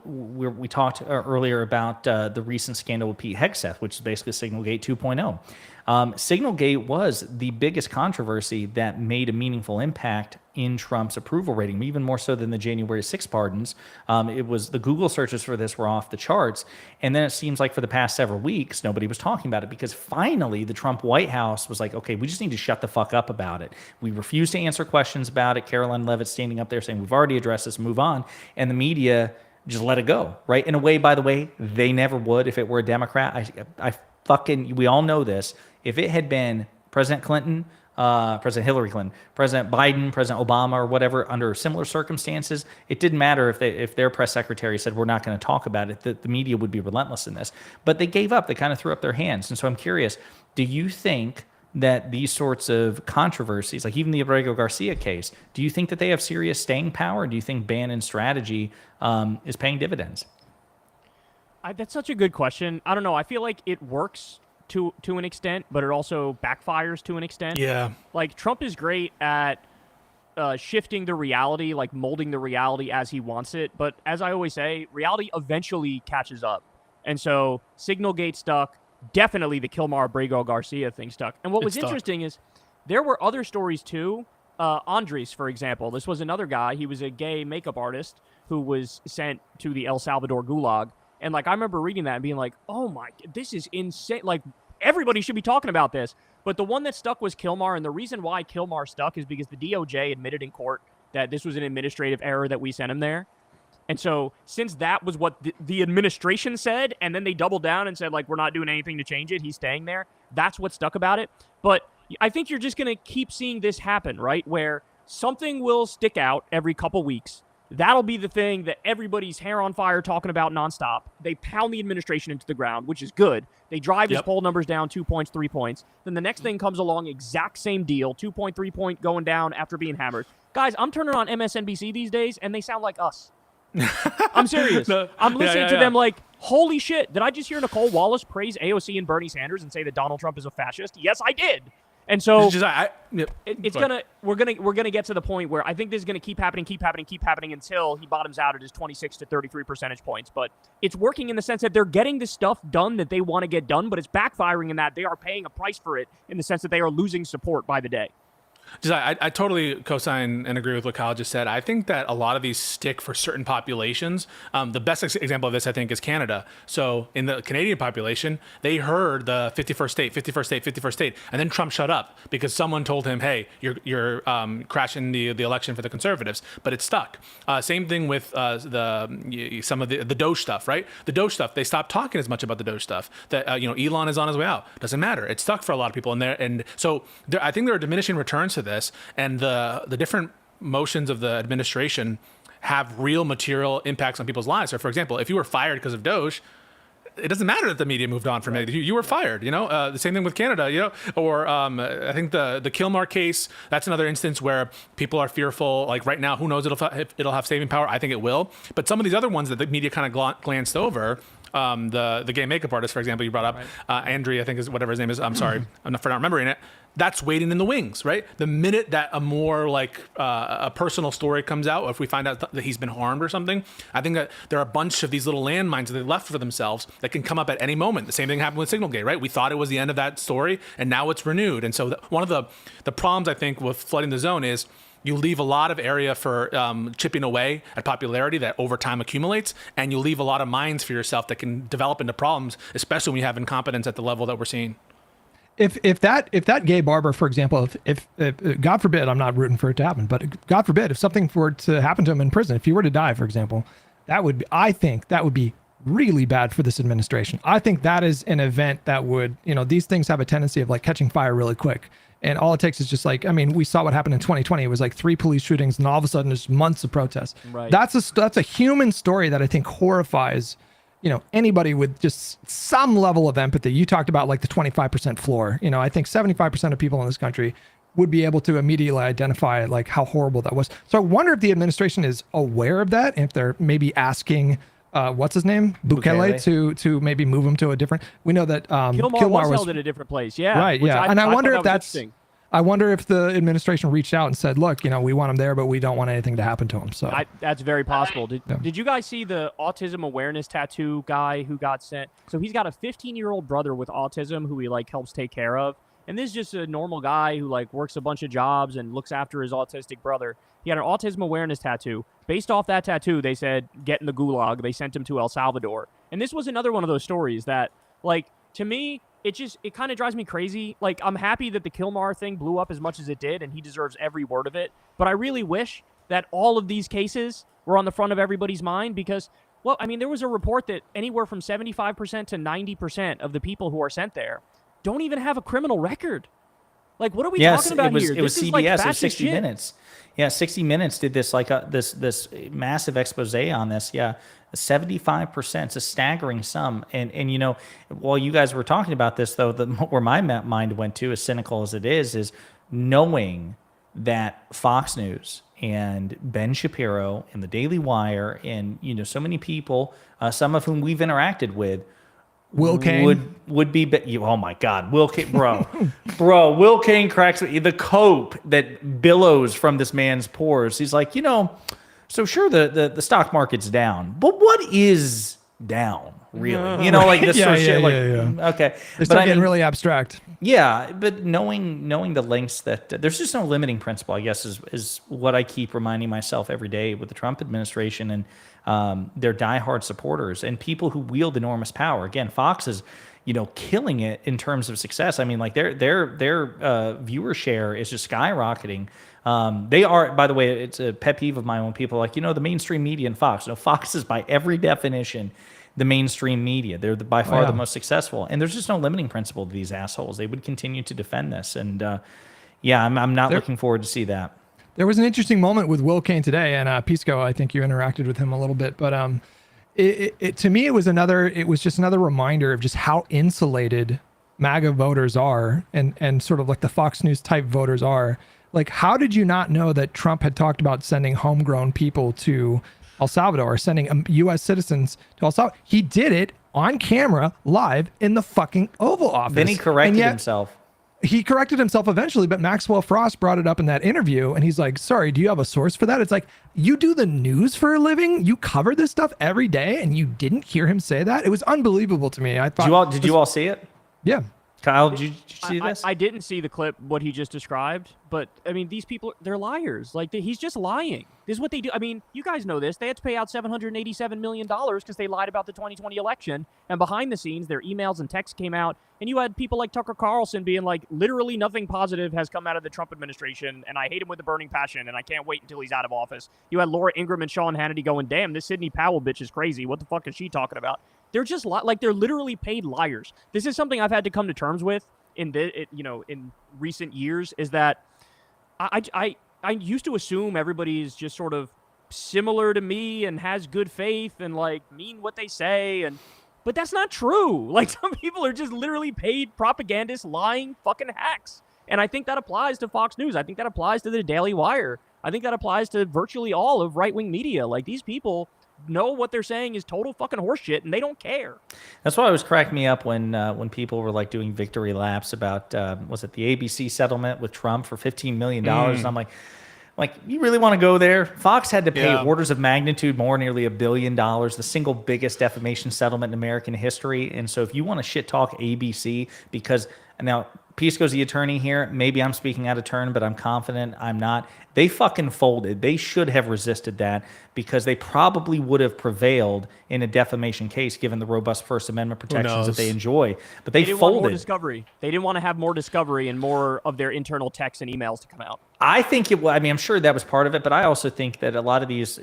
A: we talked earlier about the recent scandal with Pete Hegseth, which is basically Signalgate 2.0. Signalgate was the biggest controversy that made a meaningful impact in Trump's approval rating, even more so than the January 6 pardons. It was the Google searches for this were off the charts. And then it seems like for the past several weeks, nobody was talking about it because finally the Trump White House was like, okay, we just need to shut the fuck up about it. We refuse to answer questions about it. Caroline Leavitt standing up there saying, we've already addressed this, move on. And the media just let it go, right? In a way, by the way, they never would if it were a Democrat. We all know this. If it had been President Clinton, President Hillary Clinton, President Biden, President Obama, or whatever, under similar circumstances, it didn't matter if their press secretary said, we're not going to talk about it, the media would be relentless in this. But they gave up. They kind of threw up their hands. And so I'm curious, do you think that these sorts of controversies, like even the Abrego Garcia case, do you think that they have serious staying power? Do you think Bannon's strategy is paying dividends?
B: That's such a good question. I don't know. I feel like it works to an extent, but it also backfires to an extent.
C: Yeah.
B: Like Trump is great at shifting the reality, like molding the reality as he wants it. But as I always say, reality eventually catches up. And so Signalgate stuck. Definitely the Kilmar Abrego Garcia thing stuck. And what was interesting is there were other stories too. Andres, for example, this was another guy. He was a gay makeup artist who was sent to the El Salvador Gulag. And I remember reading that and being like, oh my, this is insane. Like everybody should be talking about this. But the one that stuck was Kilmar. And the reason why Kilmar stuck is because the DOJ admitted in court that this was an administrative error that we sent him there. And so since that was what the administration said, and then they doubled down and said, we're not doing anything to change it, he's staying there, that's what stuck about it. But I think you're just going to keep seeing this happen, right? Where something will stick out every couple weeks. That'll be the thing that everybody's hair on fire talking about nonstop. They pound the administration into the ground, which is good. They drive his poll numbers down 2 points, 3 points. Then the next thing comes along, exact same deal, 2.3 point going down after being hammered. Guys, I'm turning on MSNBC these days, and they sound like us. I'm serious. I'm listening to them like, holy shit, did I just hear Nicole Wallace praise AOC and Bernie Sanders and say that Donald Trump is a fascist? Yes, I did. And so we're gonna get to the point where I think this is gonna keep happening until he bottoms out at his 26 to 33 percentage points. But it's working in the sense that they're getting the stuff done that they want to get done, but it's backfiring in that they are paying a price for it in the sense that they are losing support by the day.
C: I totally co-sign and agree with what Kyle just said. I think that a lot of these stick for certain populations. The best example of this, I think, is Canada. So in the Canadian population, they heard the 51st state, 51st state, 51st state, and then Trump shut up because someone told him, "Hey, you're crashing the election for the Conservatives," but it stuck. Same thing with some of the Doge stuff, right? The Doge stuff, they stopped talking as much about the Doge stuff. That Elon is on his way out. Doesn't matter. It stuck for a lot of people, and so I think there are diminishing returns to this, and the different motions of the administration have real material impacts on people's lives. So, for example, if you were fired because of Doge, it doesn't matter that the media moved on from it. You were fired, the same thing with Canada, or I think the Kilmar case, that's another instance where people are fearful. Like right now, who knows if it'll have saving power? I think it will. But some of these other ones that the media kind of glanced over, the gay makeup artist, for example, you brought up, right. Andrew, I think is whatever his name is. I'm sorry, I'm not remembering it. That's waiting in the wings, right? The minute that a more like a personal story comes out, or if we find out that he's been harmed or something, I think that there are a bunch of these little landmines that they left for themselves that can come up at any moment. The same thing happened with Signalgate, right? We thought it was the end of that story, and now it's renewed. And so one of the problems, I think, with flooding the zone is you leave a lot of area for chipping away at popularity that over time accumulates, and you leave a lot of mines for yourself that can develop into problems, especially when you have incompetence at the level that we're seeing.
D: If that gay barber, for example, if God forbid, I'm not rooting for it to happen, but God forbid, if something were to happen to him in prison, if he were to die, for example, I think that would be really bad for this administration. I think that is an event that would, these things have a tendency of like catching fire really quick. And all it takes is just like, we saw what happened in 2020. It was like 3 police shootings, and all of a sudden there's months of protests. Right. That's a human story that I think horrifies anybody with just some level of empathy. You talked about like the 25% floor. I think 75% of people in this country would be able to immediately identify like how horrible that was. So I wonder if the administration is aware of that, and if they're maybe asking, what's his name? Bukele to maybe move him to a different. We know that
B: Kilmar was held at a different place. Yeah.
D: Right. Yeah. And I wonder if that's. I wonder if the administration reached out and said, look, we want him there, but we don't want anything to happen to him. So
B: that's very possible. Did you guys see the autism awareness tattoo guy who got sent? So he's got a 15-year-old brother with autism who he like helps take care of. And this is just a normal guy who like works a bunch of jobs and looks after his autistic brother. He had an autism awareness tattoo. Based off that tattoo, they said, get in the gulag. They sent him to El Salvador. And this was another one of those stories that, like, to me, it kind of drives me crazy. Like, I'm happy that the Kilmar thing blew up as much as it did, and he deserves every word of it. But I really wish that all of these cases were on the front of everybody's mind because, well, there was a report that anywhere from 75% to 90% of the people who are sent there don't even have a criminal record. Like, what are we talking about here?
A: It was CBS. Like it was 60 Minutes. Yeah, 60 Minutes did this like this massive expose on this. Yeah, 75%. It's a staggering sum. And while you guys were talking about this, though, where my mind went to, as cynical as it is knowing that Fox News and Ben Shapiro and the Daily Wire and so many people, some of whom we've interacted with,
D: Will Kane
A: would be oh my God, Will Kane, bro, Will Kane cracks the cope that billows from this man's pores. He's like, so sure the stock market's down, but what is down really? Like this sort of shit. Okay,
D: they start getting really abstract.
A: Yeah, but knowing the lengths that there's just no limiting principle, I guess, is what I keep reminding myself every day with the Trump administration and their diehard supporters and people who wield enormous power. Again, Fox is, killing it in terms of success. Like their viewer share is just skyrocketing. They are, by the way, it's a pet peeve of mine when people are like, the mainstream media and Fox. Fox is by every definition the mainstream media. They're by far the most successful, and there's just no limiting principle to these assholes. They would continue to defend this, and I'm not looking forward to see that.
D: There was an interesting moment with Will Kane today, and Pisco, I think you interacted with him a little bit, but to me, it was just another reminder of just how insulated MAGA voters are, and sort of like the Fox News type voters are. Like, how did you not know that Trump had talked about sending homegrown people to El Salvador, sending U.S. citizens to El Salvador? He did it on camera, live in the fucking Oval Office.
A: Then he corrected himself.
D: He corrected himself eventually, but Maxwell Frost brought it up in that interview, and he's like, sorry, do you have a source for that? It's like, you do the news for a living? You cover this stuff every day, and you didn't hear him say that? It was unbelievable to me. I thought.
A: Did you all see it?
D: Yeah.
A: Kyle, did you see this?
B: I didn't see the clip, what he just described, but I mean, these people, they're liars. Like, he's just lying. This is what they do. I mean, you guys know this. They had to pay out $787 million because they lied about the 2020 election. And behind the scenes, their emails and texts came out. And you had people like Tucker Carlson being like, literally nothing positive has come out of the Trump administration. And I hate him with a burning passion. And I can't wait until he's out of office. You had Laura Ingram and Sean Hannity going, damn, this Sidney Powell bitch is crazy. What the fuck is she talking about? They're just like, they're literally paid liars. This is something I've had to come to terms with in recent years, is that I used to assume everybody's just sort of similar to me and has good faith and like mean what they say, but that's not true. Like, some people are just literally paid propagandists, lying fucking hacks. And I think that applies to Fox News. I think that applies to the Daily Wire. I think that applies to virtually all of right-wing media. Like, these people know what they're saying is total fucking horseshit, and they don't care.
A: That's why it was cracking me up when people were like doing victory laps about was it the ABC settlement with Trump for $15 million? And I'm like, you really want to go there? Fox had to pay orders of magnitude more, nearly $1 billion, the single biggest defamation settlement in American history. And so if you want to shit talk ABC, because now Pisco's the attorney here, maybe I'm speaking out of turn, but I'm confident I'm not. They fucking folded. They should have resisted that, because they probably would have prevailed in a defamation case given the robust First Amendment protections that they enjoy. But they
B: didn't
A: folded.
B: Want more discovery. They didn't want to have more discovery and more of their internal texts and emails to come out.
A: I think it. I mean, I'm sure that was part of it, but I also think that a lot of these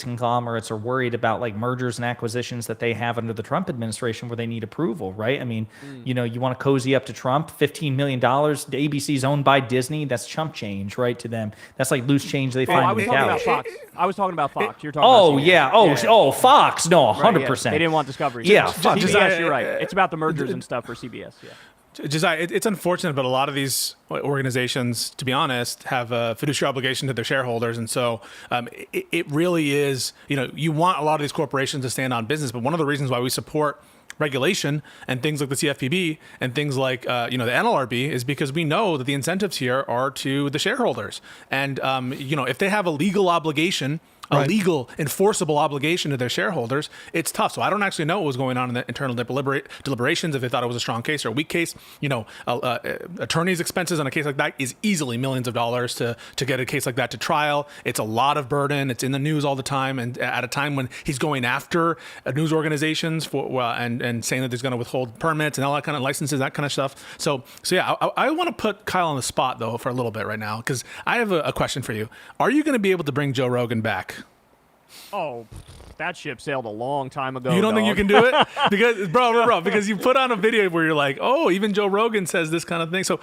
A: conglomerates are worried about like mergers and acquisitions that they have under the Trump administration where they need approval, right? I mean, you want to cozy up to Trump, $15 million. The ABC's owned by Disney. That's chump change, right, to them. That's like loose change they find in the couch.
B: I was talking about Fox. You're talking about CBS.
A: Fox. No, 100%.
B: Right, they didn't want discovery.
A: Yeah,
B: CBS, you're right. It's about the mergers and stuff for CBS. Yeah.
C: Josiah, it's unfortunate, but a lot of these organizations, to be honest, have a fiduciary obligation to their shareholders. And so it really is, you want a lot of these corporations to stand on business. But one of the reasons why we support regulation and things like the CFPB and things like, the NLRB is because we know that the incentives here are to the shareholders. And, if they have a legal obligation, a legal enforceable obligation to their shareholders, it's tough. So I don't actually know what was going on in the internal deliberations, if they thought it was a strong case or a weak case. Attorney's expenses on a case like that is easily millions of dollars to get a case like that to trial. It's a lot of burden. It's in the news all the time, and at a time when he's going after news organizations for and saying that there's going to withhold permits and all that kind of licenses, that kind of stuff. So yeah, I want to put Kyle on the spot though for a little bit right now, because I have a question for you. Are you going to be able to bring Joe Rogan back?
B: Oh, that ship sailed a long time ago.
C: You don't think you can do it? Because, bro, because you put on a video where you're like, oh, even Joe Rogan says this kind of thing. So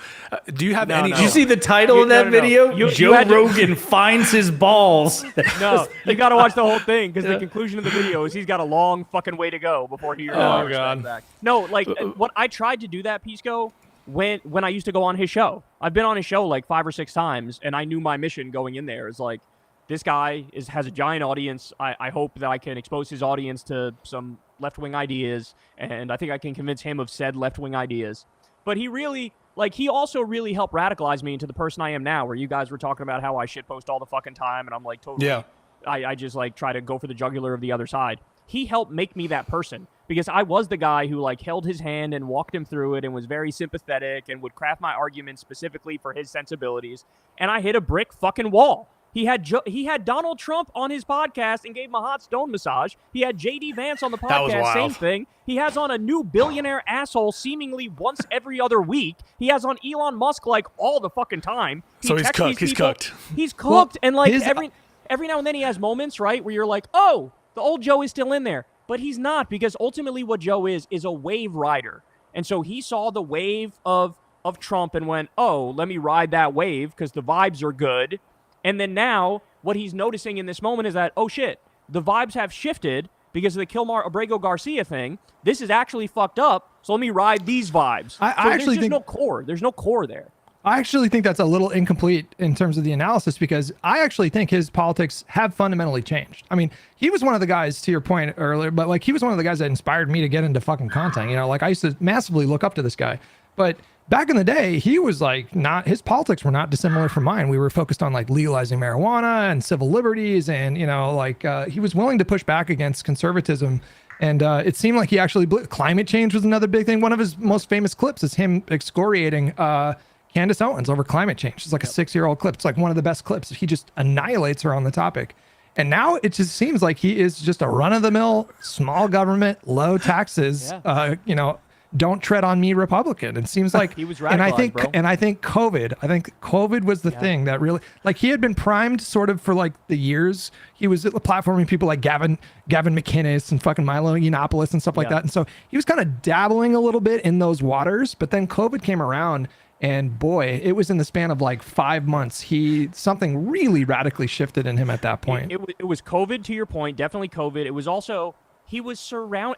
C: do you have any...
A: Did you see the title of that video? Joe Rogan finds his balls.
B: No, you got to watch the whole thing, because the conclusion of the video is he's got a long fucking way to go before he retires back. No, like, what I tried to do that, Pisco, when I used to go on his show. I've been on his show like 5 or 6 times, and I knew my mission going in there is like, this guy has a giant audience. I hope that I can expose his audience to some left-wing ideas, and I think I can convince him of said left-wing ideas. But he also really helped radicalize me into the person I am now, where you guys were talking about how I shitpost all the fucking time, and I'm like totally, I just like try to go for the jugular of the other side. He helped make me that person, because I was the guy who like held his hand and walked him through it and was very sympathetic and would craft my arguments specifically for his sensibilities, and I hit a brick fucking wall. He had Donald Trump on his podcast and gave him a hot stone massage. He had J.D. Vance on the podcast, same thing. He has on a new billionaire asshole seemingly once every other week. He has on Elon Musk like all the fucking time.
C: So he's cooked. He's cooked.
B: He's cooked, and like every now and then he has moments, right, where you're like, oh, the old Joe is still in there. But he's not, because ultimately what Joe is a wave rider. And so he saw the wave of Trump and went, oh, let me ride that wave because the vibes are good. And then now, what he's noticing in this moment is that, oh shit, the vibes have shifted because of the Kilmar Abrego Garcia thing. This is actually fucked up, so let me ride these vibes.
D: I actually think
B: no core. There's no core there.
D: I actually think that's a little incomplete in terms of the analysis, because I actually think his politics have fundamentally changed. I mean, he was one of the guys, to your point earlier, but like he was one of the guys that inspired me to get into fucking content. Like I used to massively look up to this guy, but back in the day, he was like his politics were not dissimilar from mine. We were focused on like legalizing marijuana and civil liberties, and he was willing to push back against conservatism And it seemed like he actually climate change was another big thing. One of his most famous clips is him excoriating Candace Owens over climate change. It's like a 6-year-old clip. It's like one of the best clips. He just annihilates her on the topic. And now it just seems like he is just a run-of-the-mill, small government, low taxes, don't tread on me Republican. It seems like
B: he was
D: and I think
B: bro.
D: and I think COVID was the thing that really, like, he had been primed sort of for like the years. He was platforming people like Gavin McInnes and fucking Milo Yiannopoulos and stuff like that. And so he was kind of dabbling a little bit in those waters, but then COVID came around. And boy, it was in the span of like 5 months. Something really radically shifted in him at that point.
B: It was COVID, to your point, definitely COVID. It was also,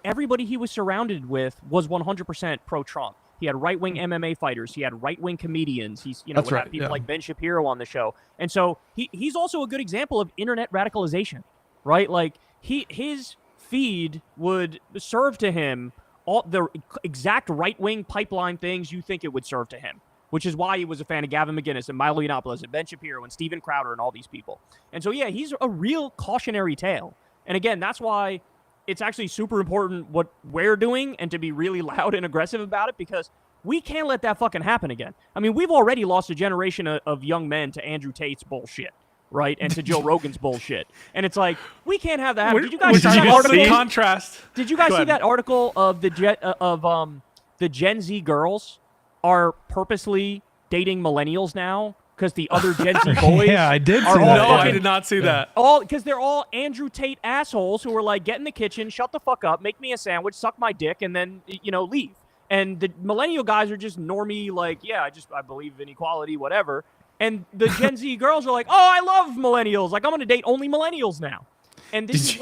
B: everybody he was surrounded with was 100% pro-Trump. He had right-wing MMA fighters. He had right-wing comedians. He's, would have people like Ben Shapiro on the show. And so he's also a good example of internet radicalization, right? Like his feed would serve to him all the exact right-wing pipeline things you think it would serve to him, which is why he was a fan of Gavin McInnes and Milo Yiannopoulos and Ben Shapiro and Steven Crowder and all these people. And so, yeah, he's a real cautionary tale. And again, that's why it's actually super important what we're doing and to be really loud and aggressive about it, because we can't let that fucking happen again. I mean, we've already lost a generation of young men to Andrew Tate's bullshit, right? And to Joe Rogan's bullshit. And it's like, we can't have that happen. Did you guys see that article?
C: Contrast.
B: Did you guys see that article of the Gen Z girls are purposely dating millennials now because the other Gen Z boys
D: I did see
B: are
D: that.
B: all
C: No,
B: fucking,
C: I did not see that.
B: because they're all Andrew Tate assholes who are like, get in the kitchen, shut the fuck up, make me a sandwich, suck my dick, and then leave. And the millennial guys are just normie, like, yeah, I believe in equality, whatever. And the Gen Z girls are like, oh, I love millennials. Like, I'm gonna date only millennials now. And this is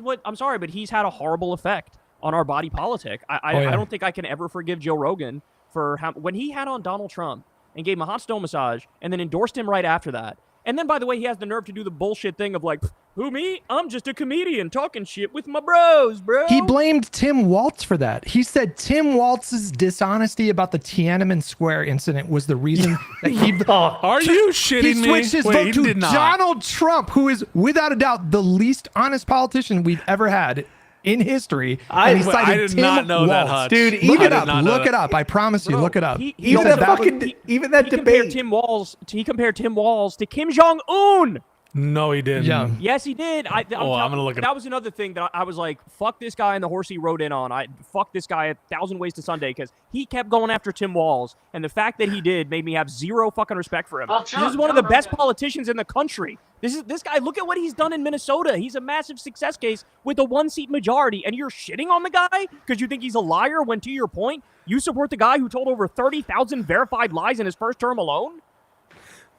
B: what I'm sorry, but he's had a horrible effect on our body politic. I don't think I can ever forgive Joe Rogan for when he had on Donald Trump and gave him a hot stone massage and then endorsed him right after that. And then, by the way, he has the nerve to do the bullshit thing of like, who, me? I'm just a comedian talking shit with my bros, bro.
D: He blamed Tim Waltz for that. He said Tim Waltz's dishonesty about the Tiananmen Square incident was the reason that he...
C: Are you shitting me?
D: He switched his vote to Donald Trump, who is, without a doubt, the least honest politician we've ever had in history.
C: I did not know that, Hutch.
A: Dude,
D: Look it up. I promise you, look it up.
A: Even that debate.
B: He compared Tim Walz to Kim Jong-un.
C: No, he didn't.
D: Yeah.
B: Yes, he did. I'm
C: gonna look at
B: that was another thing that I was like, fuck this guy and the horse he rode in on. Fuck this guy 1,000 Ways to Sunday, because he kept going after Tim Walz, and the fact that he did made me have zero fucking respect for him. This is one of the best politicians in the country. This guy, look at what he's done in Minnesota. He's a massive success case with a 1-seat majority, and you're shitting on the guy because you think he's a liar when, to your point, you support the guy who told over 30,000 verified lies in his first term alone?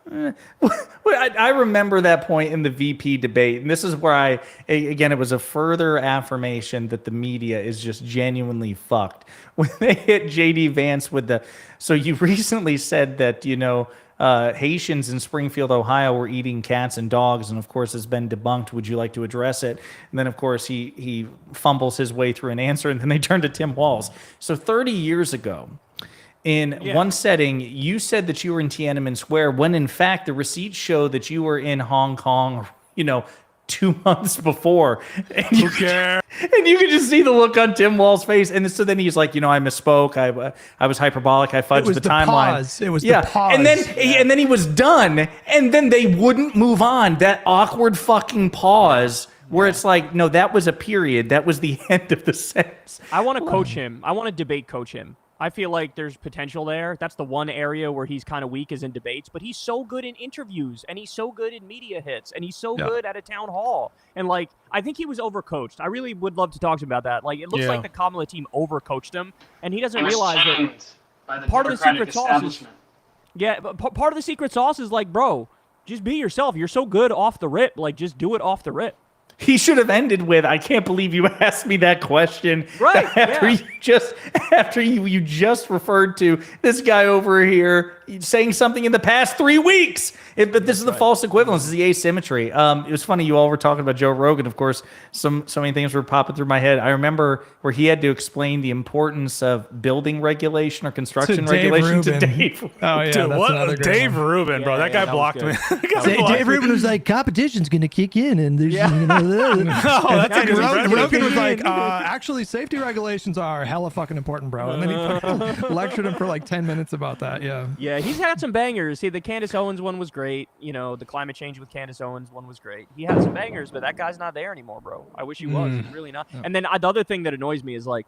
A: I remember that point in the VP debate, and this is where it was a further affirmation that the media is just genuinely fucked. When they hit JD Vance with so you recently said that, Haitians in Springfield, Ohio were eating cats and dogs, and of course it's been debunked. Would you like to address it? And then of course he fumbles his way through an answer, and then they turn to Tim Walz. So 30 years ago, in one setting, you said that you were in Tiananmen Square when, in fact, the receipts show that you were in Hong Kong, 2 months before. And you could just see the look on Tim Wall's face. And so then he's like, I misspoke. I was hyperbolic. I fudged the timeline.
D: It was the pause.
A: And then he was done. And then they wouldn't move on. That awkward fucking pause where it's like, no, that was a period. That was the end of the sentence.
B: I want to coach him. I want to debate coach him. I feel like there's potential there. That's the one area where he's kind of weak, is in debates. But he's so good in interviews, and he's so good in media hits, and he's so good at a town hall. And, I think he was overcoached. I really would love to talk to him about that. It looks like the Kamala team overcoached him, and he doesn't realize that part of the secret sauce is... Yeah, but part of the secret sauce is, bro, just be yourself. You're so good off the rip. Just do it off the rip.
A: He should have ended with, I can't believe you asked me that question.
B: Right.
A: After you just referred to this guy over here saying something in the past 3 weeks. But this is the false equivalence. This is the asymmetry. It was funny. You all were talking about Joe Rogan. Of course, so many things were popping through my head. I remember where he had to explain the importance of building regulation or construction regulation to Dave.
D: Oh, yeah.
C: Dude,
D: that's
C: what? Dave Rubin, bro. That guy blocked me.
D: Dave Rubin was like, competition's going to kick in, and there's
C: that's a good impression.
D: Rogan was like, actually, safety regulations are hella fucking important, bro. And then he fucking lectured him for like 10 minutes about that. Yeah.
B: Yeah, he's had some bangers. See, the Candace Owens one was great. You know, the climate change with Candace Owens one was great. He had some bangers, but that guy's not there anymore, bro. I wish he was. He's really not. And then the other thing that annoys me is like,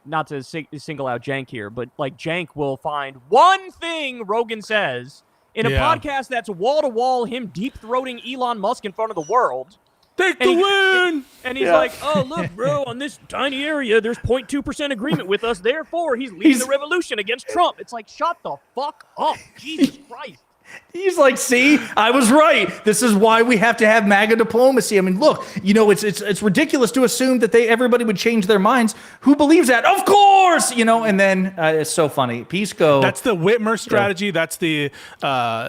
B: not to single out Jank here, but like Jank will find one thing Rogan says in a podcast that's wall to wall him deep throating Elon Musk in front of the world.
C: Take the win!
B: And he's like, oh, look, bro, on this tiny area, there's 0.2% agreement with us. Therefore, he's leading the revolution against Trump. It's like, shut the fuck up. Jesus Christ.
A: He's like, see, I was right. This is why we have to have MAGA diplomacy. I mean, look, you know, it's ridiculous to assume that everybody would change their minds. Who believes that? Of course, you know. And then it's so funny. Pisco.
C: That's the Whitmer strategy. That's the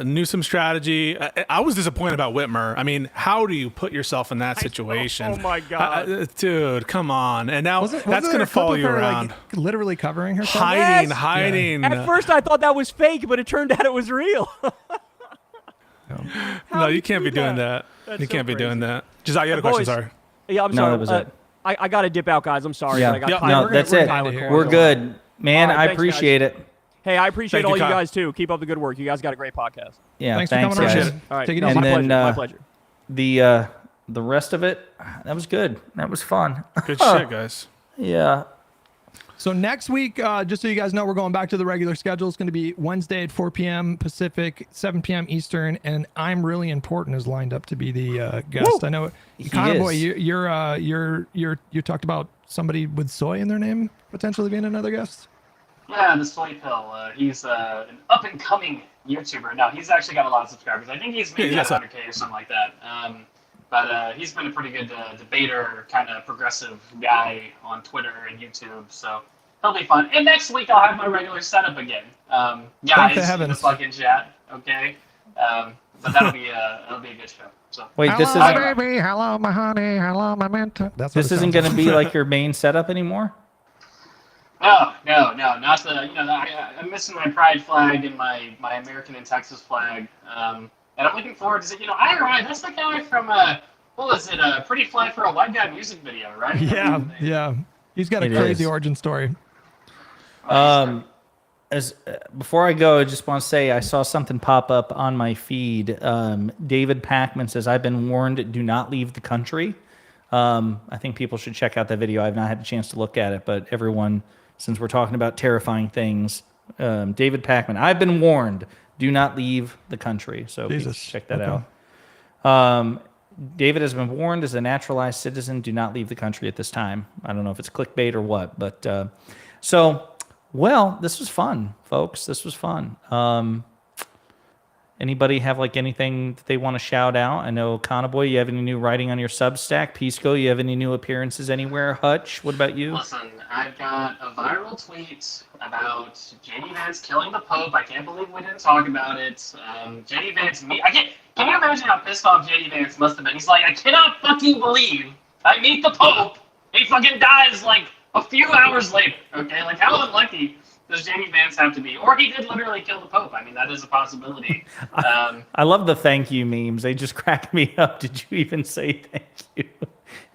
C: Newsome strategy. I was disappointed about Whitmer. I mean, how do you put yourself in that situation?
B: Oh my god,
C: dude, come on. And now
D: Wasn't
C: that's
D: there
C: going
D: a
C: to follow
D: clip of
C: you
D: her,
C: around.
D: like, literally covering herself?
C: Hiding.
B: At first, I thought that was fake, but it turned out it was real.
C: No, you can't be doing that.
B: That's
C: You
B: so
C: can't be
B: crazy.
C: doing that. Josiah, you had a question,
B: Boys,
C: sorry.
B: Yeah, I'm
A: No,
B: sorry.
A: that was it.
B: I got to dip out, guys. I'm sorry.
A: Yeah.
B: But I got
C: Yep.
B: Tyler-
A: No,
B: we're
A: that's
B: gonna-
A: it.
B: Tyler
D: We're
B: Corn.
A: We're good. Man,
B: All right,
A: I
B: thanks,
A: appreciate it.
B: Hey, I appreciate
C: Thank you,
B: all you
C: Kyle.
B: guys, too. Keep up the good work. You guys got a great podcast.
A: Yeah,
D: Thanks for
A: thanks,
D: coming on.
A: guys.
C: Appreciate it.
B: All right.
D: Take it
B: No,
D: easy.
B: my
A: And then,
B: pleasure. My pleasure.
A: The rest of it, that was good. That was fun.
C: Good shit, guys.
A: Yeah.
D: So next week, just so you guys know, we're going back to the regular schedule. It's going to be Wednesday at 4 p.m. Pacific, 7 p.m. Eastern, and I'm Really Important is lined up to be the guest.
A: Woo!
D: I know,
A: He
D: Connor boy,
A: is.
D: you talked about somebody with soy in their name potentially being another guest.
E: Yeah, the soy pill. He's an up-and-coming YouTuber. No, he's actually got a lot of subscribers. I think he's maybe
C: Yeah,
E: at 100K or something like that. But he's been a pretty good debater, kind of progressive guy on Twitter and YouTube. So he'll be fun. And next week I'll have my regular setup again.
D: Thank
E: Guys
D: the
E: in the
D: heavens.
E: fucking chat, okay? But that'll be a good show. So
A: Wait, this
D: Hello,
A: isn't
D: baby. Hello, my honey. Hello, my mentor. That's what
A: this
D: it
A: isn't
D: sounds
A: going
D: like.
A: to be like your main setup anymore?
E: no, not the. You know, I'm missing my pride flag and my American and Texas flag. And I'm looking forward to, IRI. That's the guy from what was it? Pretty Fly for a White Guy music video, right?
D: Yeah. He's got a
A: It
D: crazy
A: is.
D: origin story.
A: Before I go, I just want to say I saw something pop up on my feed. David Packman says, "I've been warned, do not leave the country." I think people should check out that video. I've not had a chance to look at it, but everyone, since we're talking about terrifying things, David Packman, I've been warned, do not leave the country. So people
D: Jesus.
A: should check that
D: Okay.
A: out. David has been warned as a naturalized citizen, do not leave the country at this time. I don't know if it's clickbait or what, but well, this was fun, folks. This was fun. Anybody have like anything that they want to shout out? I know Conaboy, you have any new writing on your Substack? Pisco, you have any new appearances anywhere? Hutch, what about you?
E: Listen, I've got a viral tweet about JD Vance killing the Pope. I can't believe we didn't talk about it. JD Vance, can you imagine how pissed off JD Vance must have been? He's like, I cannot fucking believe I meet the Pope. He fucking dies like a few hours later. Okay, like how unlucky does JD Vance have to be? Or he did literally kill the Pope. I mean, that is a possibility.
A: I love the thank you memes. They just crack me up. Did you even say thank you?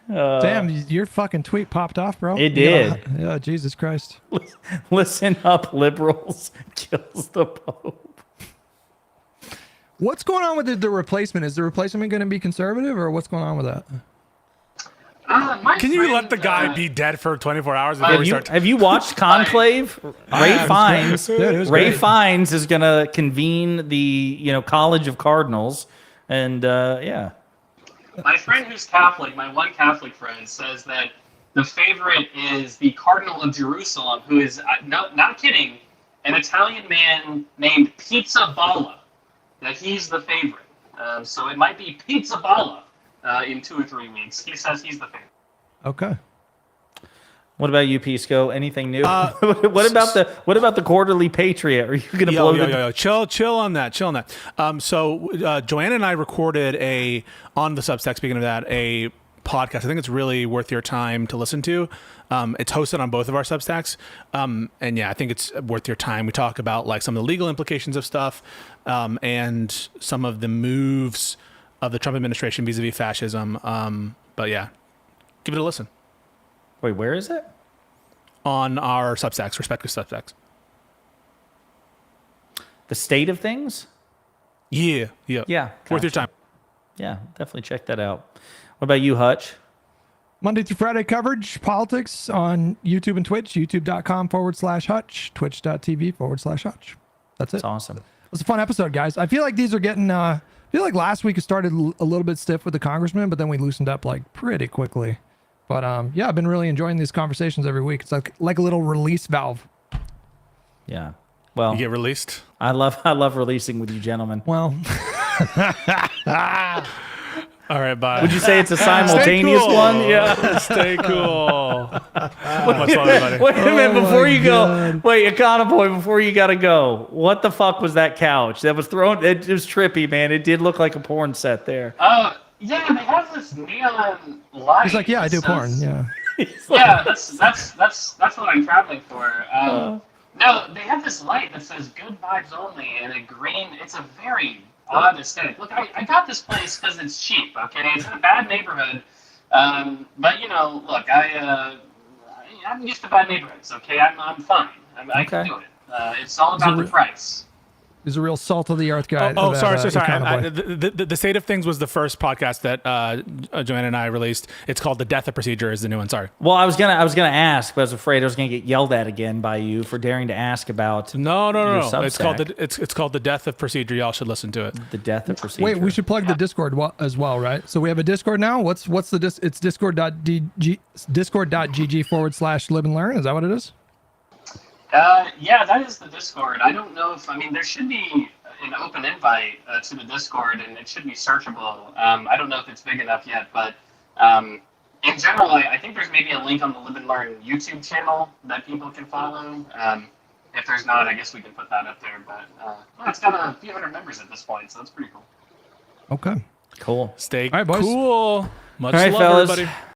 D: Damn, your fucking tweet popped off, bro.
A: It
D: You
A: did.
D: gotta- yeah, Jesus Christ.
A: Listen up, liberals. Kills the Pope.
D: What's going on with the replacement? Is the replacement going to be conservative, or what's going on with that?
C: Can you let the guy be dead for 24 hours before
A: Have
C: we
A: you,
C: start?
A: have you watched Conclave? Ray Fiennes.
D: Dude, it was
A: Ray
D: great.
A: Fiennes is going to convene the College of Cardinals, and yeah.
E: My friend who's Catholic, my one Catholic friend, says that the favorite is the Cardinal of Jerusalem, who is, not kidding, an Italian man named Pizza Balla. That he's the favorite. So it might be Pizza Balla in 2 or 3 weeks. He says he's the favorite.
D: Okay.
A: What about you, Pisco? Anything new? what about the Quarterly Patriot? Are you going to blow the?
C: Chill on that. So Joanna and I recorded on the Substack. Speaking of that, a podcast. I think it's really worth your time to listen to. It's hosted on both of our Substacks, and yeah, I think it's worth your time. We talk about like some of the legal implications of stuff, and some of the moves of the Trump administration vis-a-vis fascism. But yeah, give it a listen
A: Wait, where is it?
C: on our Substacks, respective Substacks.
A: The state of things?
C: Yeah.
A: Yeah.
C: Worth your
A: gotcha.
C: time.
A: Yeah, definitely check that out. What about you, Hutch?
D: Monday through Friday coverage, politics on YouTube and Twitch, youtube.com/Hutch, twitch.tv/Hutch. That's it.
A: It's awesome.
D: It was a fun episode, guys. I feel like these are getting, I feel like last week it started a little bit stiff with the congressman, but then we loosened up like pretty quickly. But yeah, I've been really enjoying these conversations every week. It's like a little release valve.
A: Yeah. Well,
C: You get released.
A: I love releasing with you gentlemen.
D: Well,
C: All right, bye.
A: Would you say it's a simultaneous
C: cool.
A: one? Yeah.
C: Stay cool. Much love, everybody.
A: Wait a minute, before
D: my
A: you go, wait, Econoboy, before you gotta go, what the fuck was that couch that was thrown? It was trippy, man. It did look like a porn set there.
F: Yeah, they have this neon light.
D: he's like, yeah, I do
F: that
D: porn.
F: says-
D: Yeah.
F: Yeah, that's what I'm traveling for. No, they have this light that says "Good Vibes Only" and a green. It's a very odd aesthetic. Look, I got this place because it's cheap. Okay, it's in a bad neighborhood, but look, I'm used to bad neighborhoods. Okay, I'm fine. I can
A: Okay.
F: do it. It's all about the price.
D: He's a real salt of the earth guy.
C: Oh,
D: that,
C: sorry.
D: Econoboy.
C: The State of Things was the first podcast that Joanna and I released. It's called The Death of Procedure is the new one. Sorry.
A: Well, I was gonna ask, but I was afraid I was gonna get yelled at again by you for daring to ask about
C: No.
A: your
C: It's called
A: Substack.
C: it's called The Death of Procedure. Y'all should listen to it.
A: the death of procedure.
D: Wait, we should plug the Discord as well, right? So we have a Discord now. What's the it's discord.gg/live and learn. Is that what it is?
F: Yeah, that is the Discord. I don't know if there should be an open invite to the Discord, and it should be searchable. I don't know if it's big enough yet, but in general, I think there's maybe a link on the Live and Learn YouTube channel that people can follow. If there's not, I guess we can put that up there. But it's got a few hundred members at this point, so that's pretty cool.
D: Okay.
A: Cool.
C: Stay
D: All right, boys.
C: cool. Much
A: All right,
C: love,
A: fellas.
C: everybody.